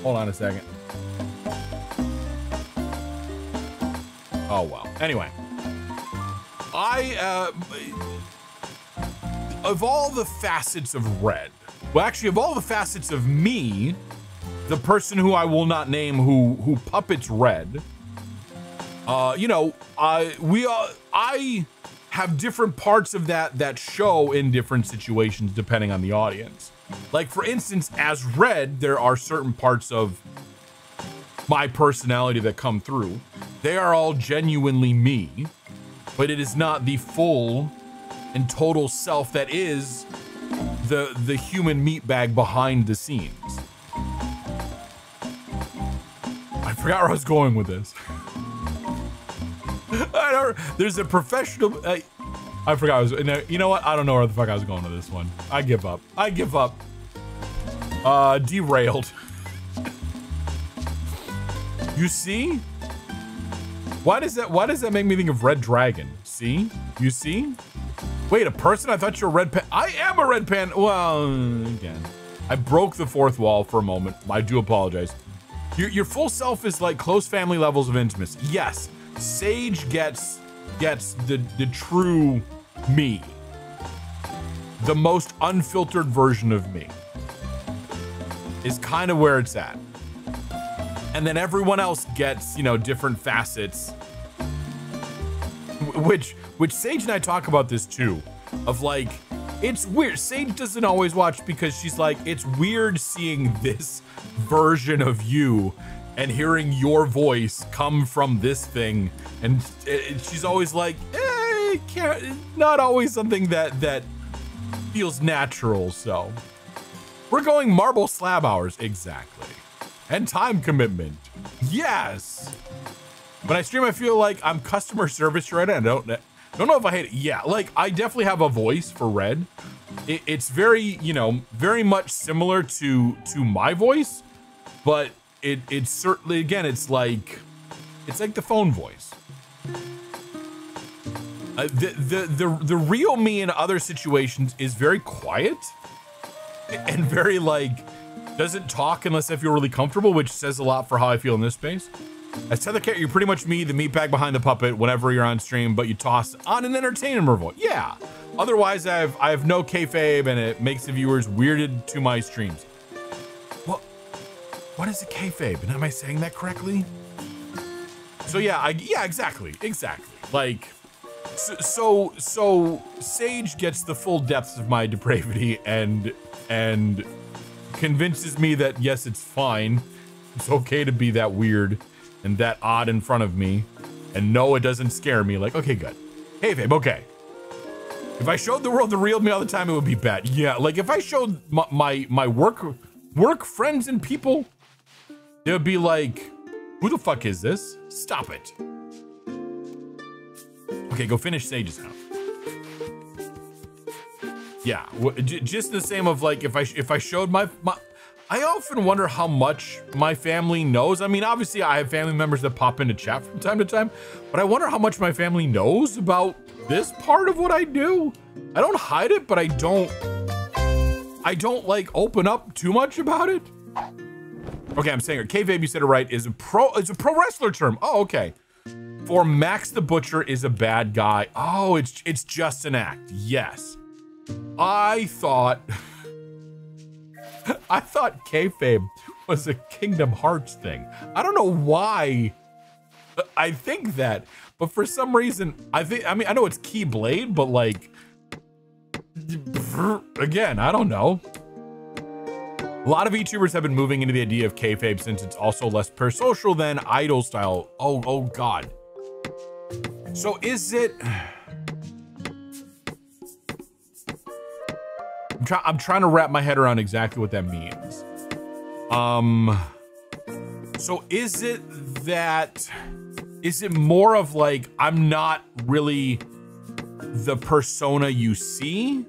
Hold on a second. Oh, well. Anyway. Of all the facets of Red, well, actually, of all the facets of me, the person who I will not name who puppets Red, you know, I have different parts of that show in different situations depending on the audience. Like, for instance, as Red, there are certain parts of my personality that come through. They are all genuinely me, but it is not the full and total self that is the human meat bag behind the scenes. I forgot where I was going with this. There's a professional. I forgot. You know what? I don't know where the fuck I was going with this one. I give up. Derailed. You see? Why does that make me think of Red Dragon? See? You see? Wait, a person? I thought you were a red pan. I am a red pan. Well, again, I broke the fourth wall for a moment. I do apologize. Your full self is like close family levels of intimacy. Yes. Sage gets the true me, the most unfiltered version of me, is kind of where it's at. And then everyone else gets, you know, different facets, which Sage and I talk about this too, of like, it's weird. Sage doesn't always watch because she's like, it's weird seeing this version of you and hearing your voice come from this thing. And she's always like, it can't, not always something that feels natural. So we're going marble slab hours. Exactly. And time commitment. Yes. When I stream, I feel like I'm customer service right now. I don't know if I hate it. Yeah, like I definitely have a voice for Red. It's very, you know, very much similar to my voice, but it's certainly, again, it's like the phone voice. The real me in other situations is very quiet and very like, doesn't talk unless I feel really comfortable, which says a lot for how I feel in this space. As Tether Cat, you're pretty much me, the meat bag behind the puppet, whenever you're on stream, but you toss on an entertainment voice. Yeah. Otherwise, I have no kayfabe, and it makes the viewers weirded to my streams. What is a kayfabe? And am I saying that correctly? So yeah, yeah, exactly. Like, so Sage gets the full depths of my depravity and convinces me that yes, it's fine. It's okay to be that weird and that odd in front of me, and no, it doesn't scare me. Like, okay, good. Hey, babe, okay. If I showed the world the real me all the time, it would be bad. Yeah, like if I showed my work friends and people, they would be like, who the fuck is this? Stop it. Okay, go finish Sage's house. Yeah, just the same of like, if I showed my I often wonder how much my family knows. I mean, obviously I have family members that pop into chat from time to time, but I wonder how much my family knows about this part of what I do. I don't hide it, but I don't like open up too much about it. Okay, I'm saying it. Kayfabe, you said it right, is a pro wrestler term. Oh, okay. For Max the Butcher is a bad guy. Oh, it's just an act. Yes. I thought kayfabe was a Kingdom Hearts thing. I don't know why I think that, but for some reason, I know it's Keyblade, but like, again, I don't know. A lot of YouTubers have been moving into the idea of kayfabe since it's also less parasocial than idol style. Oh God. So is it? I'm trying to wrap my head around exactly what that means. So is it more of like, I'm not really the persona you see,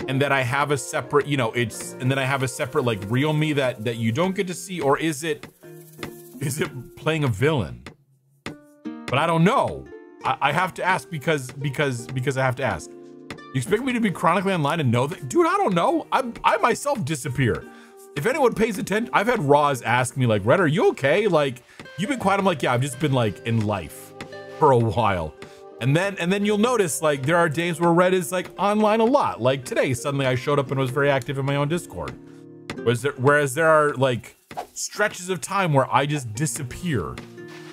and that I have a separate, you know, and then I have a separate like real me that you don't get to see, or is it playing a villain? But I don't know. I have to ask because I have to ask. You expect me to be chronically online and know that? Dude, I don't know. I myself disappear. If anyone pays attention, I've had Roz ask me like, Red, are you okay? Like, you've been quiet. I'm like, yeah, I've just been like in life for a while. And then you'll notice like there are days where Red is like online a lot. Like today, suddenly I showed up and was very active in my own Discord. Whereas there are like stretches of time where I just disappear.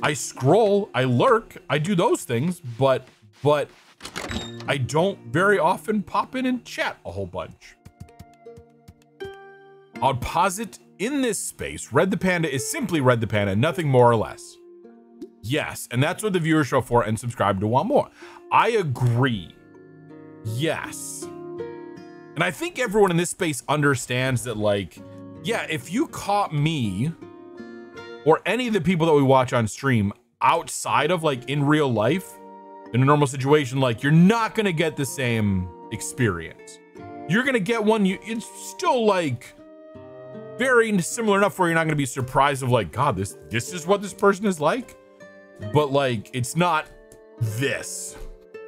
I scroll, I lurk, I do those things, but I don't very often pop in and chat a whole bunch. I'll posit in this space, Red the Panda is simply Red the Panda, nothing more or less. Yes, and that's what the viewers show for, and subscribe to want more. I agree. Yes. And I think everyone in this space understands that, like, yeah, if you caught me or any of the people that we watch on stream outside of like in real life, in a normal situation, like you're not gonna get the same experience. You're gonna get one, it's still like very similar enough where you're not gonna be surprised of like, God, this is what this person is like. But like, it's not this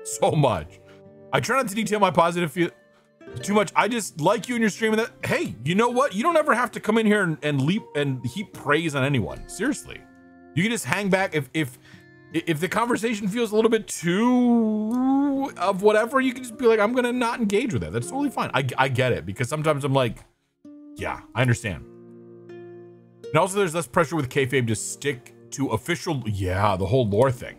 so much. I try not to detail my positive feel too much. I just like you in your stream and that, hey, you know what? You don't ever have to come in here and leap and heap praise on anyone. Seriously. You can just hang back. If If the conversation feels a little bit too of whatever, you can just be like, I'm gonna not engage with that. That's totally fine. I get it, because sometimes I'm like, yeah, I understand. And also there's less pressure with kayfabe to stick to official, yeah, the whole lore thing.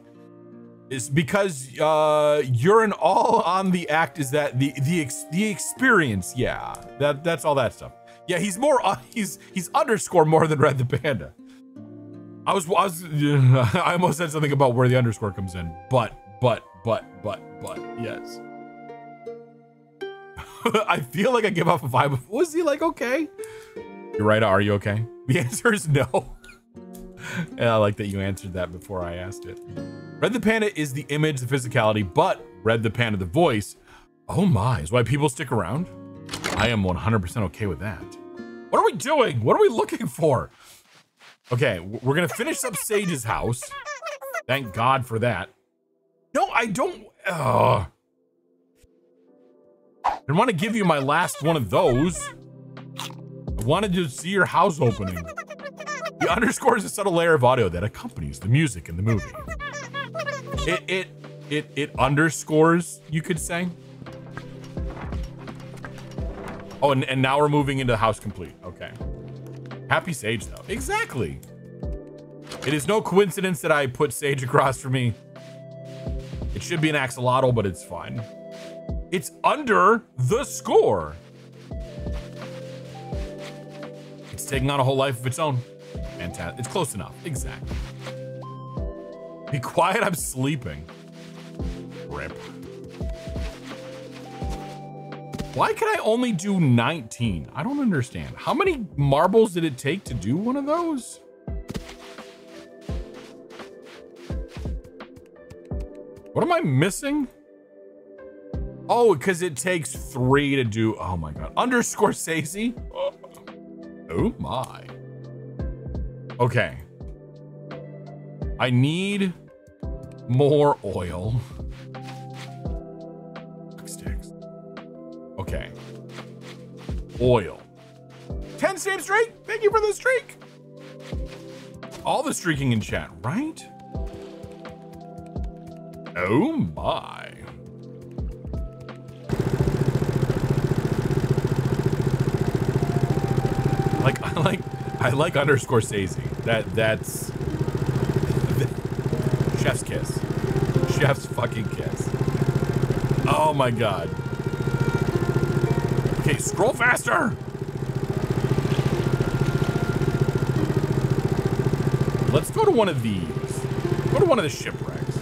It's because you're an all on the act is that the experience, yeah. That's all that stuff. Yeah, he's more he's underscore more than Red the Panda. I almost said something about where the underscore comes in, but yes. I feel like I give off a vibe of, was he like okay? You're right, are you okay? The answer is no. And I like that you answered that before I asked it. Red the Panda is the image, the physicality, but Red the Panda, the voice, oh my, is why people stick around. I am 100% okay with that. What are we doing? What are we looking for? Okay, we're gonna finish up Sage's house. Thank God for that. No, I don't. I didn't want to give you my last one of those. I wanted to see your house opening. The underscore is a subtle layer of audio that accompanies the music in the movie. It underscores, you could say. Oh, and now we're moving into house complete. Okay. Happy Sage, though. Exactly. It is no coincidence that I put Sage across from me. It should be an axolotl, but it's fine. It's under the score. It's taking on a whole life of its own. Fantastic. It's close enough. Exactly. Be quiet, I'm sleeping. Rip. Why can I only do 19? I don't understand. How many marbles did it take to do one of those? What am I missing? Oh, because it takes 3 to do, oh my God. Underscore Scorsese? Oh my. Okay. I need more oil. Sticks. Okay. Oil. 10 same streak? Thank you for the streak. All the streaking in chat, right? Oh my. I like underscore Scorsese. That's chef's kiss. Chef's fucking kiss. Oh my God. Okay, scroll faster. Let's go to one of these. Go to one of the shipwrecks.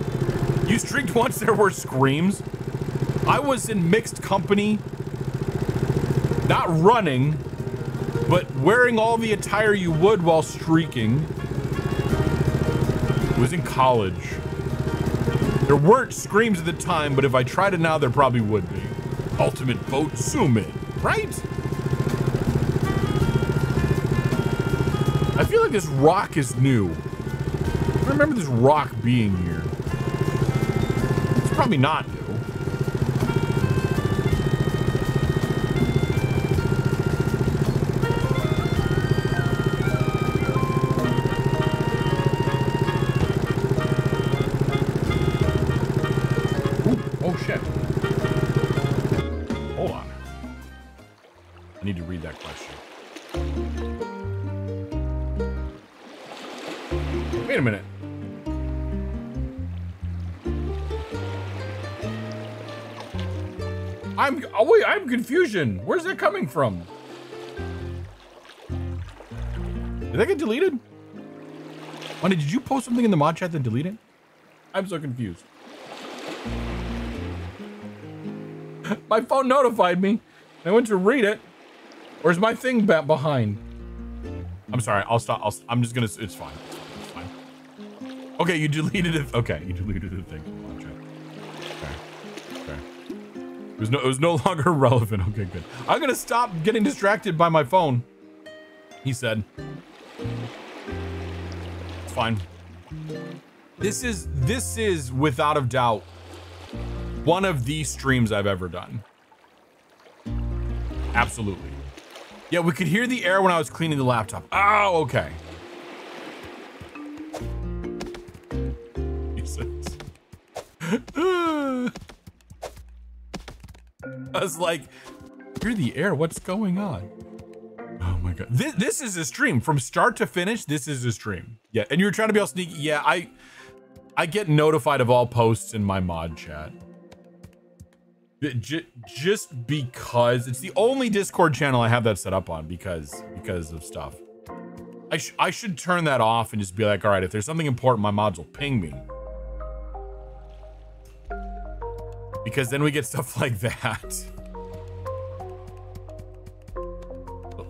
You streaked once, there were screams. I was in mixed company, not running, but wearing all the attire you would while streaking. It was in college. There weren't screams at the time, but if I tried it now, there probably would be. Ultimate boat zoom in, right? I feel like this rock is new. I remember this rock being here. It's probably not new. Oh shit. Hold on. I need to read that question. Wait a minute. I'm confusion. Where's that coming from? Did that get deleted? Wanda, did you post something in the mod chat that deleted? I'm so confused. My phone notified me. I went to read it. Where's my thing back behind? I'm sorry. I'll stop. I'm just gonna. It's fine. It's fine. Okay, you deleted it. Okay, you deleted the thing. Okay. It was no longer relevant. Okay, good. I'm gonna stop getting distracted by my phone. He said. It's fine. This is without a doubt one of the streams I've ever done. Absolutely. Yeah, we could hear the air when I was cleaning the laptop. Oh, okay. I was like, you're the air. What's going on? Oh my God. This is a stream from start to finish. This is a stream. Yeah. And you're trying to be all sneaky. Yeah. I get notified of all posts in my mod chat. Just because it's the only Discord channel I have that set up on because of stuff. I should turn that off and just be like, all right, if there's something important, my mods will ping me. Because then we get stuff like that.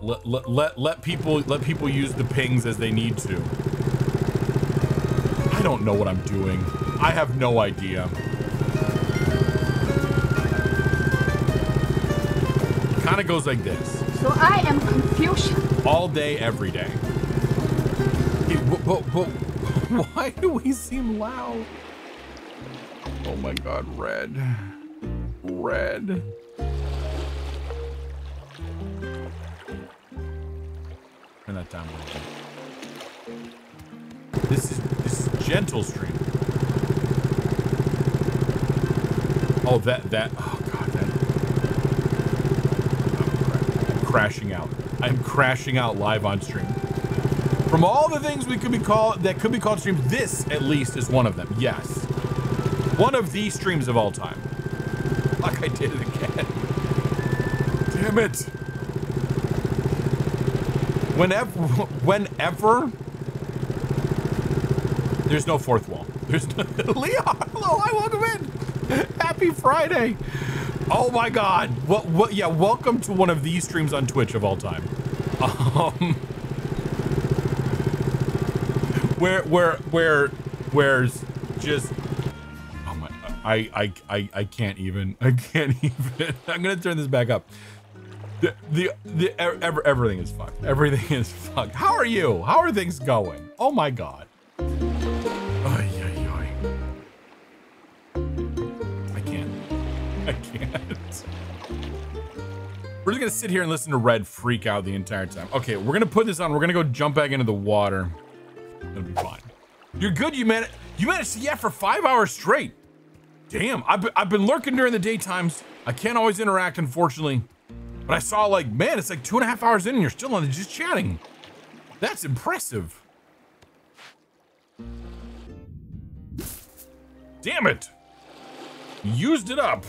Let people use the pings as they need to. I don't know what I'm doing. I have no idea. It kind of goes like this. So I am confusion. All day, every day. But why do we seem loud? Oh my God, red. Red. Turn that down a little bit. This is gentle stream. Oh, that. Oh God, that. I'm crashing out. I'm crashing out live on stream. From all the things that could be called streams, this at least is one of them. Yes, one of the streams of all time. Fuck, I did it again. Damn it. Whenever there's no fourth wall. There's no Leon. Hello, hi, welcome in. Happy Friday. Oh my God. What? Yeah, welcome to one of these streams on Twitch of all time. Where's just. Oh my. I can't even. I'm gonna turn this back up. Everything is fucked. Everything is fucked. How are you? How are things going? Oh my God. Ay, ay, ay. I can't. We're just gonna sit here and listen to Red freak out the entire time. Okay, we're gonna put this on. We're gonna go jump back into the water. It'll be fine. You're good. You managed to yeah for 5 hours straight. Damn. I've been lurking during the daytimes. I can't always interact, unfortunately. But I saw like, man, it's like 2.5 hours in and you're still on just chatting. That's impressive. Damn it. Used it up.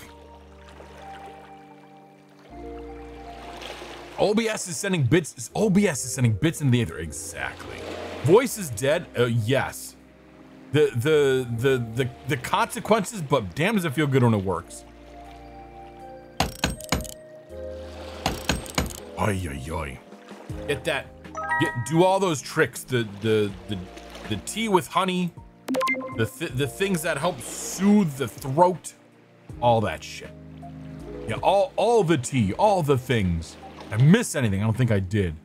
OBS is sending bits. OBS is sending bits into the ether. Exactly. Voice is dead. Yes. The consequences, but damn does it feel good when it works. Oy, oy, oy. Get that. Do all those tricks. The tea with honey. The things that help soothe the throat. All that shit. Yeah, all the tea. All the things. I miss anything? I don't think I did.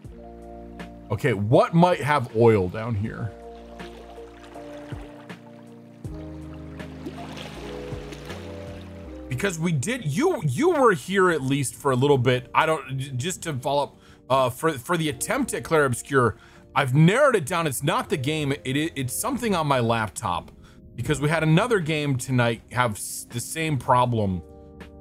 Okay, what might have oil down here? Because we did, you were here at least for a little bit. I don't, just to follow up, for the attempt at Clair Obscur, I've narrowed it down. It's not the game, it's something on my laptop. Because we had another game tonight have the same problem.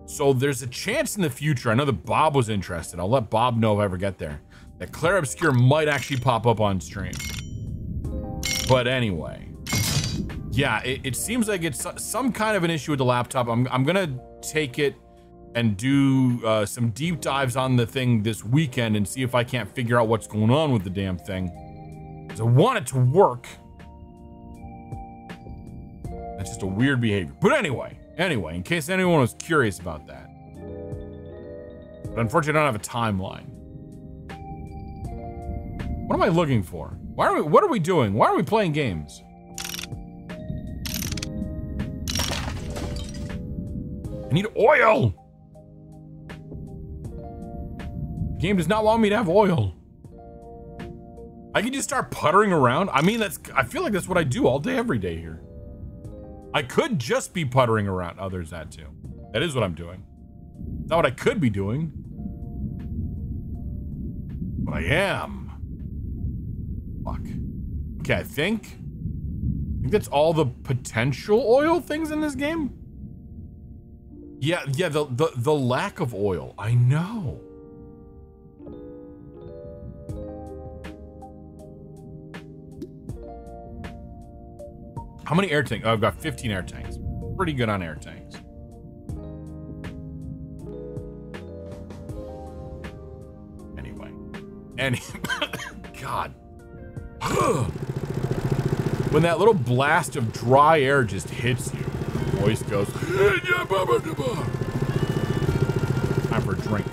So there's a chance in the future, I know that Bob was interested. I'll let Bob know if I ever get there, that Clair Obscur might actually pop up on stream. But anyway. Yeah, it seems like it's some kind of an issue with the laptop. I'm gonna take it and do some deep dives on the thing this weekend and see if I can't figure out what's going on with the damn thing. Because I want it to work. That's just a weird behavior. But anyway, in case anyone was curious about that. But unfortunately, I don't have a timeline. What am I looking for? What are we doing? Why are we playing games? I need oil. The game does not want me to have oil. I can just start puttering around. I mean, I feel like that's what I do all day, every day here. I could just be puttering around. Oh, there's that too. That is what I'm doing. It's not what I could be doing. But I am. Fuck. Okay, I think that's all the potential oil things in this game. Yeah, the lack of oil. I know. How many air tanks? Oh, I've got 15 air tanks. Pretty good on air tanks. Anyway. God. When that little blast of dry air just hits you, your voice goes, time for a drink.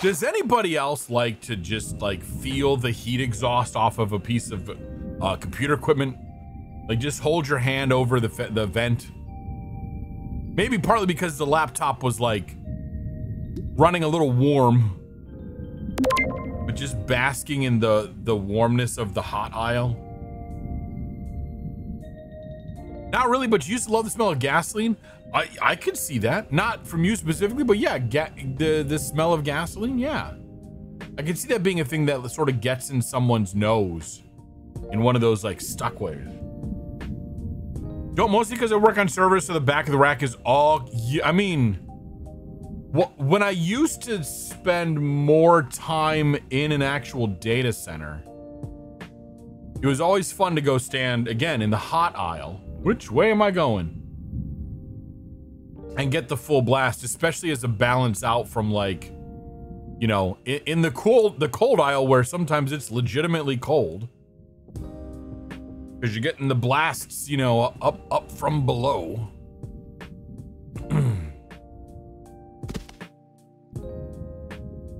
Does anybody else like to just like feel the heat exhaust off of a piece of computer equipment? Like just hold your hand over the vent. Maybe partly because the laptop was like running a little warm, but just basking in the warmness of the hot aisle. Not really, but you used to love the smell of gasoline. I could see that, not from you specifically, but yeah, the smell of gasoline, yeah. I could see that being a thing that sort of gets in someone's nose in one of those like stuck ways. Don't, mostly because I work on servers, so the back of the rack is all, I mean, when I used to spend more time in an actual data center, it was always fun to go stand, again, in the hot aisle. Which way am I going? And get the full blast, especially as a balance out from like, you know, in the cold aisle where sometimes it's legitimately cold. Because you're getting the blasts, you know, up from below.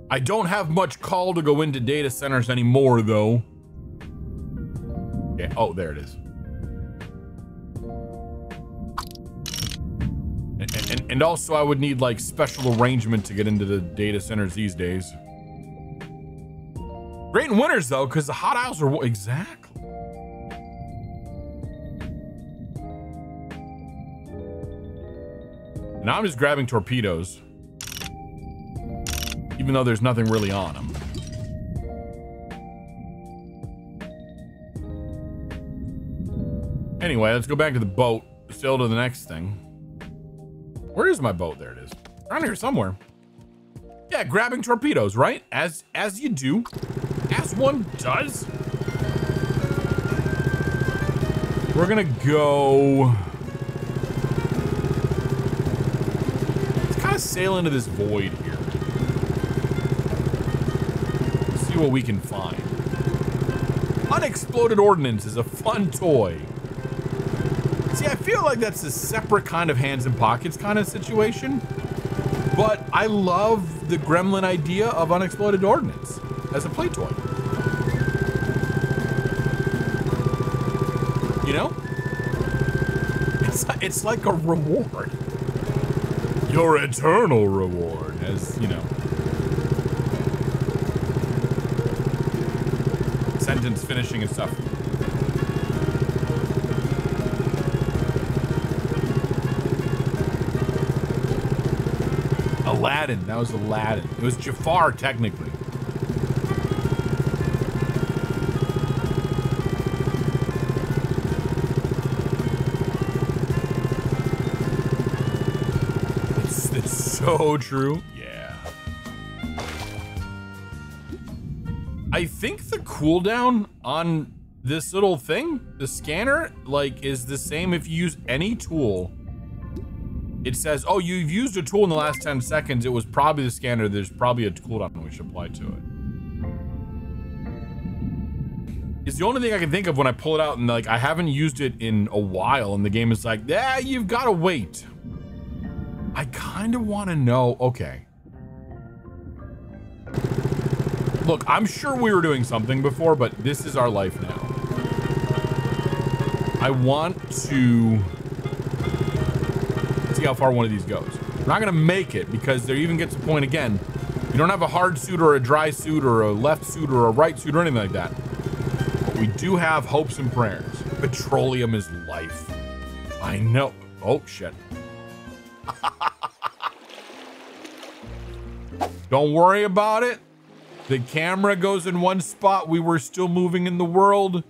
I don't have much call to go into data centers anymore though. Yeah, oh, there it is. And also I would need like special arrangement to get into the data centers these days. Great in winters though, because the hot aisles are, exactly. Now I'm just grabbing torpedoes. Even though there's nothing really on them. Anyway, let's go back to the boat, sail to the next thing. Where is my boat? There it is. Around here somewhere. Yeah, grabbing torpedoes, right? As you do. As one does. We're gonna go... Let's kind of sail into this void here. See what we can find. Unexploded ordnance is a fun toy. See, I feel like that's a separate kind of hands in pockets kind of situation, but I love the gremlin idea of unexploded ordnance as a play toy. You know? It's like a reward. Your eternal reward, as, you know. Sentence finishing and stuff. Aladdin, that was Aladdin. It was Jafar, technically. It's so true. Yeah. I think the cooldown on this little thing, the scanner, like, is the same if you use any tool. It says, oh, you've used a tool in the last 10 seconds. It was probably the scanner. There's probably a cooldown we should apply to it. It's the only thing I can think of when I pull it out and like, I haven't used it in a while and the game is like, yeah, you've got to wait. I kind of want to know, okay. Look, I'm sure we were doing something before, but this is our life now. I want to see how far one of these goes. We're not gonna make it because there even gets a point again. You don't have a hard suit or a dry suit or a left suit or a right suit or anything like that. But we we do have hopes and prayers. Petroleum is life. I know. Oh, shit. Don't worry about it. The camera goes in one spot. We were still moving in the world.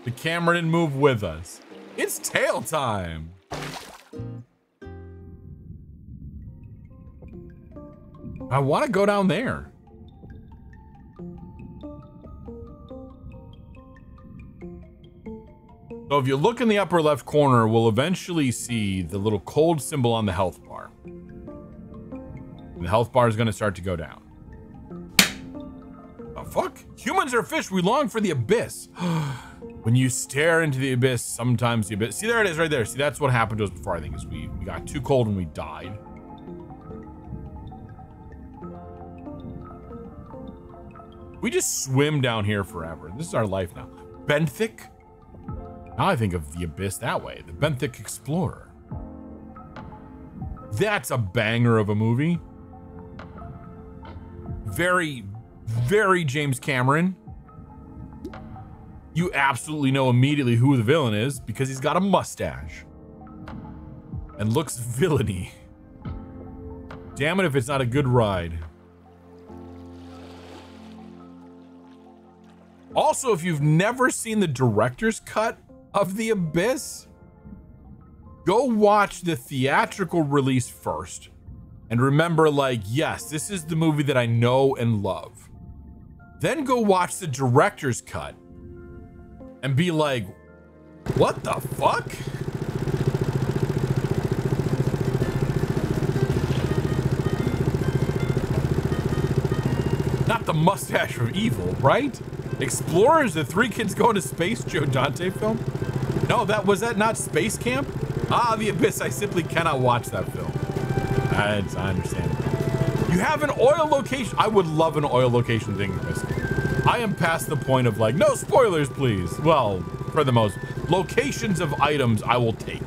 The camera didn't move with us. It's tail time. I want to go down there. So if you look in the upper left corner, we'll eventually see the little cold symbol on the health bar. And the health bar is going to start to go down. The fuck? Humans are fish. We long for the abyss. When you stare into the abyss, sometimes the abyss. See, there it is right there. See, that's what happened to us before, I think, is we got too cold and we died. We just swim down here forever. This is our life now. Benthic? Now I think of the abyss that way. The Benthic Explorer. That's a banger of a movie. Very, very James Cameron. You absolutely know immediately who the villain is because he's got a mustache. And looks villainy. Damn it if it's not a good ride. Also, if you've never seen the director's cut of The Abyss, go watch the theatrical release first. And remember, like, yes, this is the movie that I know and love. Then go watch the director's cut and be like, what the fuck? Not the mustache of evil, right? Explorers, the three kids going to space, Joe Dante film? No, was that not Space Camp? Ah, The Abyss, I simply cannot watch that film. I understand. You have an oil location. I would love an oil location thing, Chris. I am past the point of like, no spoilers, please. Well, for the most, locations of items I will take.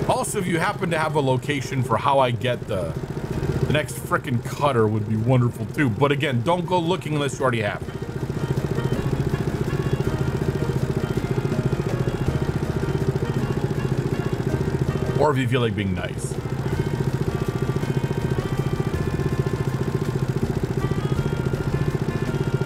Also, if you happen to have a location for how I get the next frickin' cutter would be wonderful too. But again, don't go looking unless you already have it. Or if you feel like being nice.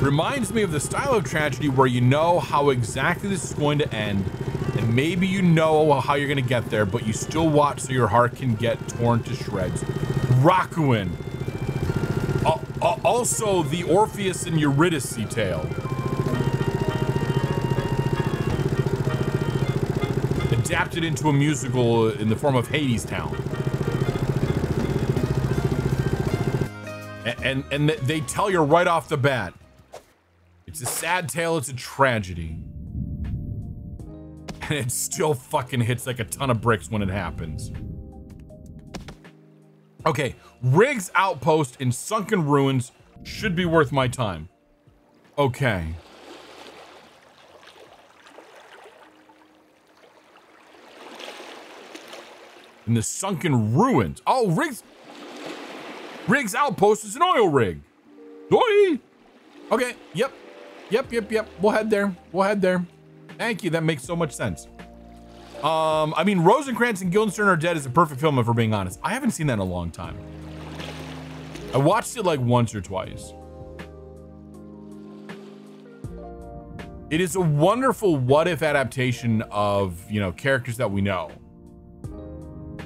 Reminds me of the style of tragedy where you know how exactly this is going to end, and maybe you know how you're going to get there, but you still watch so your heart can get torn to shreds. Rakuin. Also, the Orpheus and Eurydice tale. Adapted into a musical in the form of Hades Town. And they tell you right off the bat, it's a sad tale, it's a tragedy. And it still fucking hits like a ton of bricks when it happens. Okay, Riggs Outpost in Sunken Ruins should be worth my time. Okay. In the Sunken Ruins. Oh, Riggs Outpost is an oil rig. Oi! Okay, yep. We'll head there. Thank you, that makes so much sense. I mean, Rosencrantz and Guildenstern Are Dead is a perfect film, if we're being honest. I haven't seen that in a long time. I watched it like once or twice. It is a wonderful what-if adaptation of, you know, characters that we know.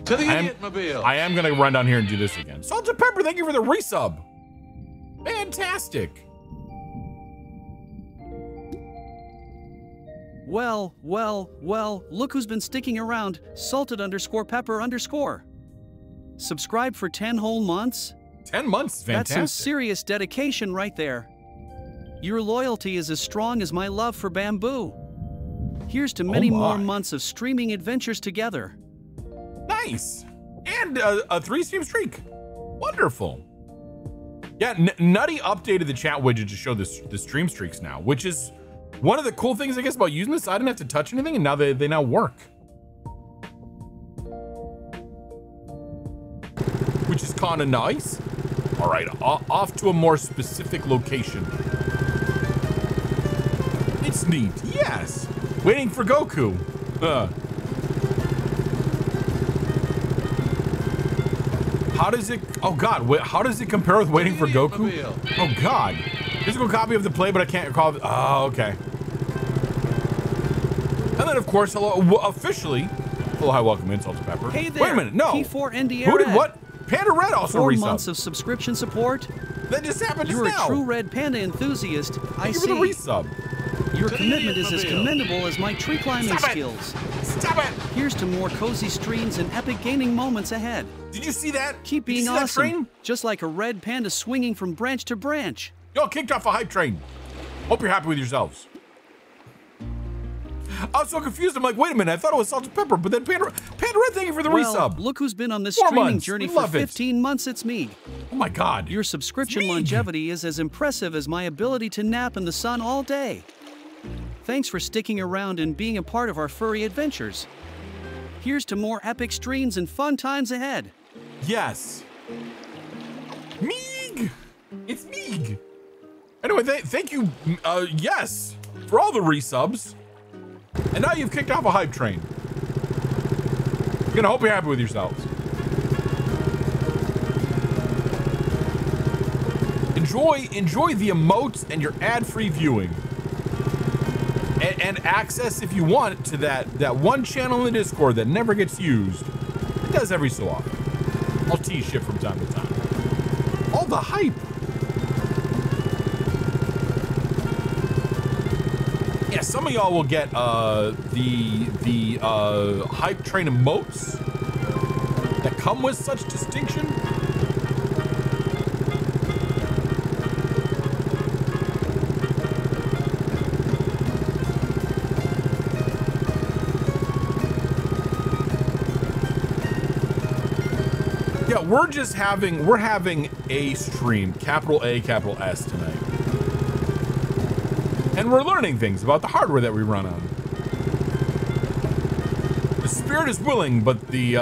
To the Idiot-mobile. I am gonna run down here and do this again. Salt and Pepper, thank you for the resub. Fantastic. Well, look who's been sticking around, salted_pepper_. Subscribe for 10 whole months? 10 months, fantastic. That's some serious dedication right there. Your loyalty is as strong as my love for bamboo. Here's to many more months of streaming adventures together. Nice. And a 3-stream streak. Wonderful. Yeah, Nutty updated the chat widget to show the stream streaks now, which is one of the cool things, I guess, about using this. I didn't have to touch anything, and now they now work. Which is kind of nice. All right, off to a more specific location. It's neat, yes. Waiting for Goku. How does it, oh God, how does it compare with Waiting for Goku? Oh God. Physical copy of the play, but I can't recall. Oh, okay. And then, of course, hello, officially, hello, hi, welcome in, Salted Pepper. Hey there. Wait a minute, no. P4NDR. Who did what? Panda Red also 4 resub. months of subscription support. That just happened just You're now. a true Red Panda enthusiast. I Thank you see. for the resub. Your commitment is as commendable as my tree climbing skills. Stop it! Here's to more cozy streams and epic gaming moments ahead. Did you see that? Keep being awesome, just like a red panda swinging from branch to branch. Y'all kicked off a hype train. Hope you're happy with yourselves. I was so confused. I'm like, wait a minute. I thought it was Salted Pepper, but then Panda Red, thank you for the resub. Look who's been on this 4 streaming months. journey We for love it. 15 months. It's me. Oh my God. Your subscription longevity is as impressive as my ability to nap in the sun all day. Thanks for sticking around and being a part of our furry adventures. Here's to more epic streams and fun times ahead. Yes. Meeg. It's Meeg. Anyway, thank you, yes, for all the resubs. And now you've kicked off a hype train. I'm gonna hope you're happy with yourselves. Enjoy the emotes and your ad-free viewing. And access, if you want, to that one channel in the Discord that never gets used. It does every so often. I'll tease shit from time to time. All the hype. Yeah, some of y'all will get the hype train emotes that come with such distinction. Yeah, we're having a stream, capital A, capital S tonight. And we're learning things about the hardware that we run on. The spirit is willing, but the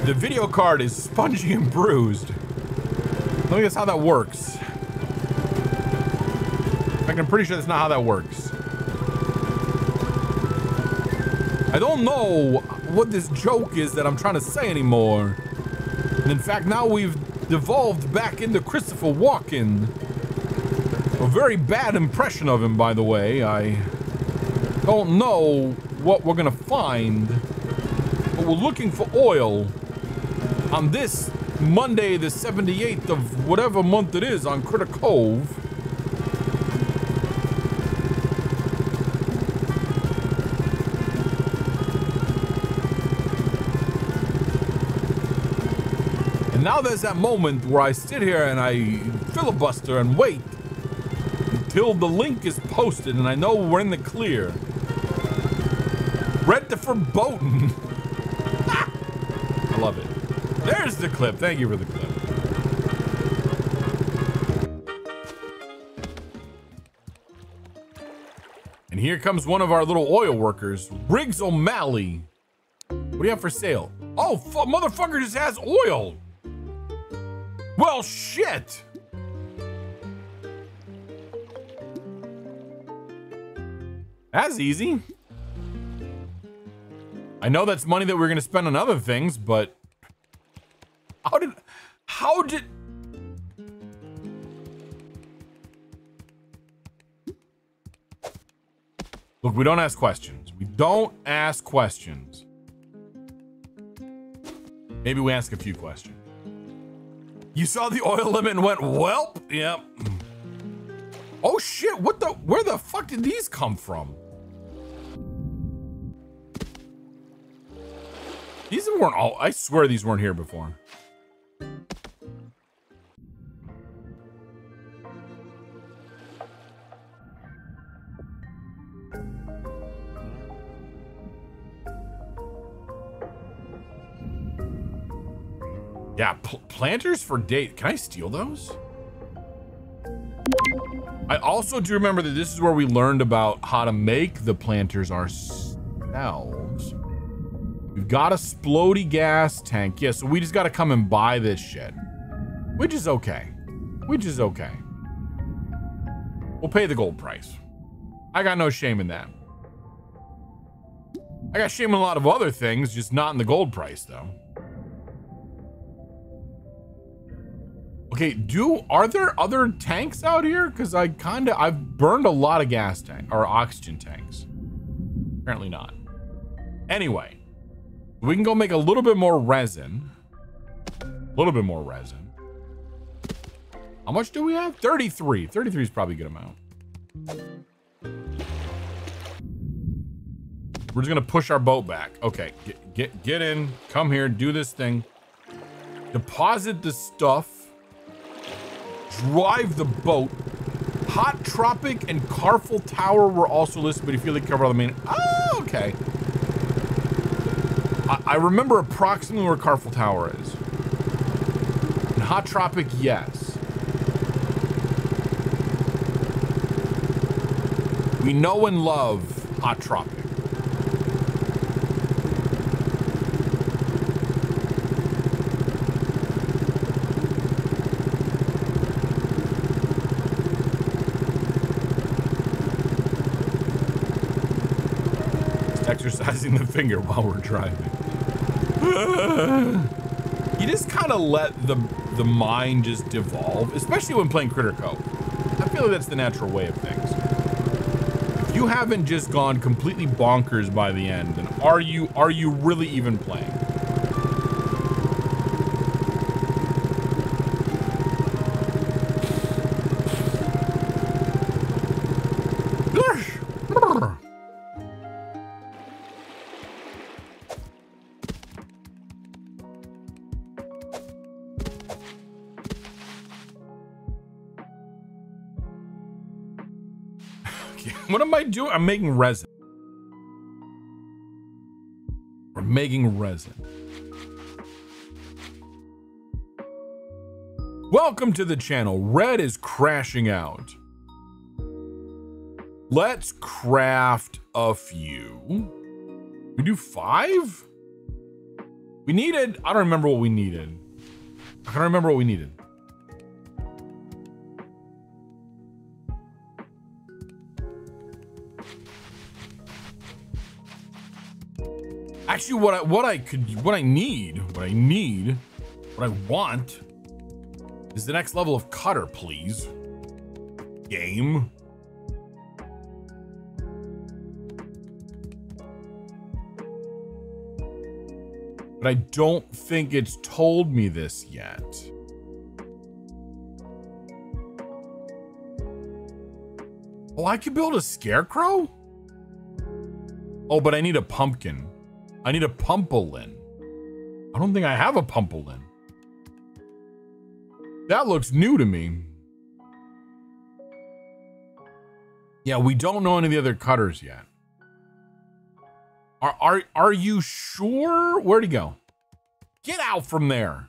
video card is spongy and bruised. I think that's how that works. In fact, I'm pretty sure that's not how that works. I don't know what this joke is that I'm trying to say anymore. And in fact, now we've devolved back into Christopher Walken. A very bad impression of him, by the way. I don't know what we're gonna find, but we're looking for oil on this Monday, the 78th of whatever month it is on Critter Cove. Now there's that moment where I sit here and I filibuster and wait until the link is posted and I know we're in the clear. Read the verboten. I love it. There's the clip. Thank you for the clip. And here comes one of our little oil workers, Riggs O'Malley. What do you have for sale? Oh, motherfucker just has oil. Well, shit. That's easy. I know that's money that we're gonna spend on other things, but how did Look, we don't ask questions. We don't ask questions. Maybe we ask a few questions. You saw the oil limit and went, welp, yep. Oh shit, where the fuck did these come from? These weren't all, I swear these weren't here before. Yeah, planters for date. Can I steal those? I also do remember that this is where we learned about how to make the planters ourselves. We've got a splody gas tank. Yeah, so we just got to come and buy this shit. Which is okay. Which is okay. We'll pay the gold price. I got no shame in that. I got shame in a lot of other things, just not in the gold price, though. Okay, are there other tanks out here? Because I've burned a lot of gas tank or oxygen tanks. Apparently not. Anyway, we can go make a little bit more resin. A little bit more resin. How much do we have? 33. 33 is probably a good amount. We're just gonna push our boat back. Okay, get in. Come here. Do this thing. Deposit the stuff. Drive the boat. Hot Tropic and Carful Tower were also listed, but you feel they cover all the main. Oh, okay. I remember approximately where Carful Tower is. And Hot Tropic, yes. We know and love Hot Tropic. Exercising the finger while we're driving. You just kind of let the mind just devolve, especially when playing Critter Cove. I feel like that's the natural way of things. If you haven't just gone completely bonkers by the end, then are you really even playing? What am I doing? I'm making resin. We're making resin. Welcome to the channel. Red is crashing out. Let's craft a few. We do 5? We needed, I don't remember what we needed. I can't remember what we needed. Actually, what I want is the next level of cutter, please. Game. But I don't think it's told me this yet. Oh, I could build a scarecrow? Oh, but I need a pumpkin. I need a pumperlin. I don't think I have a pumperlin. That looks new to me. Yeah, we don't know any of the other cutters yet. Are you sure? Where'd he go? Get out from there.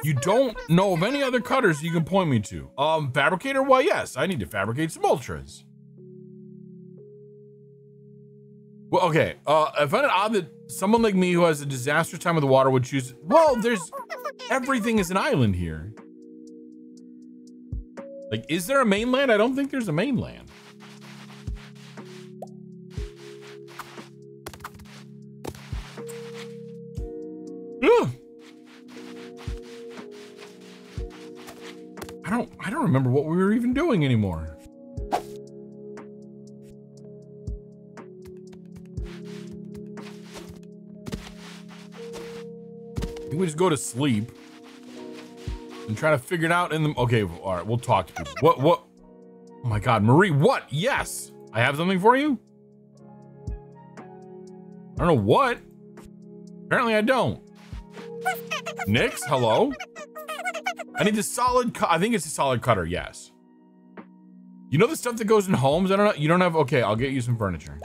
You don't know of any other cutters you can point me to? Fabricator? Why, yes, I need to fabricate some ultras. Well, okay, I find it odd that someone like me who has a disastrous time with the water would choose, well, everything is an island here. Like, is there a mainland? I don't think there's a mainland. Ugh. I don't remember what we were even doing anymore. I think we just go to sleep and try to figure it out in the, okay, all right, we'll talk to people. What? Oh my God, Marie, what? Yes, I have something for you. I don't know what. Apparently I don't. Nix, hello? I need the solid, I think it's a solid cutter, yes. You know the stuff that goes in homes? I don't know, you don't have, okay, I'll get you some furniture.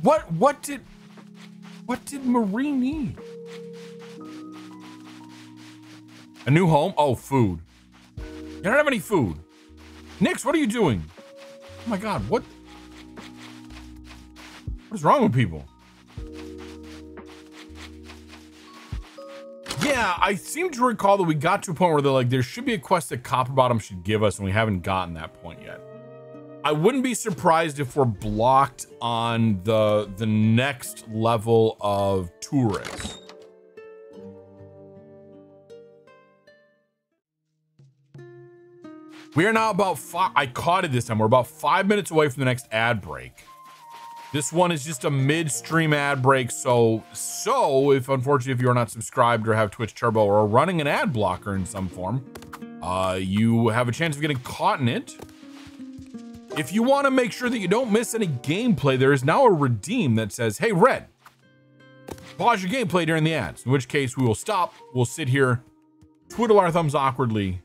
What did Marie need? A new home? Oh, food. You don't have any food. Nix, what are you doing? Oh my God, what is wrong with people? Yeah, I seem to recall that we got to a point where they're like, there should be a quest that Copperbottom should give us, and we haven't gotten that point yet. I wouldn't be surprised if we're blocked on the next level of tourists. We are now about I caught it this time. We're about 5 minutes away from the next ad break. This one is just a midstream ad break. So if unfortunately, if you're not subscribed or have Twitch Turbo or are running an ad blocker in some form, you have a chance of getting caught in it. If you want to make sure that you don't miss any gameplay, there is now a redeem that says, hey, Red, pause your gameplay during the ads, in which case we will stop. We'll sit here, twiddle our thumbs awkwardly.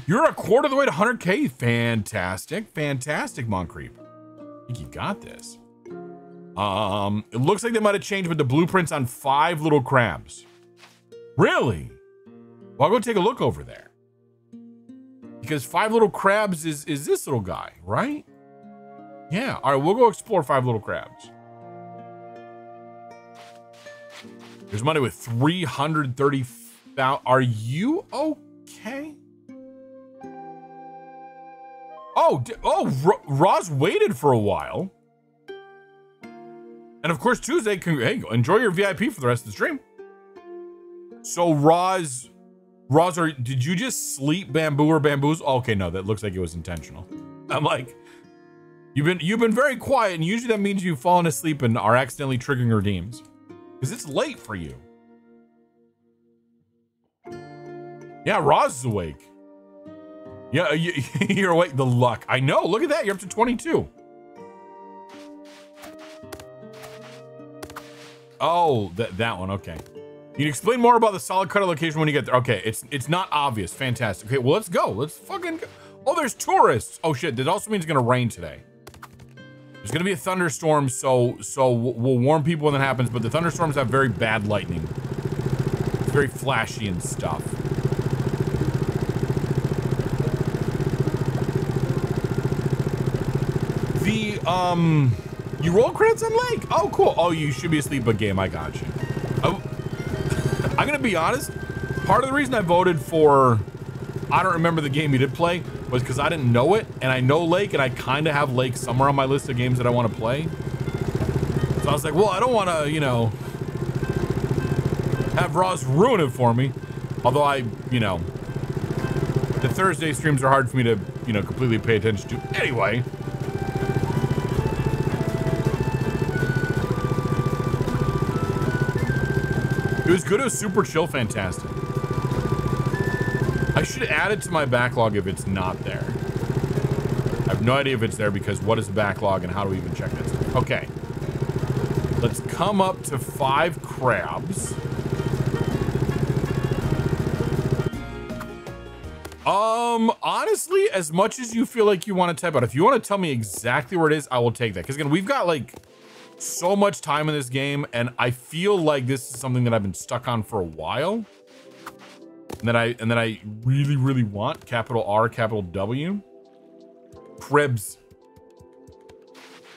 You're a quarter of the way to 100K. Fantastic. Fantastic, Moncrief. I think you got this. It looks like they might have changed with the blueprints on 5 little crabs. Really? Well, I'll go take a look over there. Because 5 little crabs is this little guy, right? Yeah. All right, we'll go explore 5 little crabs. There's money with 330,000. Are you okay? Roz waited for a while. And of course, Tuesday, hey, enjoy your VIP for the rest of the stream. So Roz, did you just sleep bamboo or bamboos? Okay, no, that looks like it was intentional. I'm like, you've been very quiet, and usually that means you've fallen asleep and are accidentally triggering redeems. Because it's late for you. Yeah, Roz is awake. Yeah, you're awake. The luck. I know. Look at that. You're up to 22. Oh, that one. Okay. You can explain more about the solid cutter location when you get there. Okay, it's not obvious. Fantastic. Okay, well, let's go. Let's fucking go. Oh, there's tourists. Oh, shit. That also means it's going to rain today. There's going to be a thunderstorm, so we'll warn people when that happens, but the thunderstorms have very bad lightning. It's very flashy and stuff. You roll credits on Lake? Oh, cool. Oh, you should be asleep, but game, I got you. Oh, I'm gonna be honest, part of the reason I voted for, I don't remember the game you did play, was because I didn't know it, and I know Lake, and I kind of have Lake somewhere on my list of games that I want to play. So I was like, well, I don't want to, you know, have Ross ruin it for me. Although the Thursday streams are hard for me to, completely pay attention to. Anyway. It was good. It was super chill. Fantastic. I should add it to my backlog if it's not there. I have no idea if it's there because what is the backlog and how do we even check this? Okay. Let's come up to 5 crabs. Honestly, as much as you feel like you want to type out, if you want to tell me exactly where it is, I will take that. Because again, we've got like so much time in this game, and I feel like this is something that I've been stuck on for a while. And that I really, really want. Capital R, capital W. Krebs.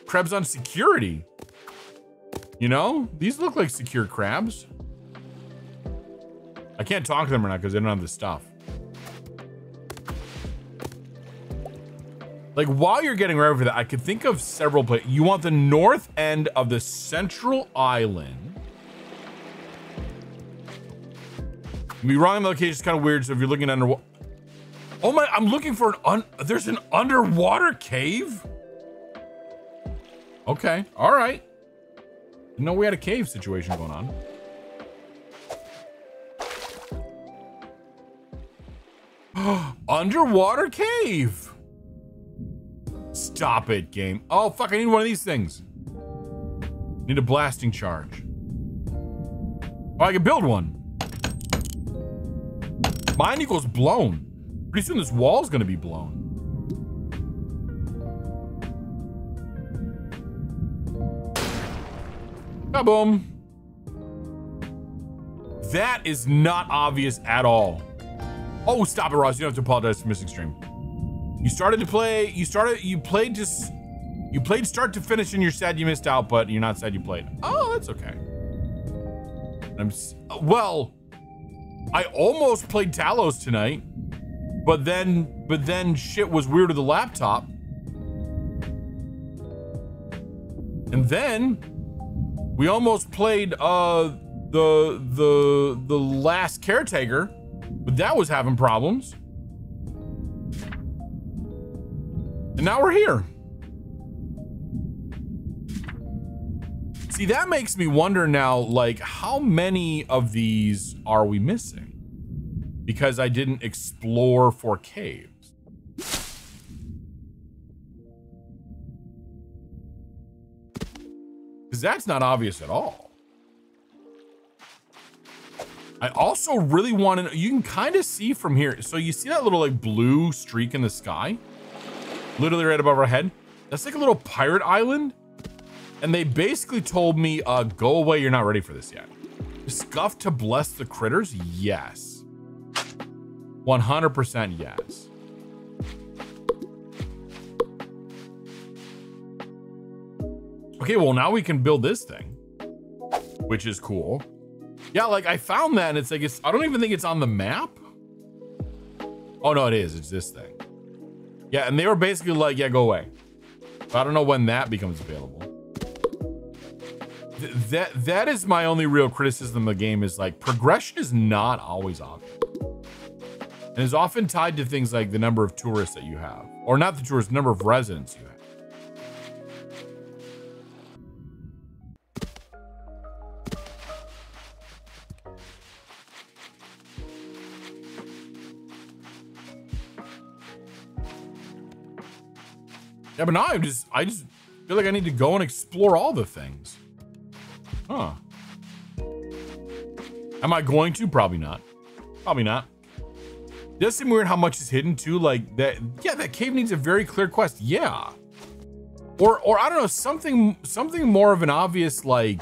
Krebs on security. These look like secure crabs. I can't talk to them right now because they don't have the stuff. Like, while you're getting ready for that, I could think of several places. You want the north end of the central island. Be wrong in the location is kind of weird, so if you're looking under... Oh my, I'm looking for there's an underwater cave? Okay, all right. Didn't know we had a cave situation going on. Underwater cave. Stop it, game. Oh, fuck, I need one of these things. Need a blasting charge. Oh, I can build one. Mine equals blown. Pretty soon this wall's gonna be blown. Kaboom. That is not obvious at all. Oh, stop it, Ross. You don't have to apologize for missing stream. You started to play, you played start to finish and you're sad you missed out, but you're not sad you played. Oh, that's okay. Well, I almost played Talos tonight, but then shit was weird with the laptop. And then we almost played the last Caretaker, but that was having problems. And now we're here. See, that makes me wonder now, like, how many of these are we missing? Because I didn't explore for caves. Because that's not obvious at all. I also really want to know, you can kind of see from here. So you see that little like blue streak in the sky? Literally right above our head? That's like a little pirate island. And they basically told me, go away, you're not ready for this yet. Scuff to bless the critters? Yes. 100% yes. Okay, well now we can build this thing, which is cool. Yeah, like I found that and it's like, I don't even think it's on the map. Oh no, it is, it's this thing. Yeah, and they were basically like, yeah, go away. But I don't know when that becomes available. That is my only real criticism of the game, is like progression is not always obvious. And is often tied to things like the number of tourists that you have. Or not the tourists, the number of residents you have. Yeah, but now I just feel like I need to go and explore all the things. Huh. Am I going to? Probably not. Probably not. It does seem weird how much is hidden too. Like that, yeah, that cave needs a very clear quest. Yeah. Or I don't know, something more of an obvious like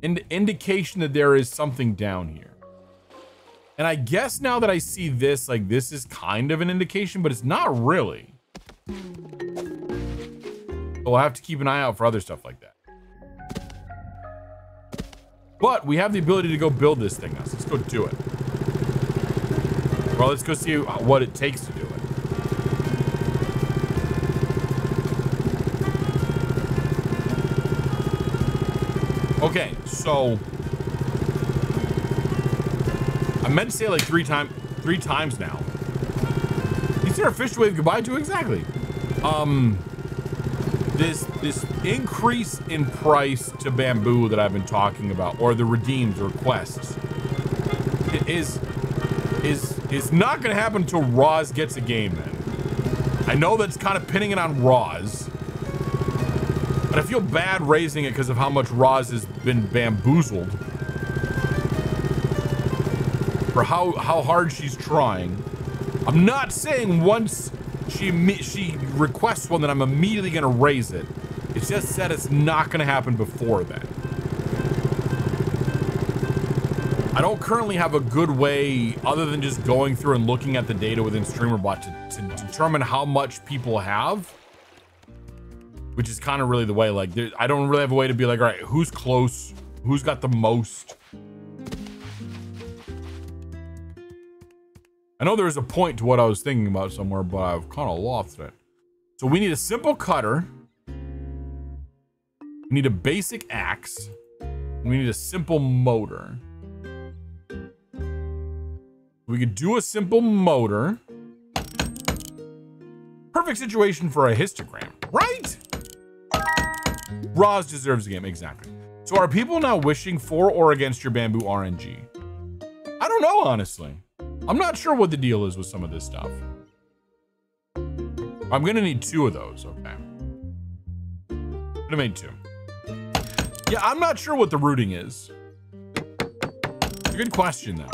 indication that there is something down here. And I guess now that I see this, like this is kind of an indication, but it's not really. We'll have to keep an eye out for other stuff like that. But we have the ability to go build this thing now, so let's go do it. Well, let's go see what it takes to do it. Okay, so I meant to say it like three times now. Is there a fish to wave goodbye to? Exactly. This increase in price to bamboo that I've been talking about, or the redeems or quests, is not gonna happen until Roz gets a game then. I know that's kind of pinning it on Roz, but I feel bad raising it because of how much Roz has been bamboozled. For how hard she's trying. I'm not saying once she requests one that I'm immediately gonna raise it. It's just that it's not gonna happen before then. I don't currently have a good way, other than just going through and looking at the data within StreamerBot to determine how much people have, which is kind of really the way, like, I don't really have a way to be like, all right, who's close? Who's got the most? I know there's a point to what I was thinking about somewhere, but I've kind of lost it. So we need a simple cutter. We need a basic axe. And we need a simple motor. We could do a simple motor. Perfect situation for a histogram, right? Roz deserves the game, exactly. So are people now wishing for or against your bamboo RNG? I don't know, honestly. I'm not sure what the deal is with some of this stuff. I'm gonna need 2 of those, okay. I'm gonna make 2. Yeah, I'm not sure what the routing is. It's a good question though.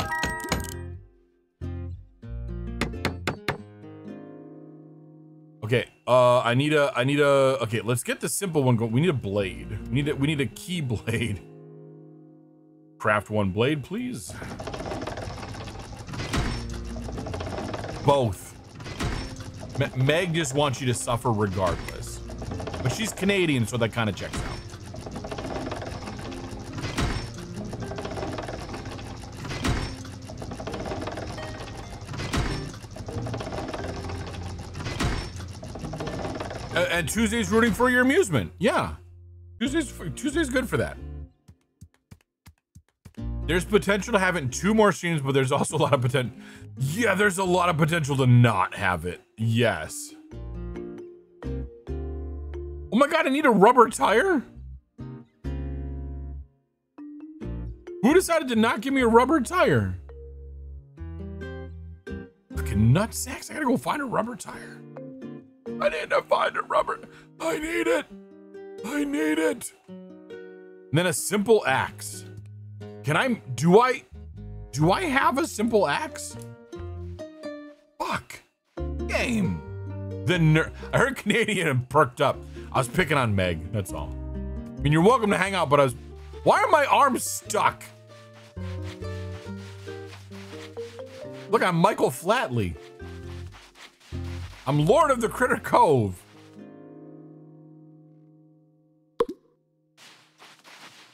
Okay, I need a, okay, let's get the simple one going. We need a blade. We need a key blade. Craft 1 blade, please. Both. Meg just wants you to suffer regardless. But she's Canadian, so that kind of checks out. And Tuesday's rooting for your amusement. Yeah. Tuesday's good for that. There's potential to have it in 2 more streams, but there's also a lot of potential. Yeah, there's a lot of potential to not have it. Yes. Oh my God, I need a rubber tire? Who decided to not give me a rubber tire? Fucking nutsacks, I gotta go find a rubber tire. I need to find a rubber. I need it. I need it. And then a simple axe. Do I have a simple axe? Fuck. Game. I heard Canadian and perked up. I was picking on Meg, that's all. I mean, you're welcome to hang out, but why are my arms stuck? Look, I'm Michael Flatley. I'm Lord of the Critter Cove.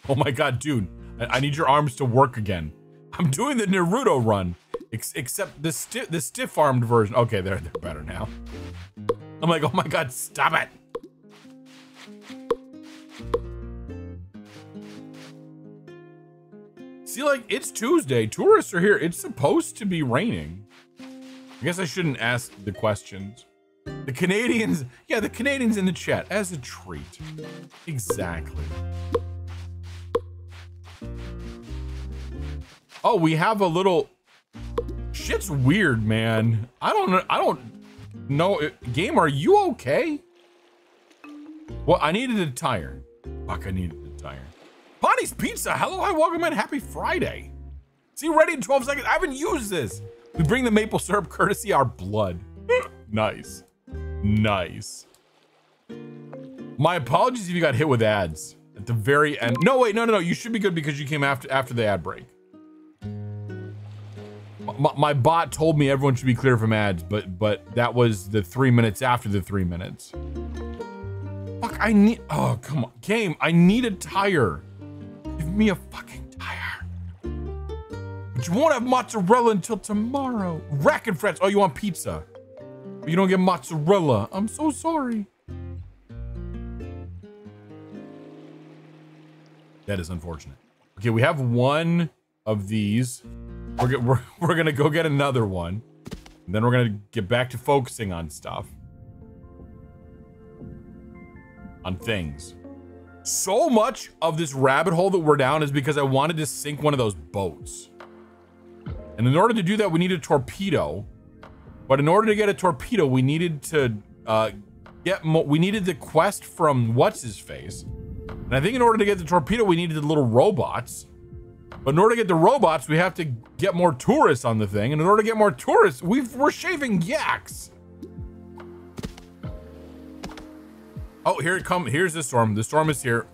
Oh my God, dude. I need your arms to work again. I'm doing the Naruto run, except the stiff-armed version. Okay, they're better now. I'm like, oh my God, stop it. See, like, it's Tuesday. Tourists are here. It's supposed to be raining. I guess I shouldn't ask the questions. The Canadians, yeah, the Canadians in the chat as a treat. Exactly. Oh, we have a little, shit's weird, man. I don't know. Game, are you okay? Well, I needed a tire. Fuck, I needed a tire. Bonnie's Pizza, hello, hi, welcome in, happy Friday. See, ready in 12 seconds. I haven't used this. We bring the maple syrup courtesy our blood. Nice. Nice. My apologies if you got hit with ads at the very end. No, wait, no. You should be good because you came after the ad break. My bot told me everyone should be clear from ads, but that was the 3 minutes after the 3 minutes. Fuck, oh, come on. Game, I need a tire. Give me a fucking tire. But you won't have mozzarella until tomorrow. Rack and Frets, oh, you want pizza. But you don't get mozzarella. I'm so sorry. That is unfortunate. Okay, we have one of these. We're gonna go get another one. And then we're gonna get back to focusing on stuff. On things. So much of this rabbit hole that we're down is because I wanted to sink one of those boats. And in order to do that, we need a torpedo. But in order to get a torpedo, we needed to we needed the quest from what's-his-face. And I think in order to get the torpedo, we needed the little robots. But in order to get the robots, we have to get more tourists on the thing. And in order to get more tourists, we're shaving yaks. Oh, here it comes. Here's the storm. The storm is here.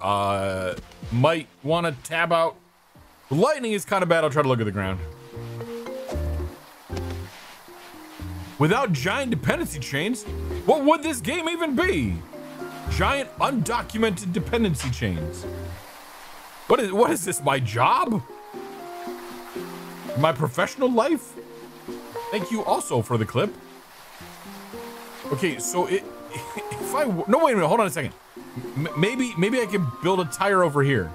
Might want to tab out. The lightning is kind of bad. I'll try to look at the ground. Without giant dependency chains, what would this game even be? Giant undocumented dependency chains. What is this, my job? My professional life? Thank you also for the clip. Okay, so no, wait a minute, hold on a second. Maybe I can build a tire over here.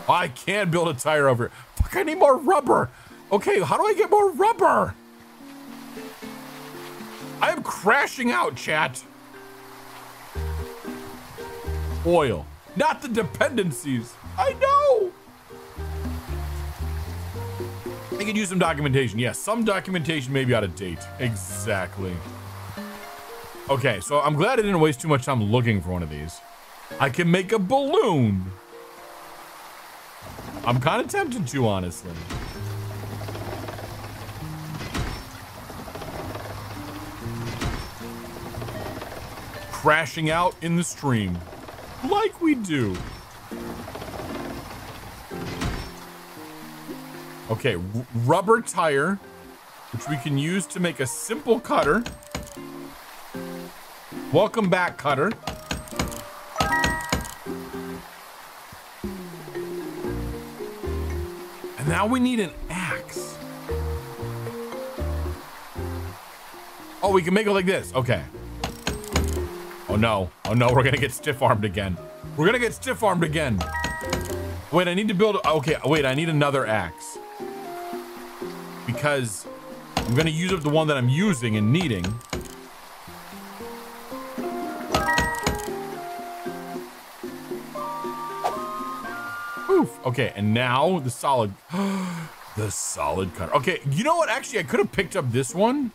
I can't build a tire over here. Fuck, I need more rubber. Okay, how do I get more rubber? I am crashing out, chat. Oil, not the dependencies. I know. I could use some documentation. Yes, some documentation may be out of date. Exactly. Okay, so I'm glad I didn't waste too much time looking for one of these. I can make a balloon. I'm kind of tempted to, honestly. Crashing out in the stream. Like we do. Okay, rubber tire, which we can use to make a simple cutter. Welcome back, cutter. And now we need an axe. Oh, we can make it like this. Okay. Oh no, we're gonna get stiff-armed again. We're gonna get stiff-armed again. Wait, I need to build, okay, wait, I need another axe. Because I'm gonna use up the one that I'm using and needing. Oof, okay, and now the solid, the solid cutter. Okay, you know what, actually I could have picked up this one.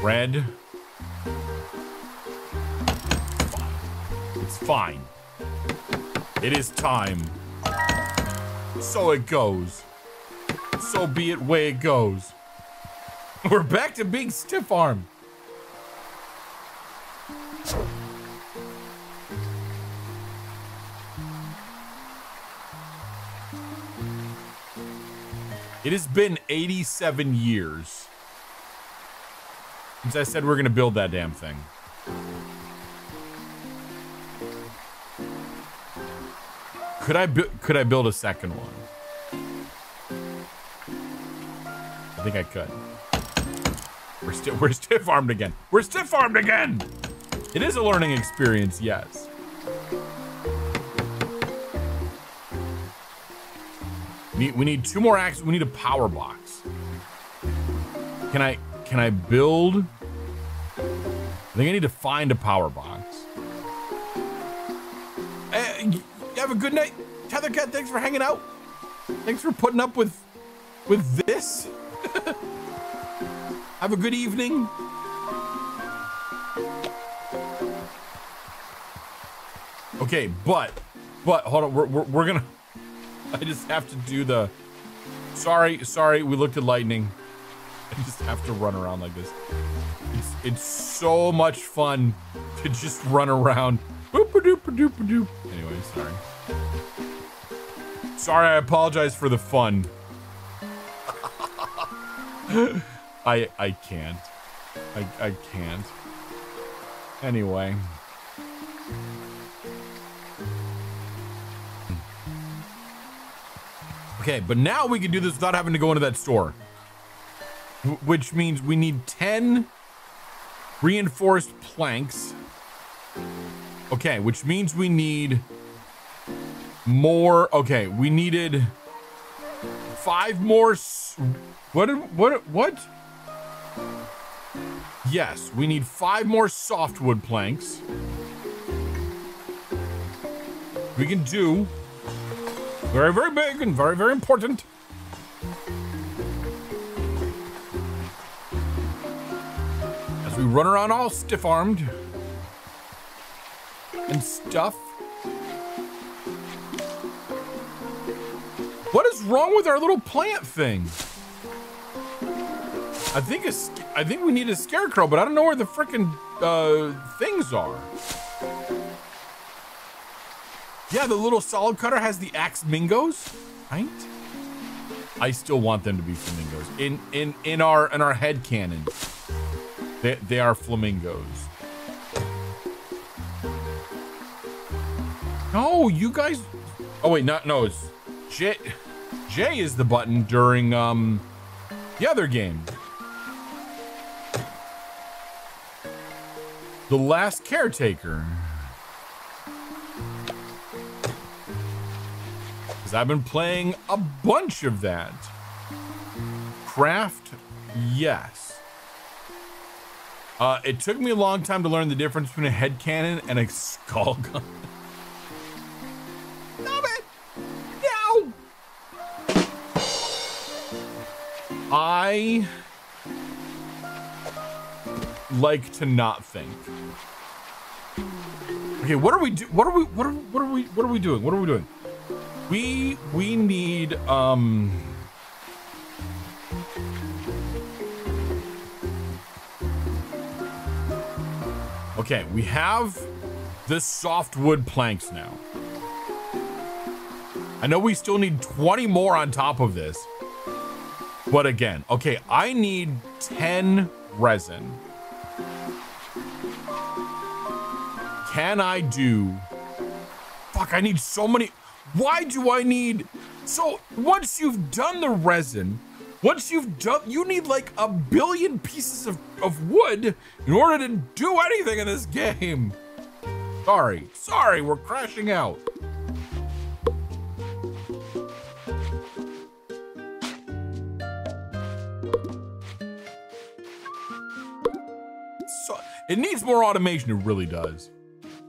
Red. It's fine. It is time. So it goes. So be it way it goes. We're back to being stiff-armed. It has been 87 years since I said we're gonna build that damn thing. Could I build a second one? I think I could. We're stiff-armed again. We're stiff-armed again. It is a learning experience, yes. We need 2 more axes. We need a power box. Can I build? I think I need to find a power box. Hey, have a good night, Tethercat. Thanks for hanging out. Thanks for putting up with this. Have a good evening. Okay, but hold on. We're gonna. I just have to do the. Sorry. We looked at lightning. I just have to run around like this. It's so much fun to just run around. Boop-a-doop-a-doop-a-doop. Anyway, sorry. Sorry, I apologize for the fun. I can't. I can't. Anyway. Okay, but now we can do this without having to go into that store. Which means we need 10 reinforced planks. Okay, which means we need more. Okay, we needed 5 more. What? Yes, we need 5 more softwood planks. We can do. Very, very big and very, very important. As we run around all stiff-armed and stuff. What is wrong with our little plant thing? I think we need a scarecrow, but I don't know where the frickin' things are. Yeah, the little solid cutter has the axe mingos, right? I still want them to be flamingos. In our head canon, they are flamingos. No, you guys. Oh wait, no, it's J. J is the button during the other game. The Last Caretaker. Because I've been playing a bunch of that. Craft, yes. It took me a long time to learn the difference between a head cannon and a skull gun. Stop it! No! I like to not think. Okay, what are we doing? What are we doing? We need okay, we have the softwood planks now. I know we still need 20 more on top of this. But again, okay, I need 10 resin. Can I do... Fuck, I need so many... Why do I need So once you've done the resin, you need like 1 billion pieces of wood in order to do anything in this game. Sorry, we're crashing out. So, it needs more automation, it really does.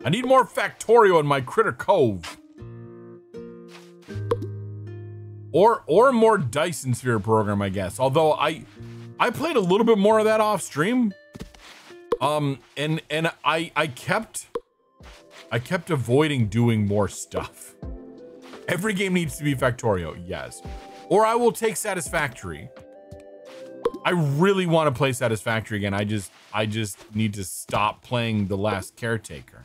I need more Factorio in my Critter Cove. Or more Dyson Sphere program, I guess. Although I played a little bit more of that off stream. And I kept avoiding doing more stuff. Every game needs to be Factorio, yes. Or I will take Satisfactory. I really want to play Satisfactory again. I just need to stop playing The Last Caretaker.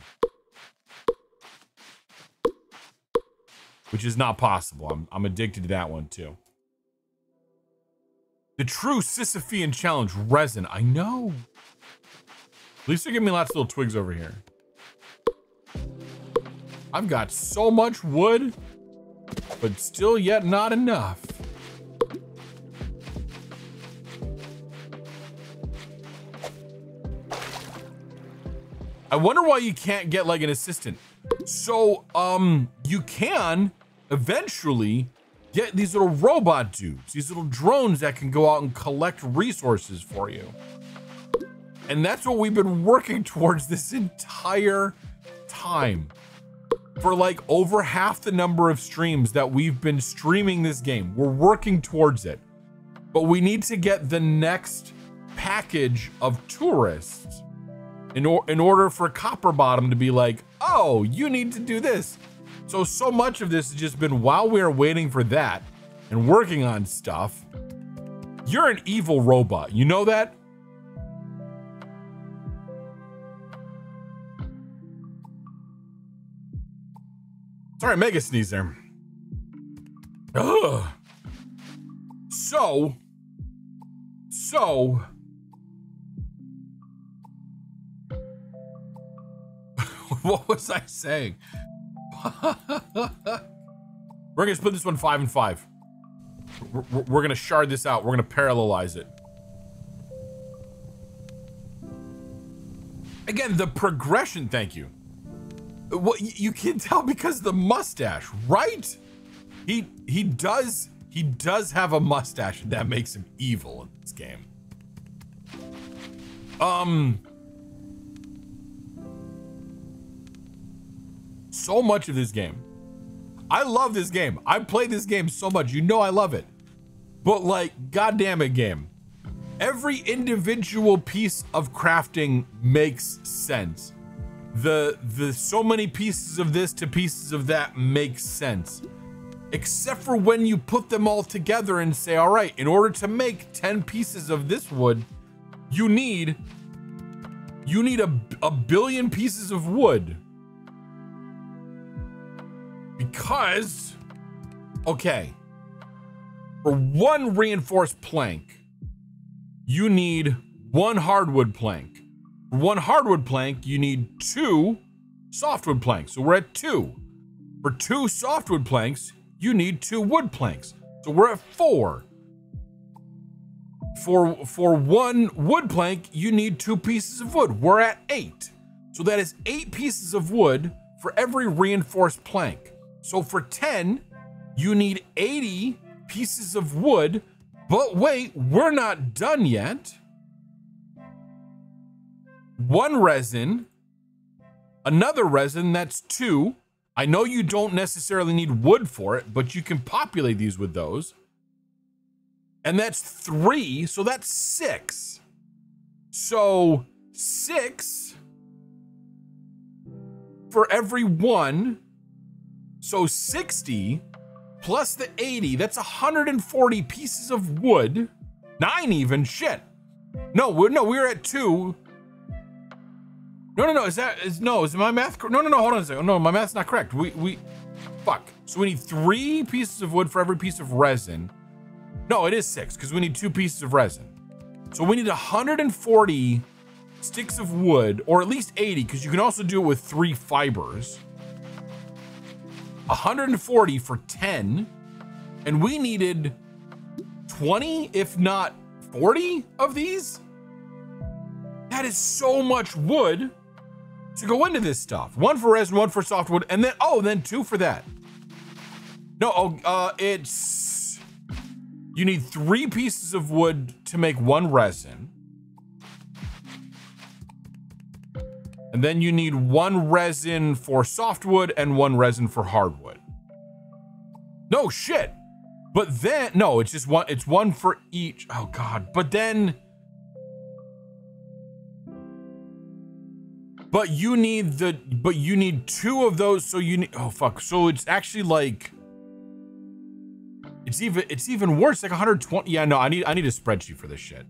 Which is not possible. I'm addicted to that one too. The true Sisyphean challenge, resin. I know. At least they're giving me lots of little twigs over here. I've got so much wood, but still yet not enough. I wonder why you can't get like an assistant. So, you can eventually get these little robot dudes, these little drones that can go out and collect resources for you. And that's what we've been working towards this entire time. For like over half the number of streams that we've been streaming this game, we're working towards it. But we need to get the next package of tourists in order for Copper Bottom to be like, oh, you need to do this. So much of this has just been while we are waiting for that and working on stuff. You're an evil robot. You know that? Sorry, mega sneeze there. Ugh. So. What was I saying? We're gonna split this one 5 and 5. We're gonna shard this out. We're gonna parallelize it. Again, the progression, thank you. What you can tell because of the mustache, right? He does have a mustache, and that makes him evil in this game. So much of this game. I love this game. I played this game so much. You know I love it. But like, goddamn it, game. Every individual piece of crafting makes sense. The so many pieces of this to pieces of that makes sense. Except for when you put them all together and say, all right, in order to make 10 pieces of this wood, you need a billion pieces of wood. Because, okay, for one reinforced plank, you need one hardwood plank. For one hardwood plank, you need 2 softwood planks. So we're at 2. For 2 softwood planks, you need 2 wood planks. So we're at 4. For one wood plank, you need 2 pieces of wood. We're at 8. So that is 8 pieces of wood for every reinforced plank. So for 10, you need 80 pieces of wood, but wait, we're not done yet. 1 resin, another resin, that's 2. I know you don't necessarily need wood for it, but you can populate these with those. And that's 3, so that's 6. So 6 for every 1. So 60 plus the 80, that's 140 pieces of wood. 9 even, shit. No, we're at 2. No, is my math, no, hold on a second. No, my math's not correct. Fuck. So we need 3 pieces of wood for every piece of resin. No, it is 6, because we need 2 pieces of resin. So we need 140 sticks of wood, or at least 80, because you can also do it with 3 fibers. 140 for 10. And we needed 20, if not 40 of these. That is so much wood to go into this stuff. One for resin, one for softwood, and then, oh, then 2 for that. No, it's, you need 3 pieces of wood to make 1 resin. And then you need 1 resin for softwood and 1 resin for hardwood. No shit. But then, no, it's just one, it's 1 for each. Oh God, but then, but you need 2 of those. So you need, oh fuck. So it's actually like, it's even worse, like 120. Yeah, no, I need a spreadsheet for this shit.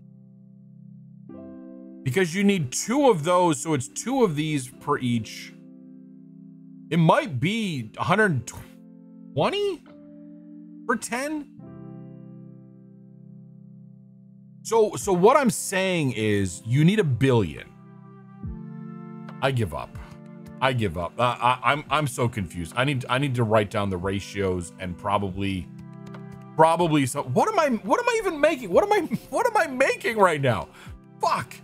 Because you need 2 of those, so it's 2 of these per each. It might be 120 for 10. So what I'm saying is you need 1 billion. I give up. I'm so confused. I need to write down the ratios and probably so what am I even making? What am I making right now? Fuck.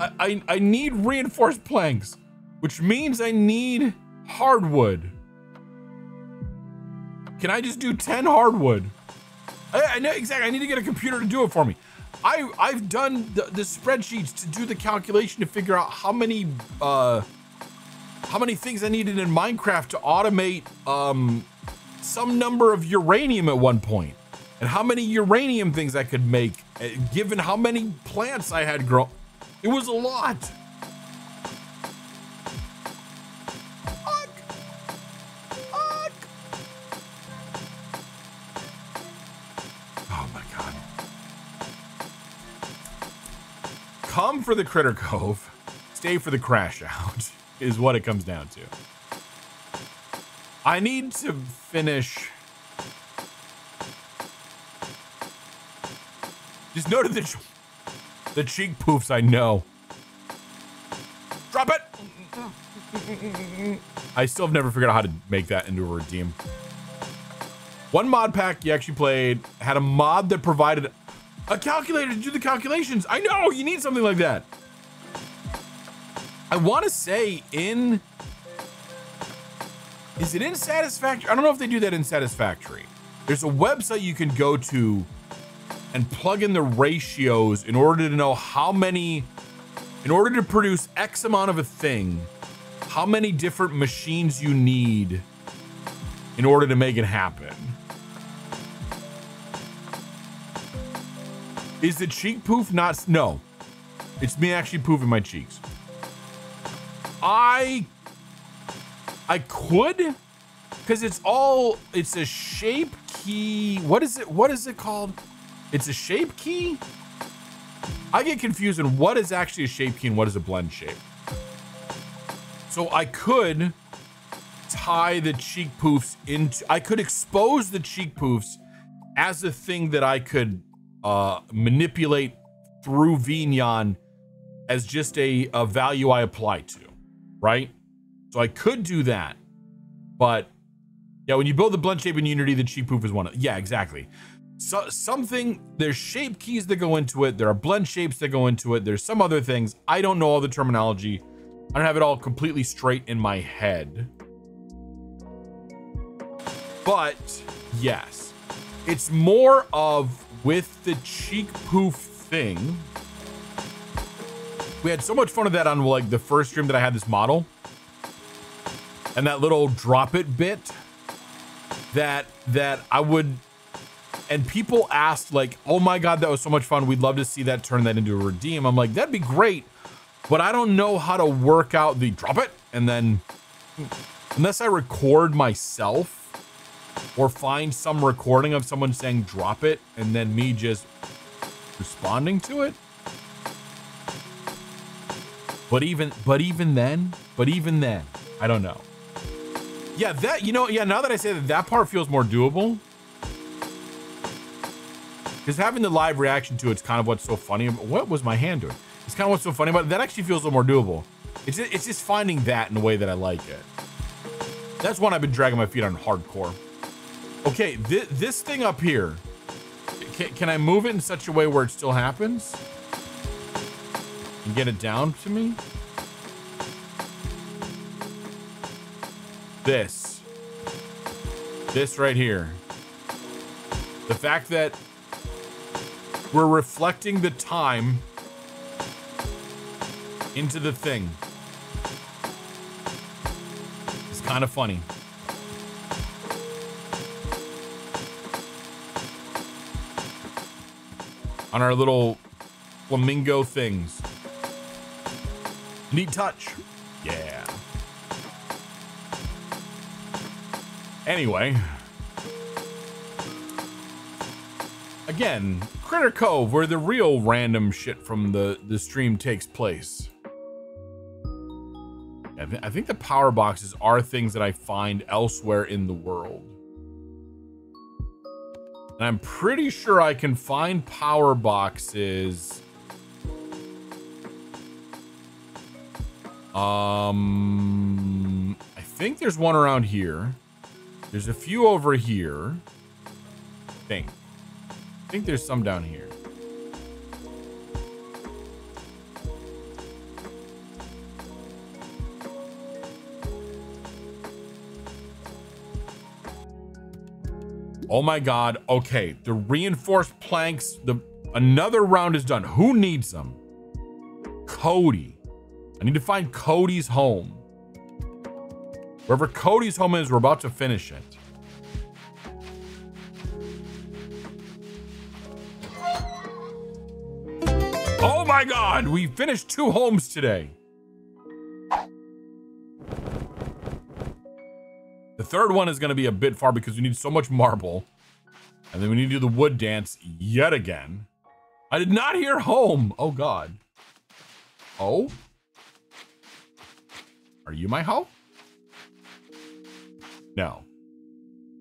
I need reinforced planks, which means I need hardwood. Can I just do 10 hardwood? I know exactly. I need to get a computer to do it for me. I've done the spreadsheets to do the calculation to figure out how many things I needed in Minecraft to automate some number of uranium at one point, and how many uranium things I could make given how many plants I had grown. It was a lot. Fuck. Oh my God. Come for the Critter Cove, stay for the crash out, is what it comes down to. I need to finish. Just noted the cheek poofs, I know. Drop it! I still have never figured out how to make that into a redeem. One mod pack you actually played had a mod that provided a calculator to do the calculations. I know, you need something like that. I want to say is it in Satisfactory? I don't know if they do that in Satisfactory. There's a website you can go to and plug in the ratios in order to know how many, in order to produce X amount of a thing, how many different machines you need in order to make it happen. Is the cheek poof not? No, it's me actually poofing my cheeks. I could, because it's a shape key. What is it called? It's a shape key? I get confused on what is actually a shape key and what is a blend shape. So I could tie the cheek poofs into, I could expose the cheek poofs as a thing that I could manipulate through VNyan as just a value I apply to, right? So I could do that, but yeah, when you build the blend shape in Unity, the cheek poof is one of, yeah, exactly. So there's shape keys that go into it. There are blend shapes that go into it. There's some other things. I don't know all the terminology. I don't have it all completely straight in my head. But yes, it's more of with the cheek poof thing. We had so much fun with that on like the first stream that I had this model. And that little drop it bit that I would, and people asked like, oh my God, that was so much fun. We'd love to see that turn that into a redeem. I'm like, that'd be great, but I don't know how to work out the drop it. And then unless I record myself or find some recording of someone saying drop it and then me just responding to it. But even then, I don't know. Yeah, that, you know, yeah, now that I say that part feels more doable. Because having the live reaction to it's kind of what's so funny. What was my hand doing? It's kind of what's so funny about it. That actually feels a little more doable. It's just finding that in a way that I like it. That's one I've been dragging my feet on hardcore. Okay, this thing up here, can I move it in such a way where it still happens? And get it down to me? This right here. The fact that we're reflecting the time into the thing. It's kind of funny. On our little flamingo things. Neat touch. Yeah. Anyway. Again, Critter Cove, where the real random shit from the stream takes place. I think the power boxes are things that I find elsewhere in the world. And I'm pretty sure I can find power boxes. I think there's one around here. There's a few over here. I think there's some down here. Oh my God. Okay. The reinforced planks, another round is done. Who needs them? Cody. I need to find Cody's home. Wherever Cody's home is, we're about to finish it. Oh my God, we finished 2 homes today. The third one is gonna be a bit far because we need so much marble. And then we need to do the wood dance yet again. I did not hear home. Oh God. Oh? Are you my hoe? No.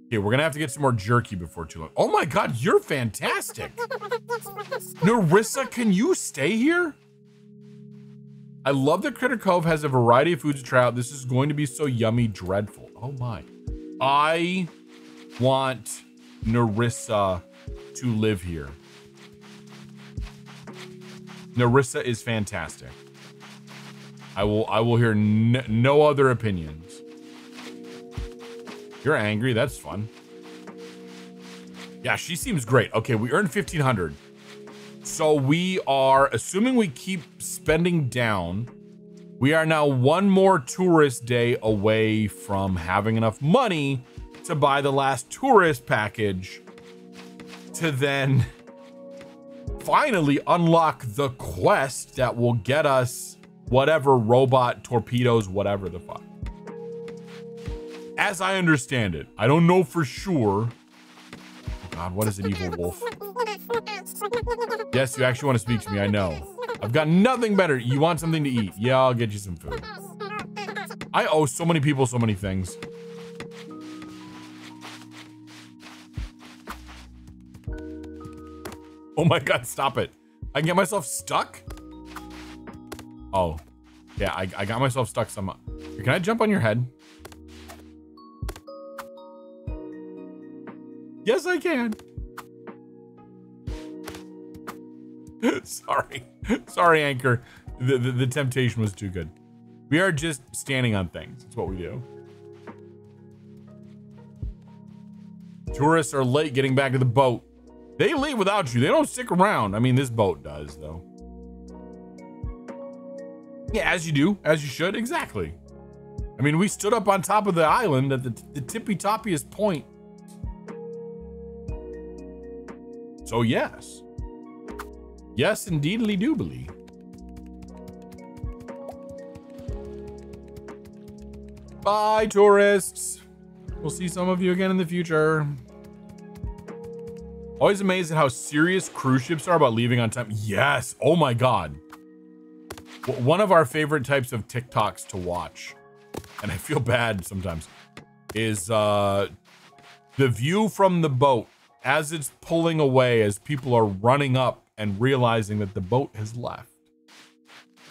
Okay, we're gonna have to get some more jerky before too long. Oh my God, you're fantastic. Narissa, can you stay here? I love that Critter Cove has a variety of foods to try out. This is going to be so yummy, dreadful. Oh my. I want Narissa to live here. Narissa is fantastic. I will hear no other opinions. You're angry, that's fun. Yeah, she seems great. Okay, we earned 1,500. So we are, assuming we keep spending down, we are now one more tourist day away from having enough money to buy the last tourist package to then finally unlock the quest that will get us whatever robot torpedoes, whatever the fuck. As I understand it, I don't know for sure. Oh God, what is an evil wolf? Yes, you actually want to speak to me, I know. I've got nothing better. You want something to eat? Yeah, I'll get you some food. I owe so many people so many things. Oh my God, stop it. I can get myself stuck? Oh, yeah, I got myself stuck somehow. Can I jump on your head? Yes, I can. Sorry, Anchor. The temptation was too good. We are just standing on things. That's what we do. Tourists are late getting back to the boat. They leave without you. They don't stick around. I mean, this boat does, though. Yeah, as you do, as you should. Exactly. I mean, we stood up on top of the island at the tippy-toppiest point. So yes. Yes, indeedly doobly. Bye, tourists. We'll see some of you again in the future. Always amazed at how serious cruise ships are about leaving on time. Yes. Oh my God. One of our favorite types of TikToks to watch, and I feel bad sometimes, is the view from the boat as it's pulling away, as people are running up and realizing that the boat has left.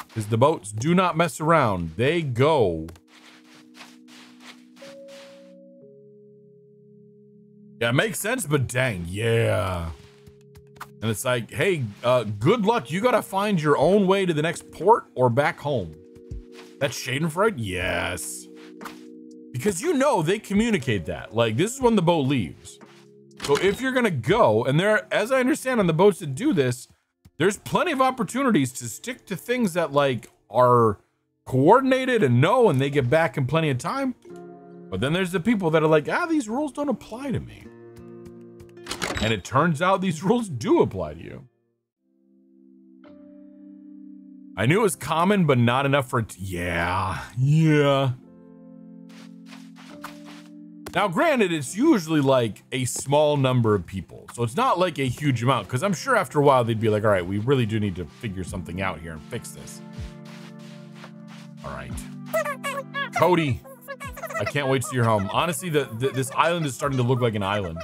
Because the boats do not mess around. They go. Yeah, it makes sense, but dang, yeah. And it's like, hey, good luck. You gotta find your own way to the next port or back home. That's Schadenfreude? Yes. Because you know they communicate that. Like, this is when the boat leaves. So if you're gonna go, and there, as I understand on the boats that do this, there's plenty of opportunities to stick to things that like are coordinated and know, and they get back in plenty of time. But then there's the people that are like, these rules don't apply to me. And it turns out these rules do apply to you. I knew it was common, but not enough for it. Yeah. Now, granted, it's usually like a small number of people. So it's not like a huge amount, because I'm sure after a while they'd be like, all right, we really do need to figure something out here and fix this. All right. Cody, I can't wait to see your home. Honestly, this island is starting to look like an island.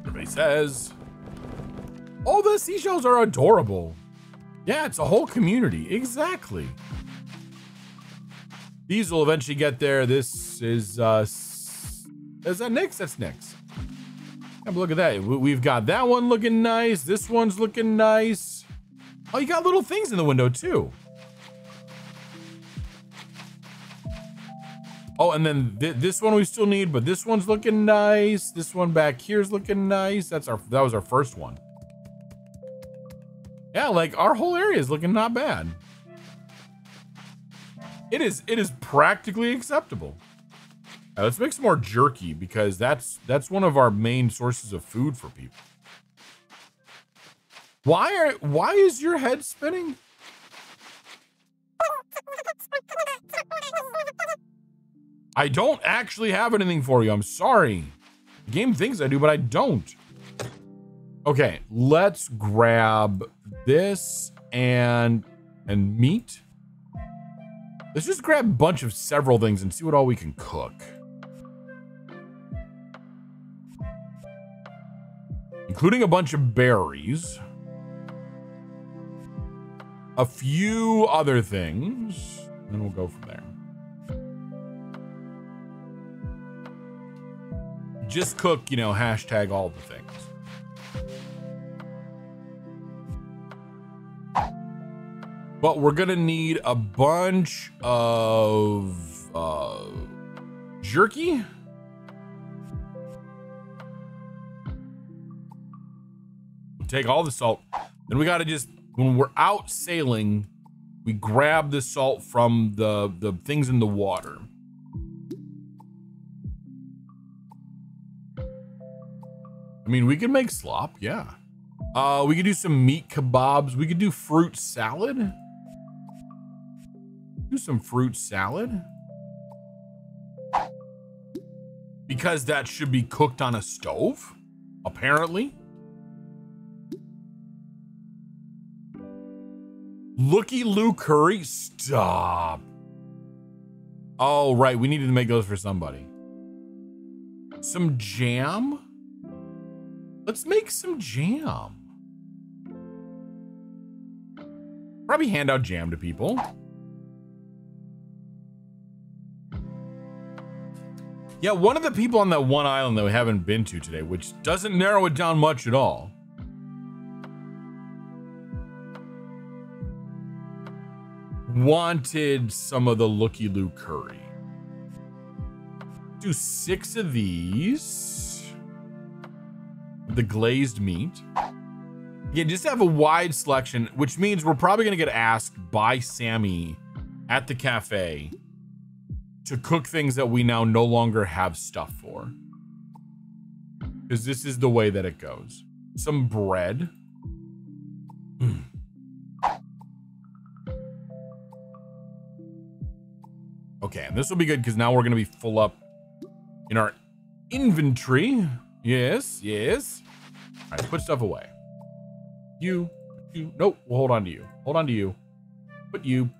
Everybody says, oh, the seashells are adorable. Yeah, it's a whole community. Exactly. These will eventually get there. This is that Nyx? That's Nyx. Have a look at that. We've got that one looking nice. This one's looking nice. Oh, you got little things in the window too. Oh, and then this one we still need, but this one's looking nice. This one back here's looking nice. That was our first one. Yeah, like our whole area is looking not bad. It is practically acceptable. Now, let's make some more jerky because that's one of our main sources of food for people. Why is your head spinning? I don't actually have anything for you. I'm sorry. The game thinks I do, but I don't. Okay, let's grab this and meat. Let's just grab a bunch of several things and see what all we can cook. Including a bunch of berries. A few other things. And we'll go from there. Just cook, you know, hashtag all the things. But we're gonna need a bunch of jerky. We'll take all the salt. Then we gotta just, when we're out sailing, we grab the salt from the things in the water. I mean, we could make slop, yeah. We could do some meat kebabs. We could do fruit salad. Do some fruit salad. Because that should be cooked on a stove, apparently. Looky Lou curry, stop. Oh, right, we needed to make those for somebody. Some jam? Let's make some jam. Probably hand out jam to people. Yeah, one of the people on that one island that we haven't been to today, which doesn't narrow it down much at all. Wanted some of the Looky Lou curry. Do 6 of these. The glazed meat. Yeah, just have a wide selection, which means we're probably gonna get asked by Sammy at the cafe to cook things that we now no longer have stuff for. Because this is the way that it goes. Some bread. Okay, and this will be good because now we're gonna be full up in our inventory. Yes, yes. All right, put stuff away. You, nope, we'll hold on to you. Hold on to you. Put you.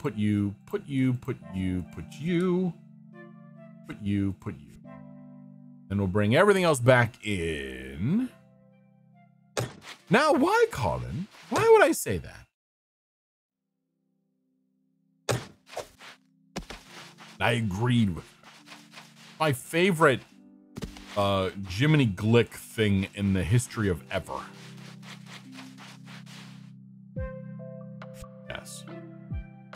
Then we'll bring everything else back in. Now, why, Colin? Why would I say that? I agreed with her. My favorite Jiminy Glick thing in the history of ever. Yes.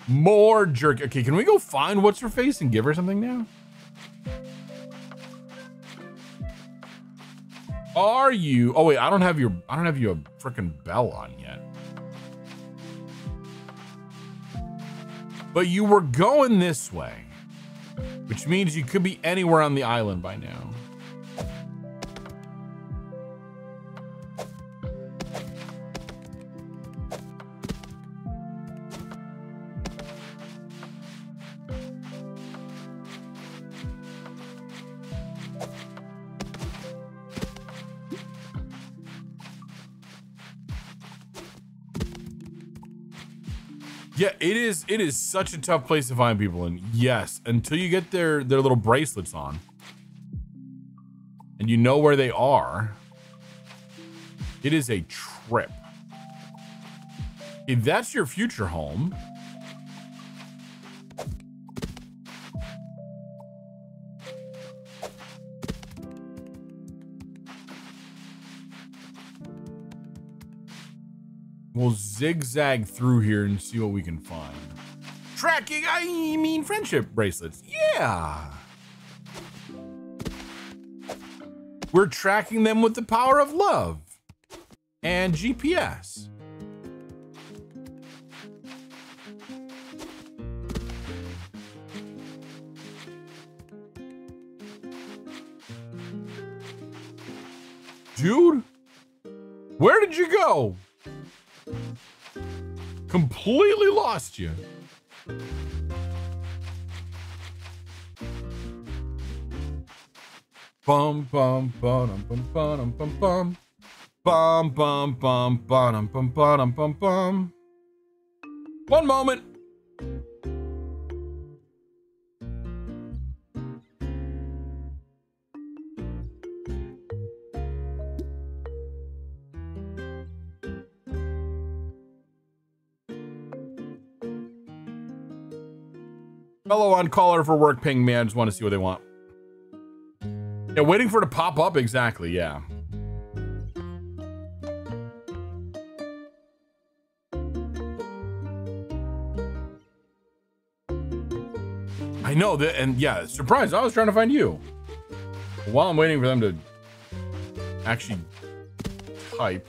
More jerk. Okay, can we go find what's her face and give her something now? Are you? Oh wait, I don't have you a freaking bell on yet. But you were going this way, which means you could be anywhere on the island by now. Yeah, it is such a tough place to find people, and yes, until you get their little bracelets on and you know where they are, it is a trip. If that's your future home, we'll zigzag through here and see what we can find. Tracking, I mean friendship bracelets. Yeah. We're tracking them with the power of love and GPS. Dude, where did you go? Completely lost you. Bum bum bum bum bum bum bum bum bum bum bum bum bum bum bum. One moment. Fellow on caller for work ping me. I just want to see what they want. Yeah, waiting for it to pop up. Exactly. Yeah. I know that. And yeah, surprise. I was trying to find you. While I'm waiting for them to actually type.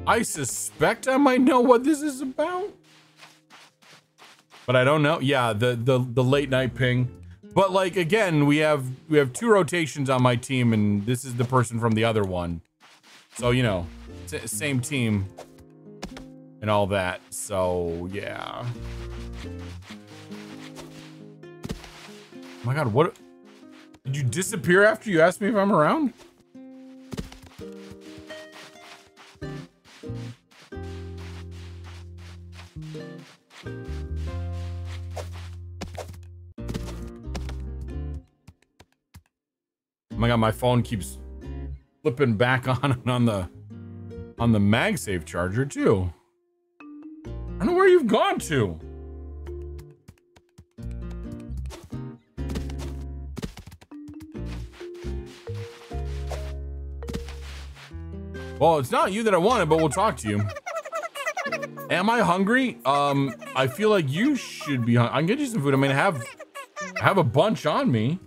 I suspect I might know what this is about, but I don't know. Yeah, the late night ping. But like again, we have 2 rotations on my team, and this is the person from the other one. So you know, same team and all that. So yeah. Oh my God, what? Did you disappear after you asked me if I'm around? Oh my God, my phone keeps flipping back on the MagSafe charger too. I don't know where you've gone to. Well, it's not you that I wanted, but we'll talk to you. Am I hungry? I feel like you should be hungry. I can get you some food. I mean, I have a bunch on me.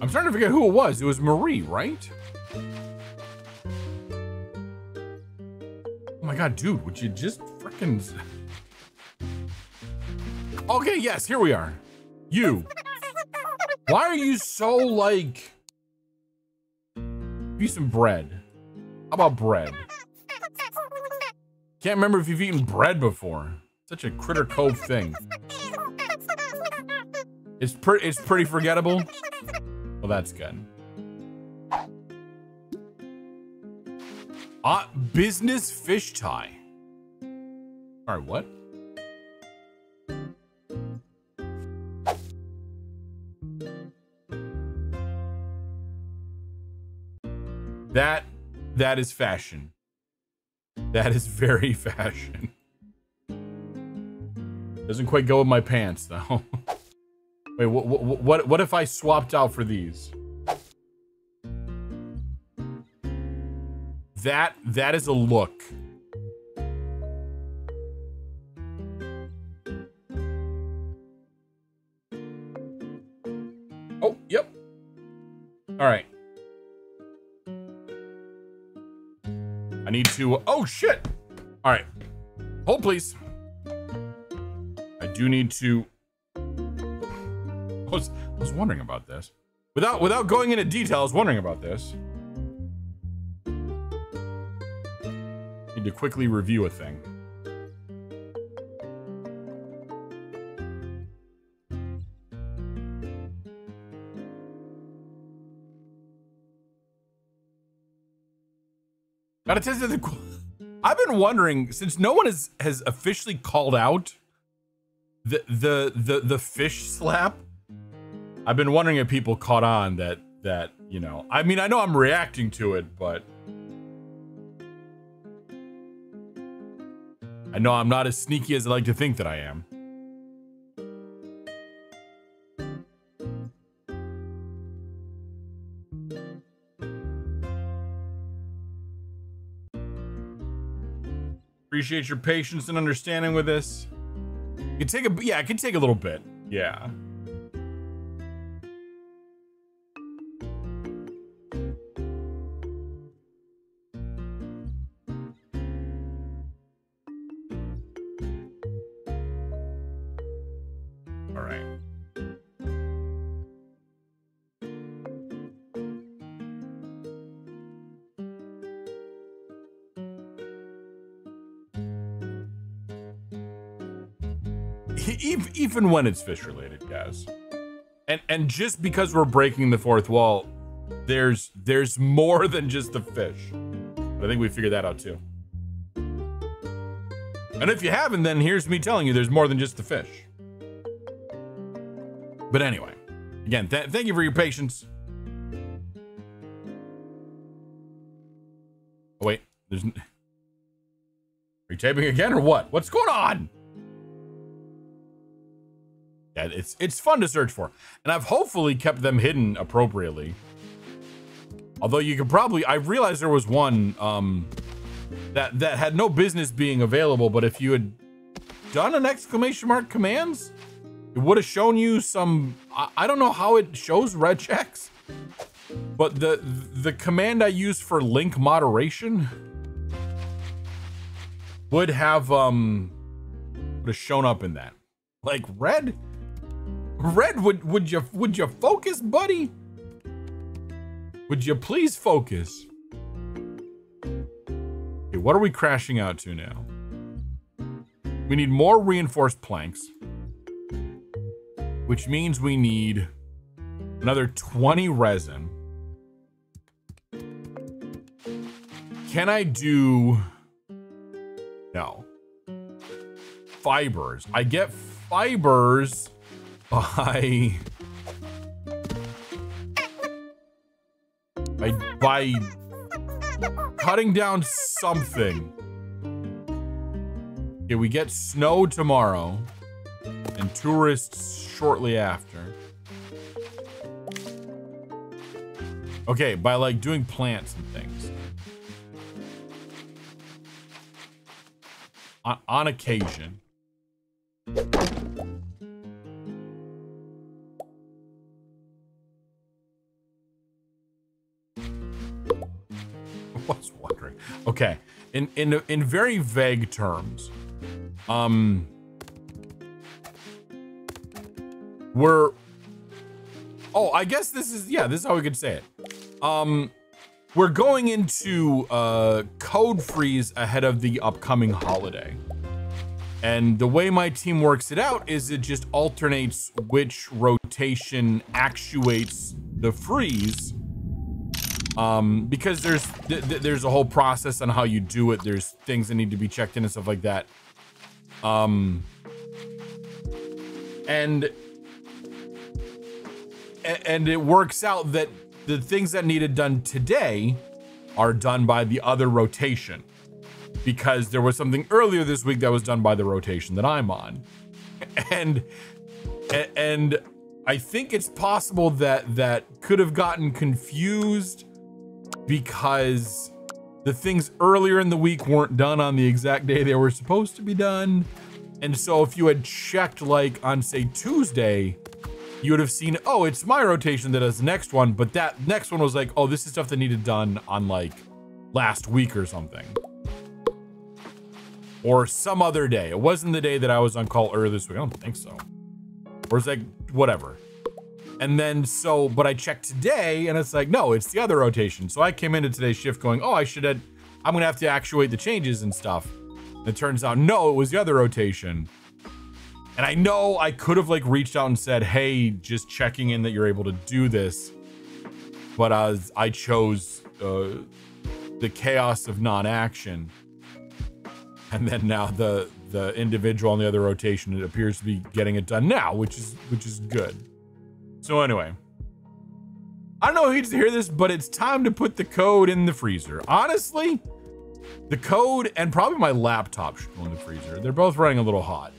I'm starting to forget who it was. It was Marie, right? Oh my God, dude, would you just frickin'... Okay, yes, here we are. You. Why are you so like... Give me some bread. How about bread? Can't remember if you've eaten bread before. Such a Critter Cove thing. It's pretty forgettable. Well, that's good. Business fish tie. All right, what? That is fashion. That is very fashion. Doesn't quite go with my pants though. Wait, what if I swapped out for these? That is a look. Oh, yep. All right. I need to, oh shit. All right. Hold please. I do need to, I was wondering about this. Without going into detail, I was wondering about this. Need to quickly review a thing. Gotta test the. I've been wondering, since no one has officially called out the fish slap. I've been wondering if people caught on that you know. I mean, I know I'm reacting to it, but I know I'm not as sneaky as I like to think that I am. Appreciate your patience and understanding with this. It can take it can take a little bit. Yeah. All right. Even when it's fish related, guys. And just because we're breaking the fourth wall, there's more than just the fish. But I think we figured that out too. And if you haven't, then here's me telling you there's more than just the fish. But anyway, again, thank you for your patience. Oh wait, are you taping again or what? What's going on? Yeah, it's fun to search for, and I've hopefully kept them hidden appropriately. Although you could probably, I realized there was one that had no business being available, but if you had done an exclamation mark commands, it would have shown you some. I don't know how it shows red checks, but the command I use for link moderation would have shown up in that, like red. Red, would you focus, buddy? Would you please focus? Okay, what are we crashing out to now? We need more reinforced planks, which means we need another 20 resin. Can I do... No. Fibers. I get fibers by cutting down something. Okay, we get snow tomorrow and tourists shortly after. Okay, by like doing plants and things. On occasion. I was wondering. Okay, in very vague terms, I guess this is how we could say it. We're going into code freeze ahead of the upcoming holiday. And the way my team works it out is it just alternates which rotation actuates the freeze. Because there's a whole process on how you do it. There's things that need to be checked in and stuff like that. And it works out that the things that needed done today are done by the other rotation, because there was something earlier this week that was done by the rotation that I'm on. And I think it's possible that could have gotten confused because the things earlier in the week weren't done on the exact day they were supposed to be done. And so if you had checked like on say Tuesday, you would have seen, oh, it's my rotation that does the next one, but that next one was like, oh, this is stuff that needed done on like last week or something. Or some other day. It wasn't the day that I was on call earlier this week. I don't think so. Or it's like, whatever. And then so, but I checked today and it's like, no, it's the other rotation. So I came into today's shift going, oh, I'm gonna have to actuate the changes and stuff. And it turns out, no, it was the other rotation. And I know I could have like reached out and said, hey, just checking in that you're able to do this. But as I chose the chaos of non-action. And then now the individual on the other rotation, it appears to be getting it done now, which is good. So anyway, I don't know who needs to hear this, but it's time to put the code in the freezer. Honestly, the code and probably my laptop should go in the freezer. They're both running a little hot.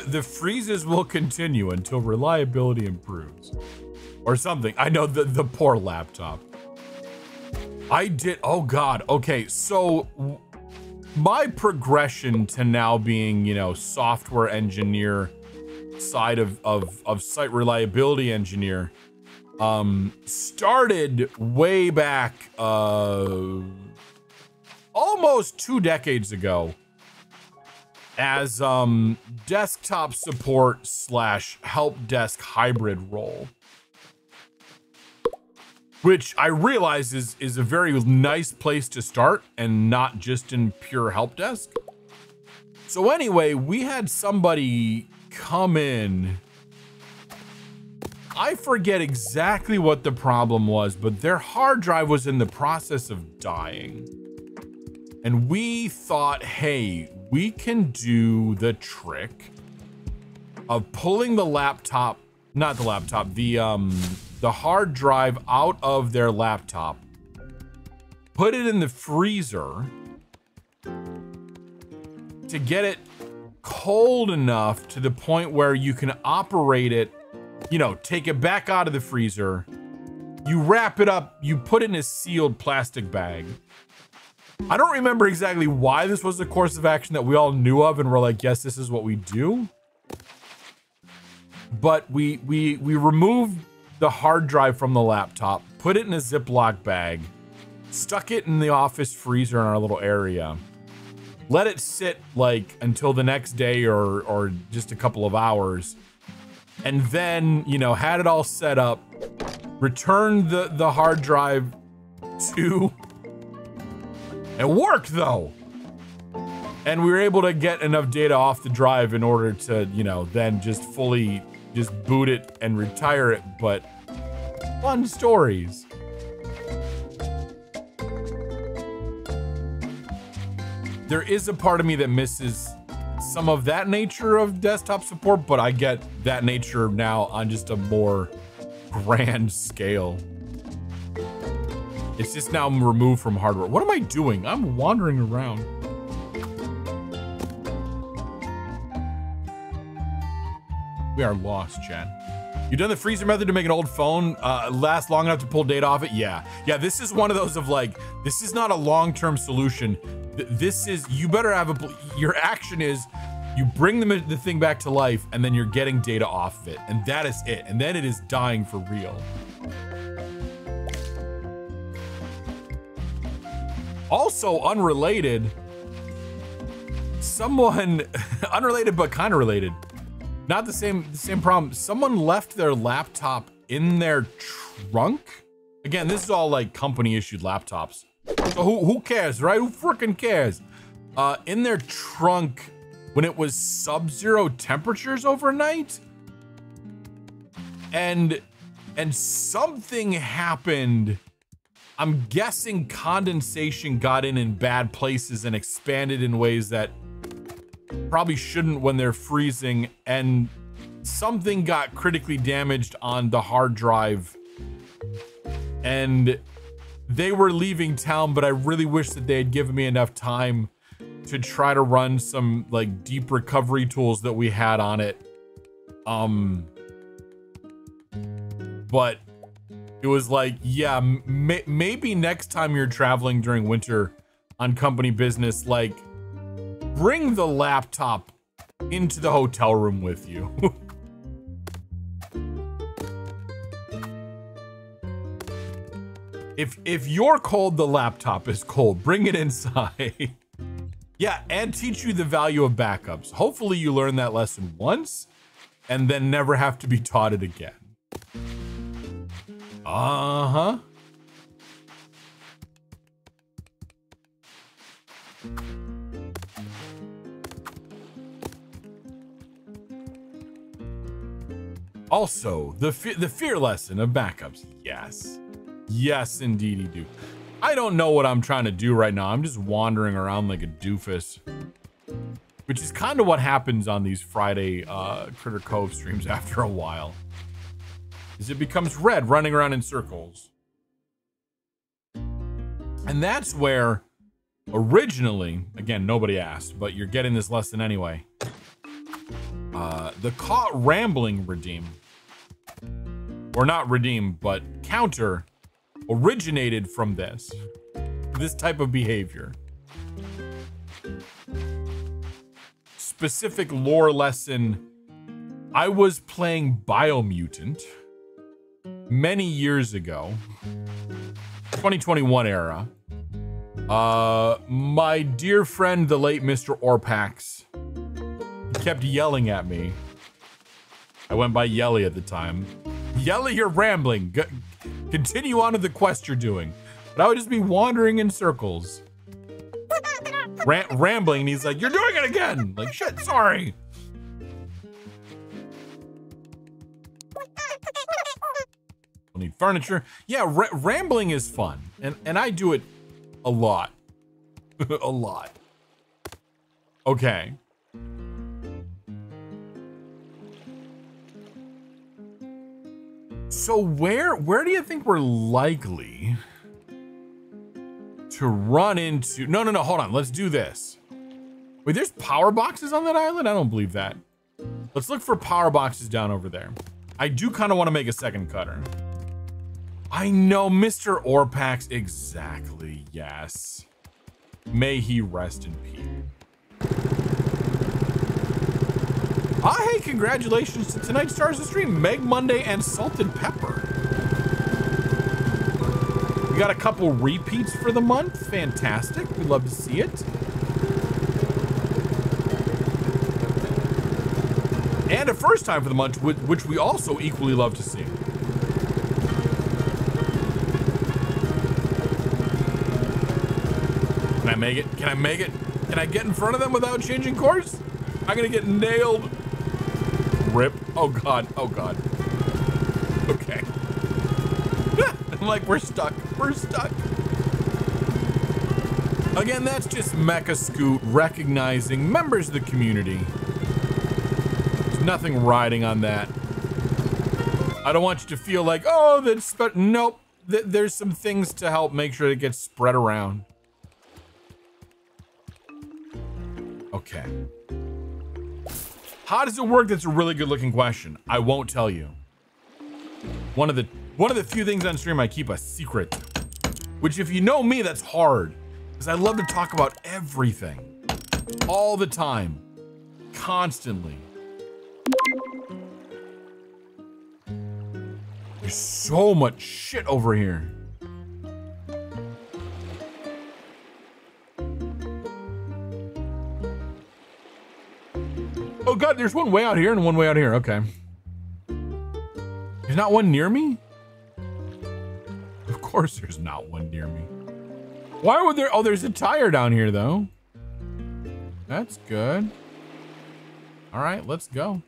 The freezes will continue until reliability improves. Or something. I know the poor laptop. Oh God. Okay, so my progression to now being, you know, software engineer side of site reliability engineer started way back almost 2 decades ago as desktop support / help desk hybrid role, which I realize is a very nice place to start and not just in pure help desk. So anyway, we had somebody come in. I forget exactly what the problem was, but their hard drive was in the process of dying. And we thought, hey, we can do the trick of pulling the laptop, not the laptop, the hard drive out of their laptop, put it in the freezer to get it cold enough to the point where you can operate it, you know, take it back out of the freezer, you wrap it up, you put it in a sealed plastic bag. I don't remember exactly why this was the course of action that we all knew of and we're like, yes, this is what we do. But we removed the hard drive from the laptop, put it in a Ziploc bag, stuck it in the office freezer in our little area, let it sit like until the next day or just a couple of hours, and then, you know, had it all set up, returned the hard drive to... It worked though! And we were able to get enough data off the drive in order to, you know, then just fully just boot it and retire it, but fun stories. There is a part of me that misses some of that nature of desktop support, but I get that nature now on just a more grand scale. It's just now removed from hardware. What am I doing? I'm wandering around. We are lost, chat. You done the freezer method to make an old phone last long enough to pull data off it? Yeah. Yeah, this is one of those of like, this is not a long-term solution. This is, you better have your action is, you bring the thing back to life and then you're getting data off of it. And that is it. And then it is dying for real. Also unrelated, someone, unrelated but kind of related, not the same problem. Someone left their laptop in their trunk. Again, this is all like company issued laptops. So who cares, right? Who freaking cares? In their trunk when it was sub-zero temperatures overnight. And something happened. I'm guessing condensation got in bad places and expanded in ways that probably shouldn't when they're freezing, and something got critically damaged on the hard drive and they were leaving town, but I really wish that they had given me enough time to try to run some like deep recovery tools that we had on it. But it was like, yeah, maybe next time you're traveling during winter on company business, like bring the laptop into the hotel room with you. If you're cold, the laptop is cold. Bring it inside. Yeah, and teach you the value of backups. Hopefully you learn that lesson once and then never have to be taught it again. Uh-huh. Also, the fear lesson of backups. Yes. Yes, indeed you do. I don't know what I'm trying to do right now. I'm just wandering around like a doofus. Which is kind of what happens on these Friday Critter Cove streams after a while. Is it becomes red, running around in circles. And that's where originally, again, nobody asked, but you're getting this lesson anyway. The caught rambling redeem, or not redeem, but counter originated from this type of behavior. Specific lore lesson. I was playing Biomutant many years ago, 2021 era. My dear friend, the late Mr. Orpax, kept yelling at me. I went by Yelly at the time. Yelly, you're rambling. Continue on to the quest you're doing. But I would just be wandering in circles. Rambling, and he's like, you're doing it again! Like, shit, sorry. We'll need furniture. Yeah, rambling is fun. And I do it a lot. A lot. Okay. So where do you think we're likely to run into? No, hold on. Let's do this. Wait, there's power boxes on that island? I don't believe that. Let's look for power boxes down over there. I do kind of want to make a second cutter. I know, Mr. Orpax, exactly, yes. May he rest in peace. Hey, congratulations to tonight's stars of the stream, Meg Monday and Salted Pepper. We got a couple repeats for the month. Fantastic. We love to see it. And a first time for the month, which we also equally love to see. Can I make it? Can I make it? Can I get in front of them without changing course? I'm gonna get nailed. Rip. Oh God. Oh God. Okay. I'm like, we're stuck. We're stuck. Again, that's just Mecha Scoot recognizing members of the community. There's nothing riding on that. I don't want you to feel like, oh, that's, but nope. There's some things to help make sure it gets spread around. Okay. How does it work? That's a really good looking question. I won't tell you. One of the few things on stream I keep a secret, which if you know me, that's hard because I love to talk about everything all the time, constantly. There's so much shit over here. Oh God, there's one way out here and one way out here. Okay. There's not one near me? Of course there's not one near me. Why would there? Oh, there's a tire down here though. That's good. All right, let's go.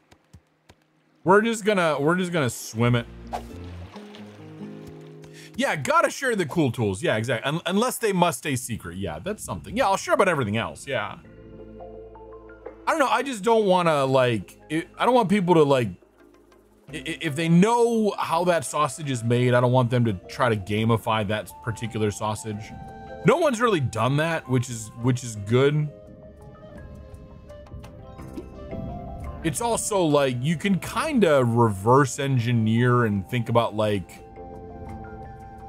We're just gonna swim it. Yeah, gotta share the cool tools. Yeah, exactly. Unless they must stay secret. Yeah, that's something. Yeah, I'll share about everything else. Yeah. I don't know. I just don't want to like. I don't want people to like if they know how that sausage is made, I don't want them to try to gamify that particular sausage. No one's really done that, which is good. It's also like you can kind of reverse engineer and think about like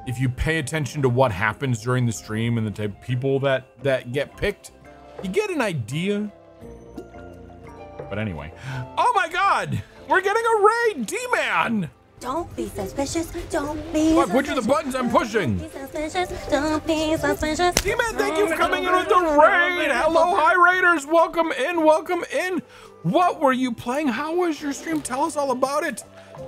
if you pay attention to what happens during the stream and the type of people that get picked, you get an idea. But anyway, oh my God, we're getting a raid, D-Man. Don't be suspicious. Don't be Fuck, which are the buttons I'm pushing? Don't be suspicious. D-Man, thank you for coming in with the raid. Hello, hi raiders. Welcome in, welcome in. What were you playing? How was your stream? Tell us all about it.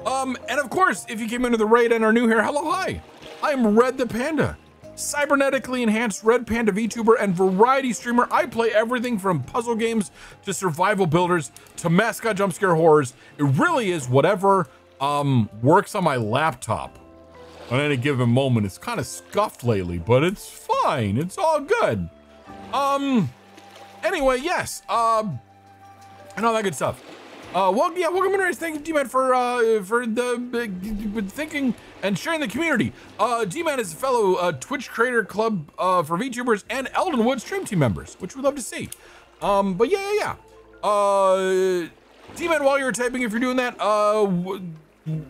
And of course, if you came into the raid and are new here, hello, hi. I'm Red the Panda, cybernetically enhanced Red Panda VTuber and variety streamer. I play everything from puzzle games to survival builders to mascot jump scare horrors. It really is whatever works on my laptop at any given moment. It's kind of scuffed lately, but it's fine. It's all good. Anyway, yes. And all that good stuff. Well, yeah, welcome in, race. Thank you, D-Man, for the thinking and sharing the community. D-Man is a fellow Twitch creator club for VTubers and Eldenwood stream team members, which we'd love to see. But yeah. D-Man, while you were typing, if you're doing that,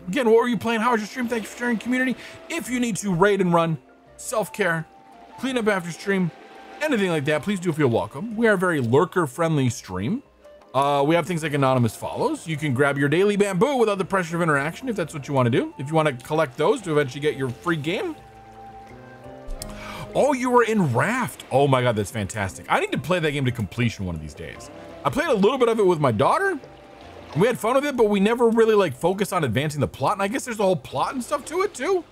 again, what were you playing? How was your stream? Thank you for sharing community. If you need to raid and run, self-care, clean up after stream, anything like that, please do feel welcome. We are a very lurker-friendly stream. We have things like anonymous follows. You can grab your daily bamboo without the pressure of interaction if that's what you want to do. If you want to collect those to eventually get your free game. Oh, you were in Raft. Oh my God, that's fantastic. I need to play that game to completion one of these days. I played a little bit of it with my daughter. And we had fun with it, but we never really like focused on advancing the plot. And I guess there's a whole plot and stuff to it too.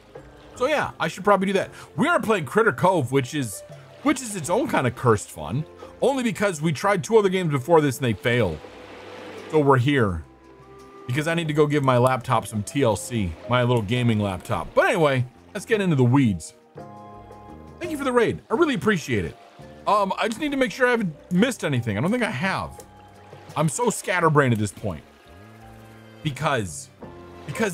So yeah, I should probably do that. We are playing Critter Cove, which is its own kind of cursed fun. Only because we tried 2 other games before this and they failed. So we're here. Because I need to go give my laptop some TLC. My little gaming laptop. But anyway, let's get into the weeds. Thank you for the raid. I really appreciate it. I just need to make sure I haven't missed anything. I don't think I have. I'm so scatterbrained at this point. Because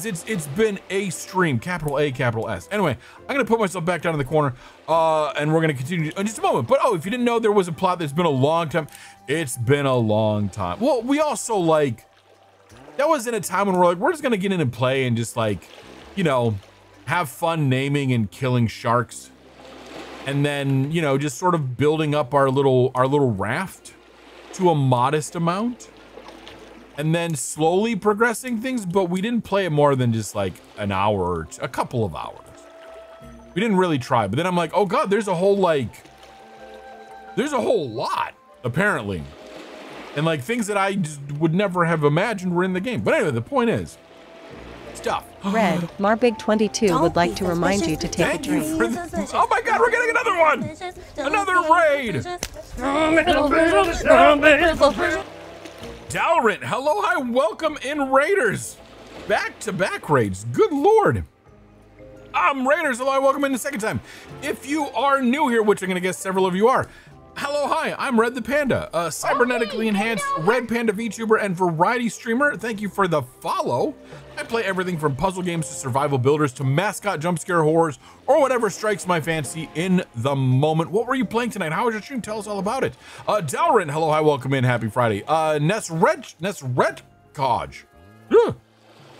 it's been a stream, capital A, capital S. Anyway, I'm gonna put myself back down in the corner, and we're gonna continue in just a moment. But oh, if you didn't know, there was a plot that's been a long time. It's been a long time. Well, we also like, that was in a time when we're like, we're just gonna get in and play and just like, you know, have fun naming and killing sharks. And then, you know, just sort of building up our little raft to a modest amount. And then slowly progressing things, but we didn't play it more than just like an hour or a couple of hours. We didn't really try, but then I'm like, oh God, there's a whole lot, apparently. And like things that I just would never have imagined were in the game. But anyway, the point is, stuff. Red, Marbig22 would like to remind you to take a drink. Oh my God, we're getting another one! Another raid! Dalrint, hello, hi, welcome in, Raiders. Back-to-back raids, good Lord. Raiders, hello, hi, welcome in the second time. If you are new here, which I'm gonna guess several of you are, hello, hi, I'm Red the Panda, a cybernetically enhanced Red Panda VTuber and variety streamer. Thank you for the follow. I play everything from puzzle games to survival builders to mascot jump scare horrors or whatever strikes my fancy in the moment. What were you playing tonight? How was your stream? Tell us all about it. Dalrin, hello, hi, welcome in. Happy Friday. Nesretkaj.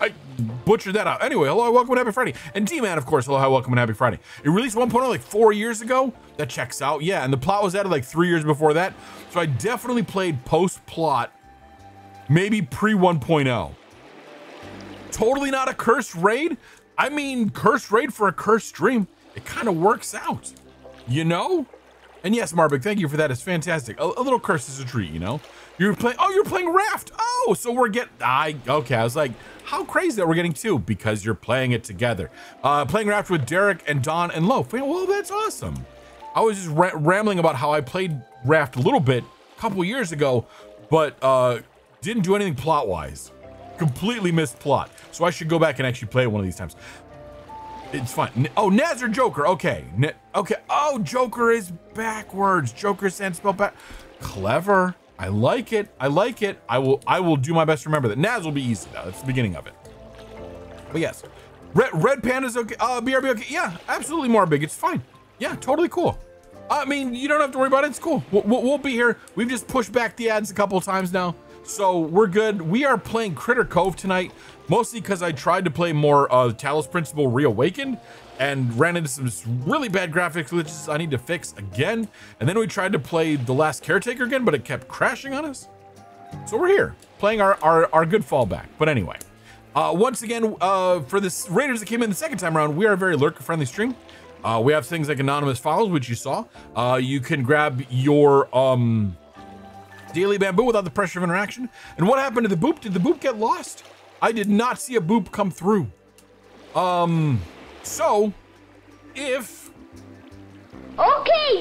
I butchered that out. Anyway, hello, welcome and happy Friday. And D-Man, of course, hello, hi, welcome and happy Friday. It released 1.0 like 4 years ago. That checks out. Yeah, and the plot was added like 3 years before that. So I definitely played post-plot, maybe pre-1.0. Totally not a cursed raid. I mean, cursed raid for a cursed stream. It kind of works out, you know? And yes, Marbik, thank you for that. It's fantastic. A little curse is a treat, you know? You're playing Raft. Oh, so we're okay. I was like, how crazy that we're getting 2 because you're playing it together. Playing Raft with Derek and Don and Loaf. Well, that's awesome. I was just rambling about how I played Raft a little bit a couple years ago, but didn't do anything plot-wise. Completely missed plot. So I should go back and actually play it one of these times. It's fine. Oh, Naz or Joker. Okay. Okay. Oh, Joker is backwards. Joker is spelled back. Clever. I like it. I like it. I will do my best to remember that. Naz will be easy though. That's the beginning of it. But yes, red panda's okay. BRB okay. Yeah, absolutely more big. It's fine. Yeah, totally cool. I mean, you don't have to worry about it. It's cool. We'll be here. We've just pushed back the ads a couple of times now, so we're good. We are playing Critter Cove tonight, mostly because I tried to play more Talos Principle Reawakened and ran into some really bad graphics glitches I need to fix again. And then we tried to play The Last Caretaker again, but it kept crashing on us. So we're here playing our good fallback. But anyway, once again, for the Raiders that came in the second time around, we are a very lurker-friendly stream. We have things like anonymous follows, which you saw. You can grab your daily bamboo without the pressure of interaction. And what happened to the boop? Did the boop get lost? I did not see a boop come through. So if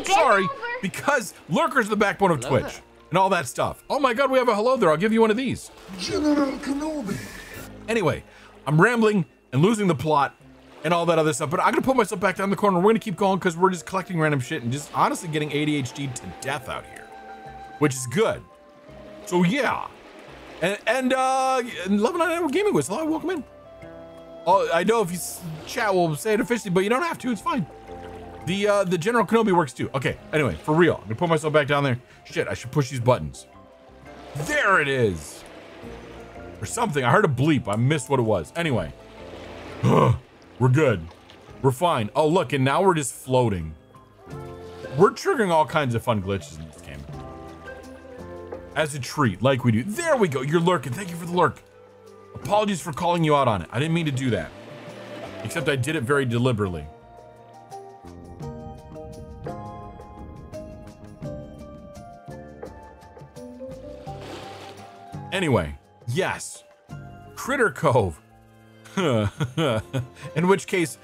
sorry, because lurkers are the backbone of Twitch and all that stuff. Oh my God, we have a hello there. I'll give you one of these. General Kenobi. Anyway, I'm rambling and losing the plot and all that other stuff, but I'm gonna put myself back down in the corner. We're gonna keep going because we're just collecting random shit and just honestly getting ADHD to death out here, which is good. So yeah, and Love Night Gaming was hello, welcome in. Oh, I know if you chat will say it officially, but you don't have to. It's fine. The General Kenobi works too. Okay. Anyway, for real, I'm gonna put myself back down there. Shit, I should push these buttons. There it is. Or something. I heard a bleep. I missed what it was. Anyway. We're good. We're fine. Oh, look, and now we're just floating. We're triggering all kinds of fun glitches in this game. As a treat, like we do. There we go. You're lurking. Thank you for the lurk. Apologies for calling you out on it. I didn't mean to do that. Except I did it very deliberately. Anyway, yes. Critter Cove. In which case,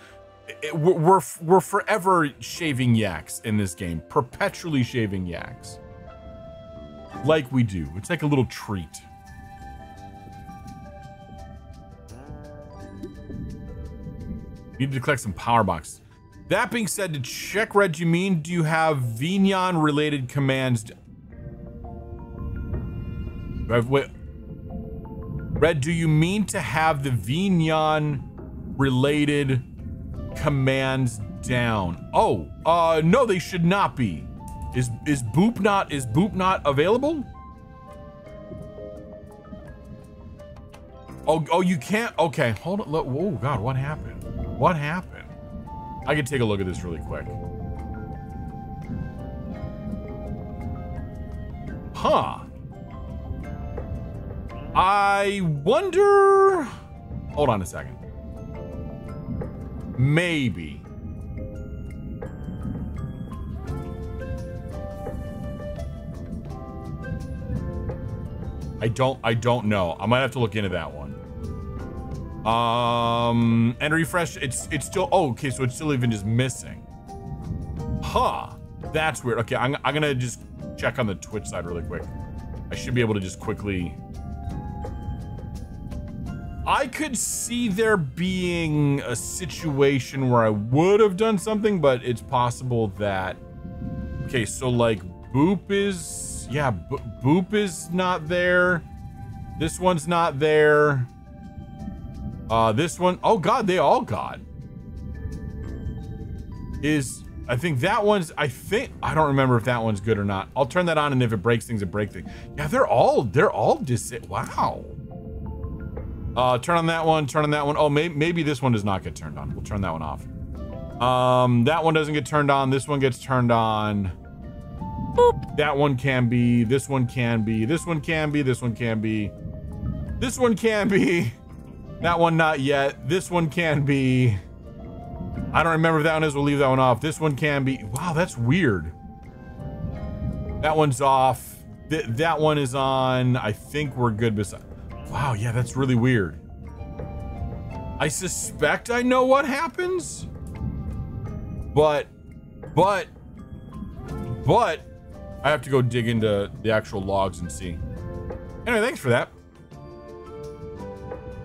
we're forever shaving yaks in this game. Perpetually shaving yaks. Like we do. It's like a little treat. Need to collect some power boxes. That being said, to check Red, you mean, do you have Vignon related commands? Wait. Red, do you mean to have the Vignon related commands down? Oh, no, they should not be. Is boop not available? Oh, you can't. Okay, hold on. Look, oh God, what happened? What happened? I can take a look at this really quick. Huh. I wonder. Hold on a second. Maybe. I don't know. I might have to look into that one. And refresh. It's still. Oh, okay. So it's still even just missing. Huh. That's weird. Okay, I'm gonna just check on the Twitch side really quick. I should be able to just quickly. I could see there being a situation where I would have done something, but it's possible that. Okay, so like boop is, yeah, boop is not there. This one's not there. This one, oh God, they all got. I think that one's, I don't remember if that one's good or not. I'll turn that on, and if it breaks things, it breaks things. Yeah, they're all wow. Turn on that one, turn on that one. Oh, maybe this one does not get turned on. We'll turn that one off. That one doesn't get turned on. This one gets turned on. Boop. That one can be. This one can be. This one can be. This one can be. This one can be. That one not yet. This one can be. I don't remember if that one is. We'll leave that one off. This one can be. Wow, that's weird. That one's off. That one is on. I think we're good beside. Wow, yeah, that's really weird. I suspect I know what happens. But I have to go dig into the actual logs and see. Anyway, thanks for that.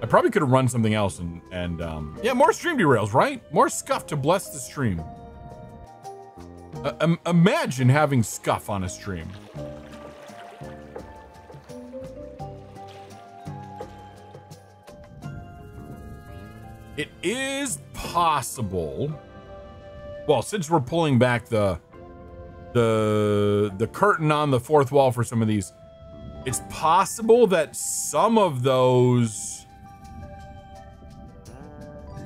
I probably could have run something else and yeah, more stream derails, right? More scuff to bless the stream. Imagine having scuff on a stream. It is possible. Well, since we're pulling back the curtain on the fourth wall for some of these, it's possible that some of those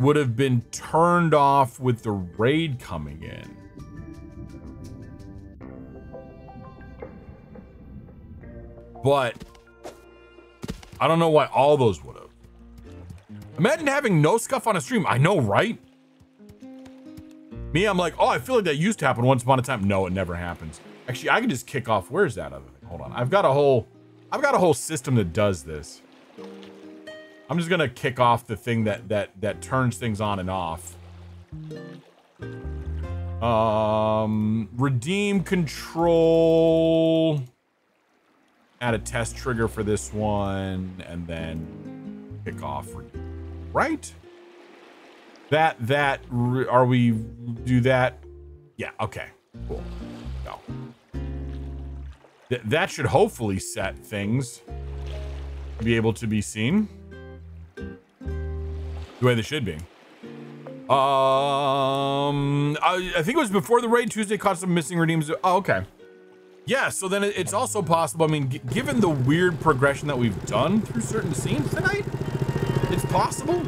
would have been turned off with the raid coming in. But I don't know why all those would have. Imagine having no scuff on a stream. I know, right? Me, I'm like, oh, I feel like that used to happen once upon a time. No, it never happens. Actually, I can just kick off. Where's that other thing? Hold on. I've got a whole system that does this. I'm just gonna kick off the thing that turns things on and off. Redeem control. Add a test trigger for this one, and then kick off. Right? Are we do that? Yeah, okay, cool. Go. That should hopefully set things to be able to be seen the way they should be. I think it was before the raid. Tuesday caught some missing redeems. Oh, okay. Yeah, so then it's also possible. I mean, given the weird progression that we've done through certain scenes tonight, it's possible.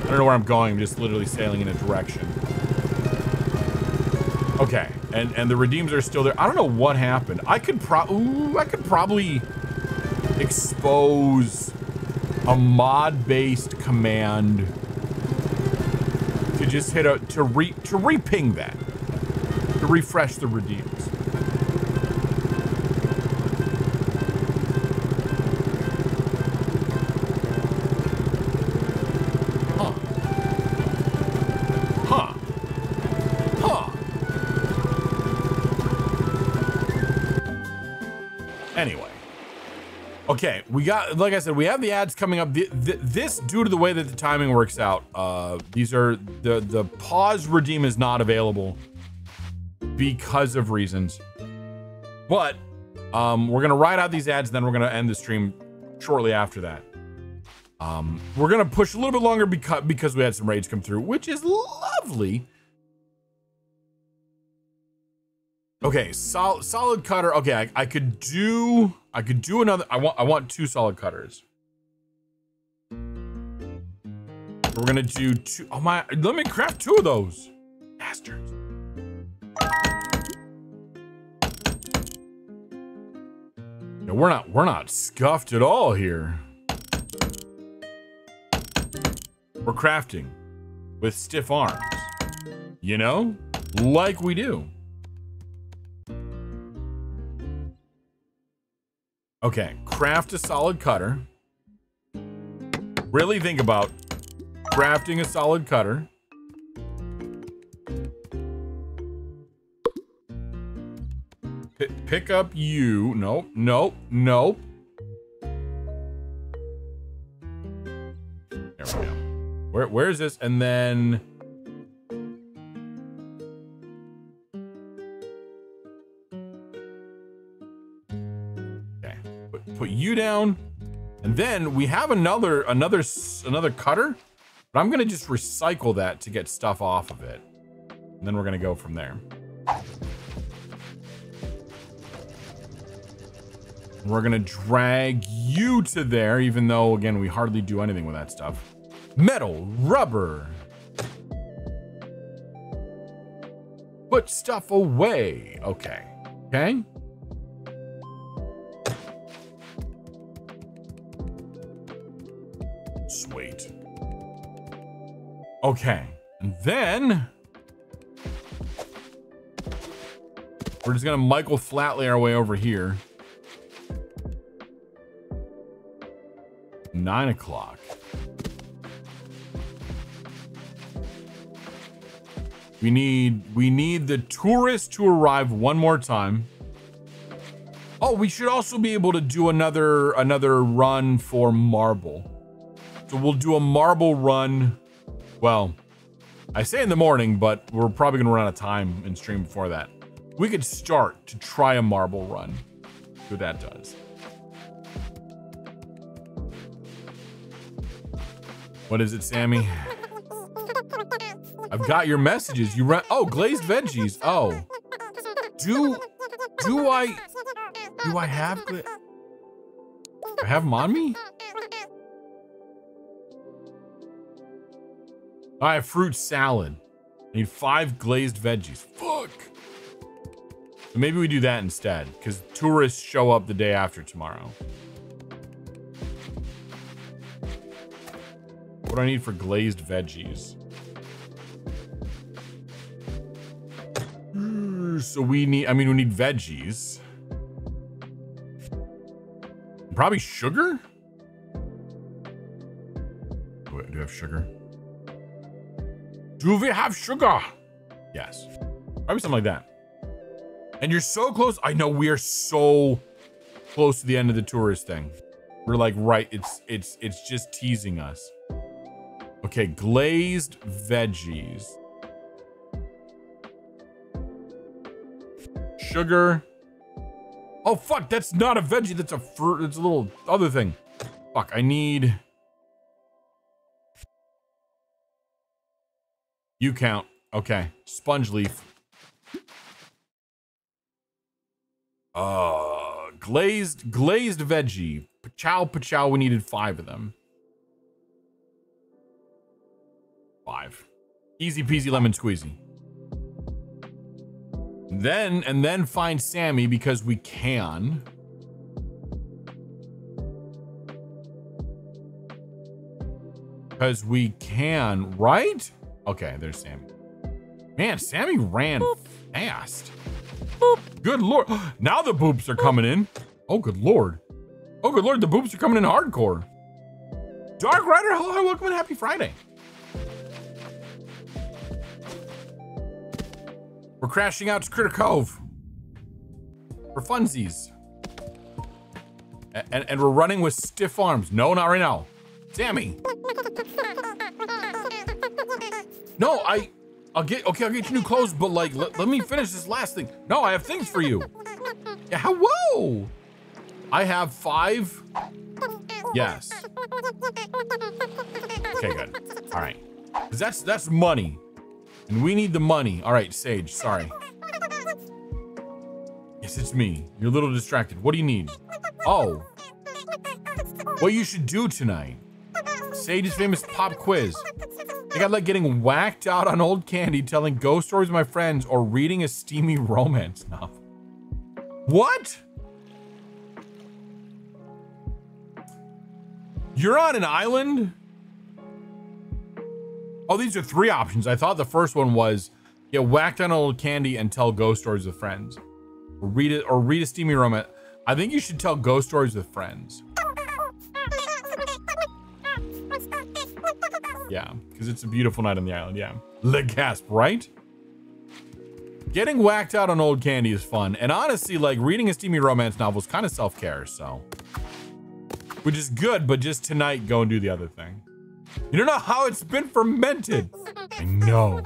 I don't know where I'm going. I'm just literally sailing in a direction. Okay, and the redeems are still there. I don't know what happened. I could probably expose a mod-based command to just hit to reping that, to refresh the redeems. Anyway, okay, we got, like I said, we have the ads coming up. This, due to the way that the timing works out, these are the pause redeem is not available because of reasons. But we're gonna ride out these ads, then we're gonna end the stream shortly after that. We're gonna push a little bit longer because we had some raids come through, which is lovely. Okay, solid cutter. Okay, I could do another. I want 2 solid cutters. We're gonna do 2. Oh my! Let me craft 2 of those, bastards. No, we're not scuffed at all here. We're crafting with stiff arms, you know, like we do. Okay, craft a solid cutter. Really think about crafting a solid cutter. Pick up you. Nope, nope, nope. There we go. Where is this? And then... Put you down, and then we have another cutter, but I'm gonna just recycle that to get stuff off of it, and then we're gonna go from there. We're gonna drag you to there, even though again we hardly do anything with that stuff. Metal, rubber. Put stuff away. Okay. Okay. Sweet. Okay, and then we're just gonna Michael Flatley our way over here. 9 o'clock. We need the tourist to arrive one more time. Oh, we should also be able to do another run for marble. So we'll do a marble run. Well, I say in the morning, but we're probably gonna run out of time in stream before that. We could start to try a marble run. See what that does. What is it, Sammy? I've got your messages. You run. Oh, glazed veggies. Oh. Do I have do I have them on me? I have fruit salad. I need 5 glazed veggies. Fuck. So maybe we do that instead, because tourists show up the day after tomorrow. What do I need for glazed veggies? So we need veggies. Probably sugar? Do we have sugar? Do we have sugar? Yes. Probably something like that. And you're so close. I know we are so close to the end of the tourist thing. We're like, right, it's just teasing us. Okay, glazed veggies. Sugar. Oh, fuck, that's not a veggie. That's a fruit. It's a little other thing. Fuck, I need... You count. Okay, sponge leaf. Glazed veggie. Pachow. We needed 5 of them. 5. Easy peasy lemon squeezy. Then find Sammy because we can. Because we can, right? Okay, there's Sammy. Man, Sammy ran fast. Boop. Good lord. Now the boops are coming in. Oh, good lord. Oh, good lord, the boops are coming in hardcore. Dark Rider, hello, welcome and happy Friday. We're crashing out to Critter Cove. For funsies. And we're running with stiff arms. No, not right now. Sammy. No, I'll get you new clothes, but like, let me finish this last thing. No, I have things for you. Yeah, whoa. I have 5. Yes. Okay, good. All right. 'Cause that's money. And we need the money. All right, Sage, sorry. Yes, it's me. You're a little distracted. What do you need? Oh. What you should do tonight. Sage's famous pop quiz. I got like getting whacked out on old candy, telling ghost stories with my friends, or reading a steamy romance novel. What? You're on an island? Oh, these are 3 options. I thought the first one was get whacked on old candy and tell ghost stories with friends. Or read a steamy romance. I think you should tell ghost stories with friends. Yeah, because it's a beautiful night on the island, yeah. Le gasp, right? Getting whacked out on old candy is fun. And honestly, like, reading a steamy romance novel is kind of self-care, so. Which is good, but just tonight, go and do the other thing. You don't know how it's been fermented. I know.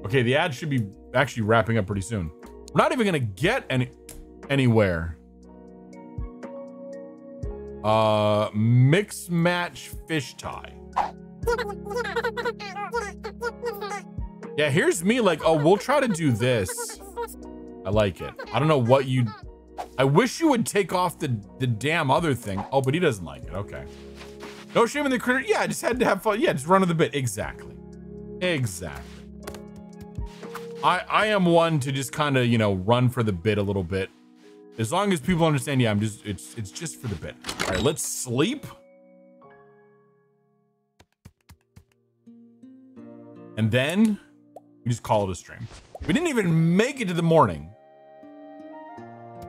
Okay, the ad should be actually wrapping up pretty soon. We're not even gonna get anywhere. Mix match fish tie. Yeah, here's me like, oh, we'll try to do this. I like it. I don't know what you... I wish you would take off the damn other thing. Oh, but he doesn't like it. Okay. No shame in the critter. Yeah, I just had to have fun. Yeah, just run with the bit. Exactly. Exactly. I am one to just kind of, you know, run for the bit a little bit. As long as people understand, yeah, it's just for the bit. All right, let's sleep. And then we just call it a stream. We didn't even make it to the morning.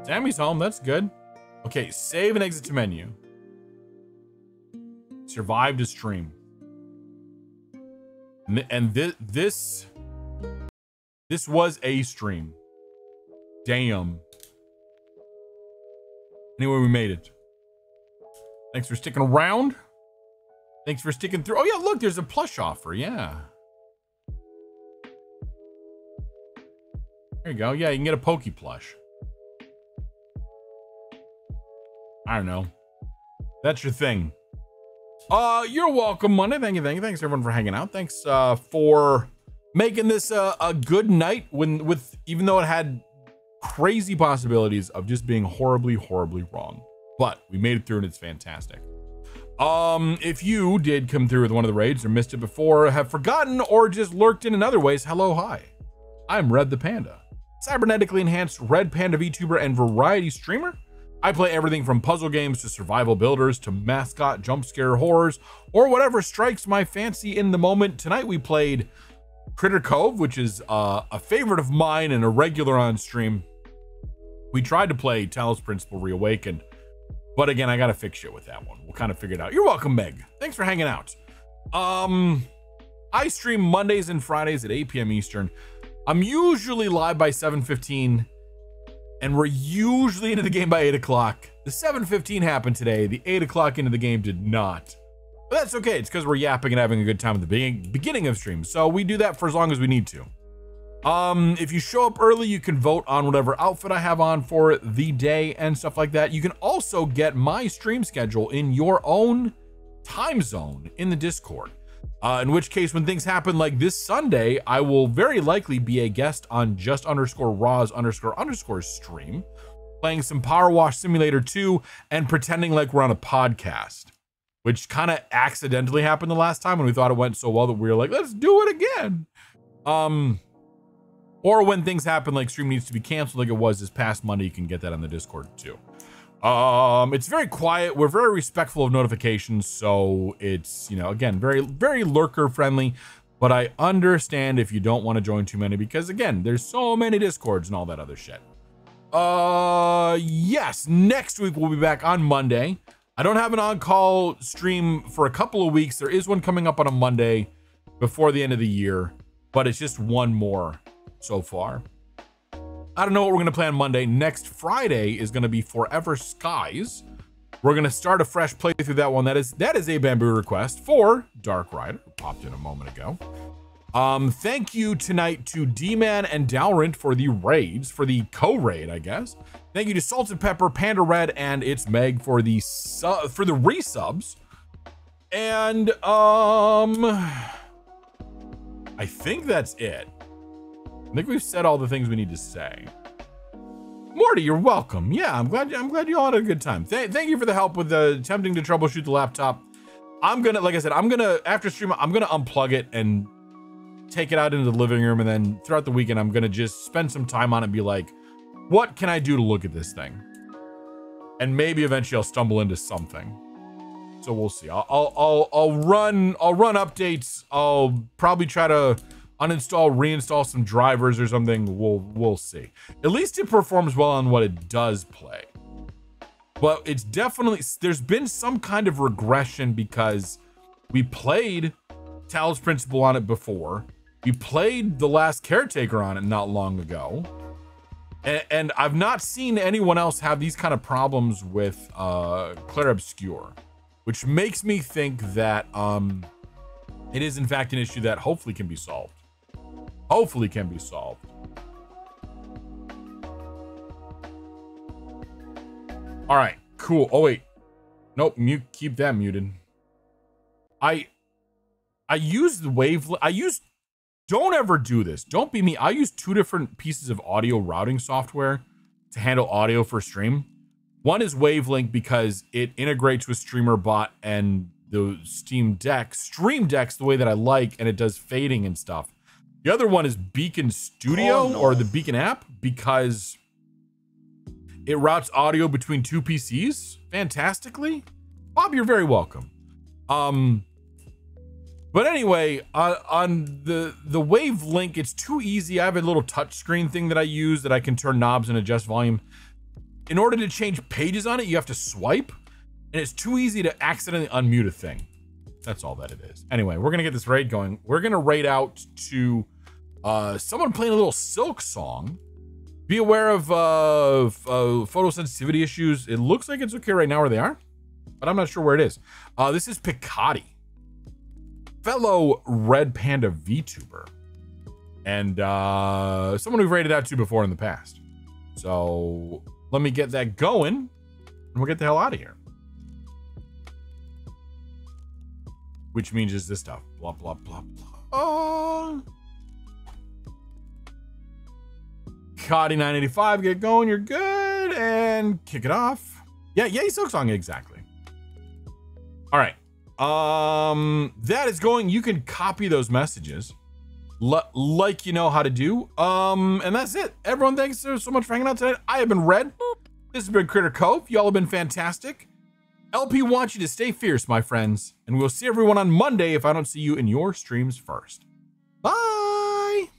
Sammy's home, that's good. Okay, save and exit to menu. Survived a stream. And this was a stream. Damn. Anyway, we made it. Thanks for sticking around. Thanks for sticking through. Oh yeah, look, there's a plush offer, yeah. There you go. Yeah, you can get a Pokey plush. I don't know. That's your thing. You're welcome, Monday. Thank you. Thanks everyone for hanging out. Thanks for making this a good night with even though it had crazy possibilities of just being horribly wrong. But we made it through and it's fantastic. If you did come through with one of the raids or missed it before, have forgotten, or just lurked in other ways, hello, hi. I'm Red the Panda, cybernetically enhanced Red Panda VTuber and variety streamer. I play everything from puzzle games to survival builders to mascot jump scare horrors or whatever strikes my fancy in the moment. Tonight we played Critter Cove, which is a favorite of mine and a regular on stream. We tried to play Talos Principle Reawakened, but again, I gotta fix shit with that one. We'll kind of figure it out. You're welcome, Meg. Thanks for hanging out. I stream Mondays and Fridays at 8 p.m. Eastern. I'm usually live by 7:15. And we're usually into the game by 8 o'clock. The 7:15 happened today. The 8 o'clock into the game did not. But that's okay. It's because we're yapping and having a good time at the beginning of stream. So we do that for as long as we need to. If you show up early, you can vote on whatever outfit I have on for the day and stuff like that. You can also get my stream schedule in your own time zone in the Discord. In which case, when things happen like this Sunday, I will very likely be a guest on just_Raws__ stream, playing some Power Wash Simulator 2 and pretending like we're on a podcast, which kind of accidentally happened the last time when we thought it went so well that we were like, let's do it again. Or when things happen like stream needs to be canceled like it was this past Monday, you can get that on the Discord too. It's very quiet. We're very respectful of notifications, so it's, you know, again, very lurker friendly, but I understand if you don't want to join too many because again, there's so many Discords and all that other shit. Yes, next week we'll be back on Monday. I don't have an on-call stream for a couple of weeks. There is one coming up on a Monday before the end of the year, but it's just one more so far. I don't know what we're going to play on Monday. Next Friday is going to be Forever Skies. We're going to start a fresh playthrough that one. That is a Bamboo request for Dark Rider, who popped in a moment ago. Thank you tonight to D-Man and Dalrint for the raids, for the co-raid, I guess. Thank you to Salted Pepper, Panda Red, and It's Meg for the resubs. And I think that's it. I think we've said all the things we need to say. Morty, you're welcome. Yeah, I'm glad you all had a good time. Thank you for the help with attempting to troubleshoot the laptop. I'm gonna, like I said, after stream, I'm gonna unplug it and take it out into the living room, and then throughout the weekend, I'm gonna just spend some time on it and be like, what can I do to look at this thing? And maybe eventually I'll stumble into something. So we'll see. I'll run updates. I'll probably try to uninstall, reinstall some drivers or something. We'll see. At least it performs well on what it does play. But it's definitely, there's been some kind of regression because we played Talos Principle on it before. We played The Last Caretaker on it not long ago. And I've not seen anyone else have these kind of problems with Clair Obscur, which makes me think that it is in fact an issue that hopefully can be solved. Hopefully can be solved. All right, cool. Oh wait, nope. Mute. Keep that muted. I use the wavelength. Don't ever do this. Don't be me. I use two different pieces of audio routing software to handle audio for stream. One is Wavelength because it integrates with Streamer Bot and the Stream Deck's the way that I like, and it does fading and stuff. The other one is Beacon Studio or the Beacon app because it routes audio between two PCs fantastically. Bob, you're very welcome. But anyway, on the Wavelength, it's too easy. I have a little touchscreen thing that I use that I can turn knobs and adjust volume. In order to change pages on it, you have to swipe, and it's too easy to accidentally unmute a thing. That's all that it is. Anyway, we're gonna get this raid going. We're gonna raid out to someone playing a little Silk song. Be aware of photosensitivity issues. It looks like it's okay right now where they are, but I'm not sure where it is. This is Picotti, fellow Red Panda VTuber, and someone we've raided out to before in the past. So let me get that going, and we'll get the hell out of here. which means just this stuff. Blah, blah, blah, blah. Cotty 985, get going, you're good, and kick it off. Yeah, yay, Silk Song, exactly. All right, that is going, you can copy those messages like you know how to do. And that's it. Everyone, thanks so much for hanging out tonight. I have been Red. This has been Critter Cove. Y'all have been fantastic. LP wants you to stay fierce, my friends, and we'll see everyone on Monday if I don't see you in your streams first. Bye.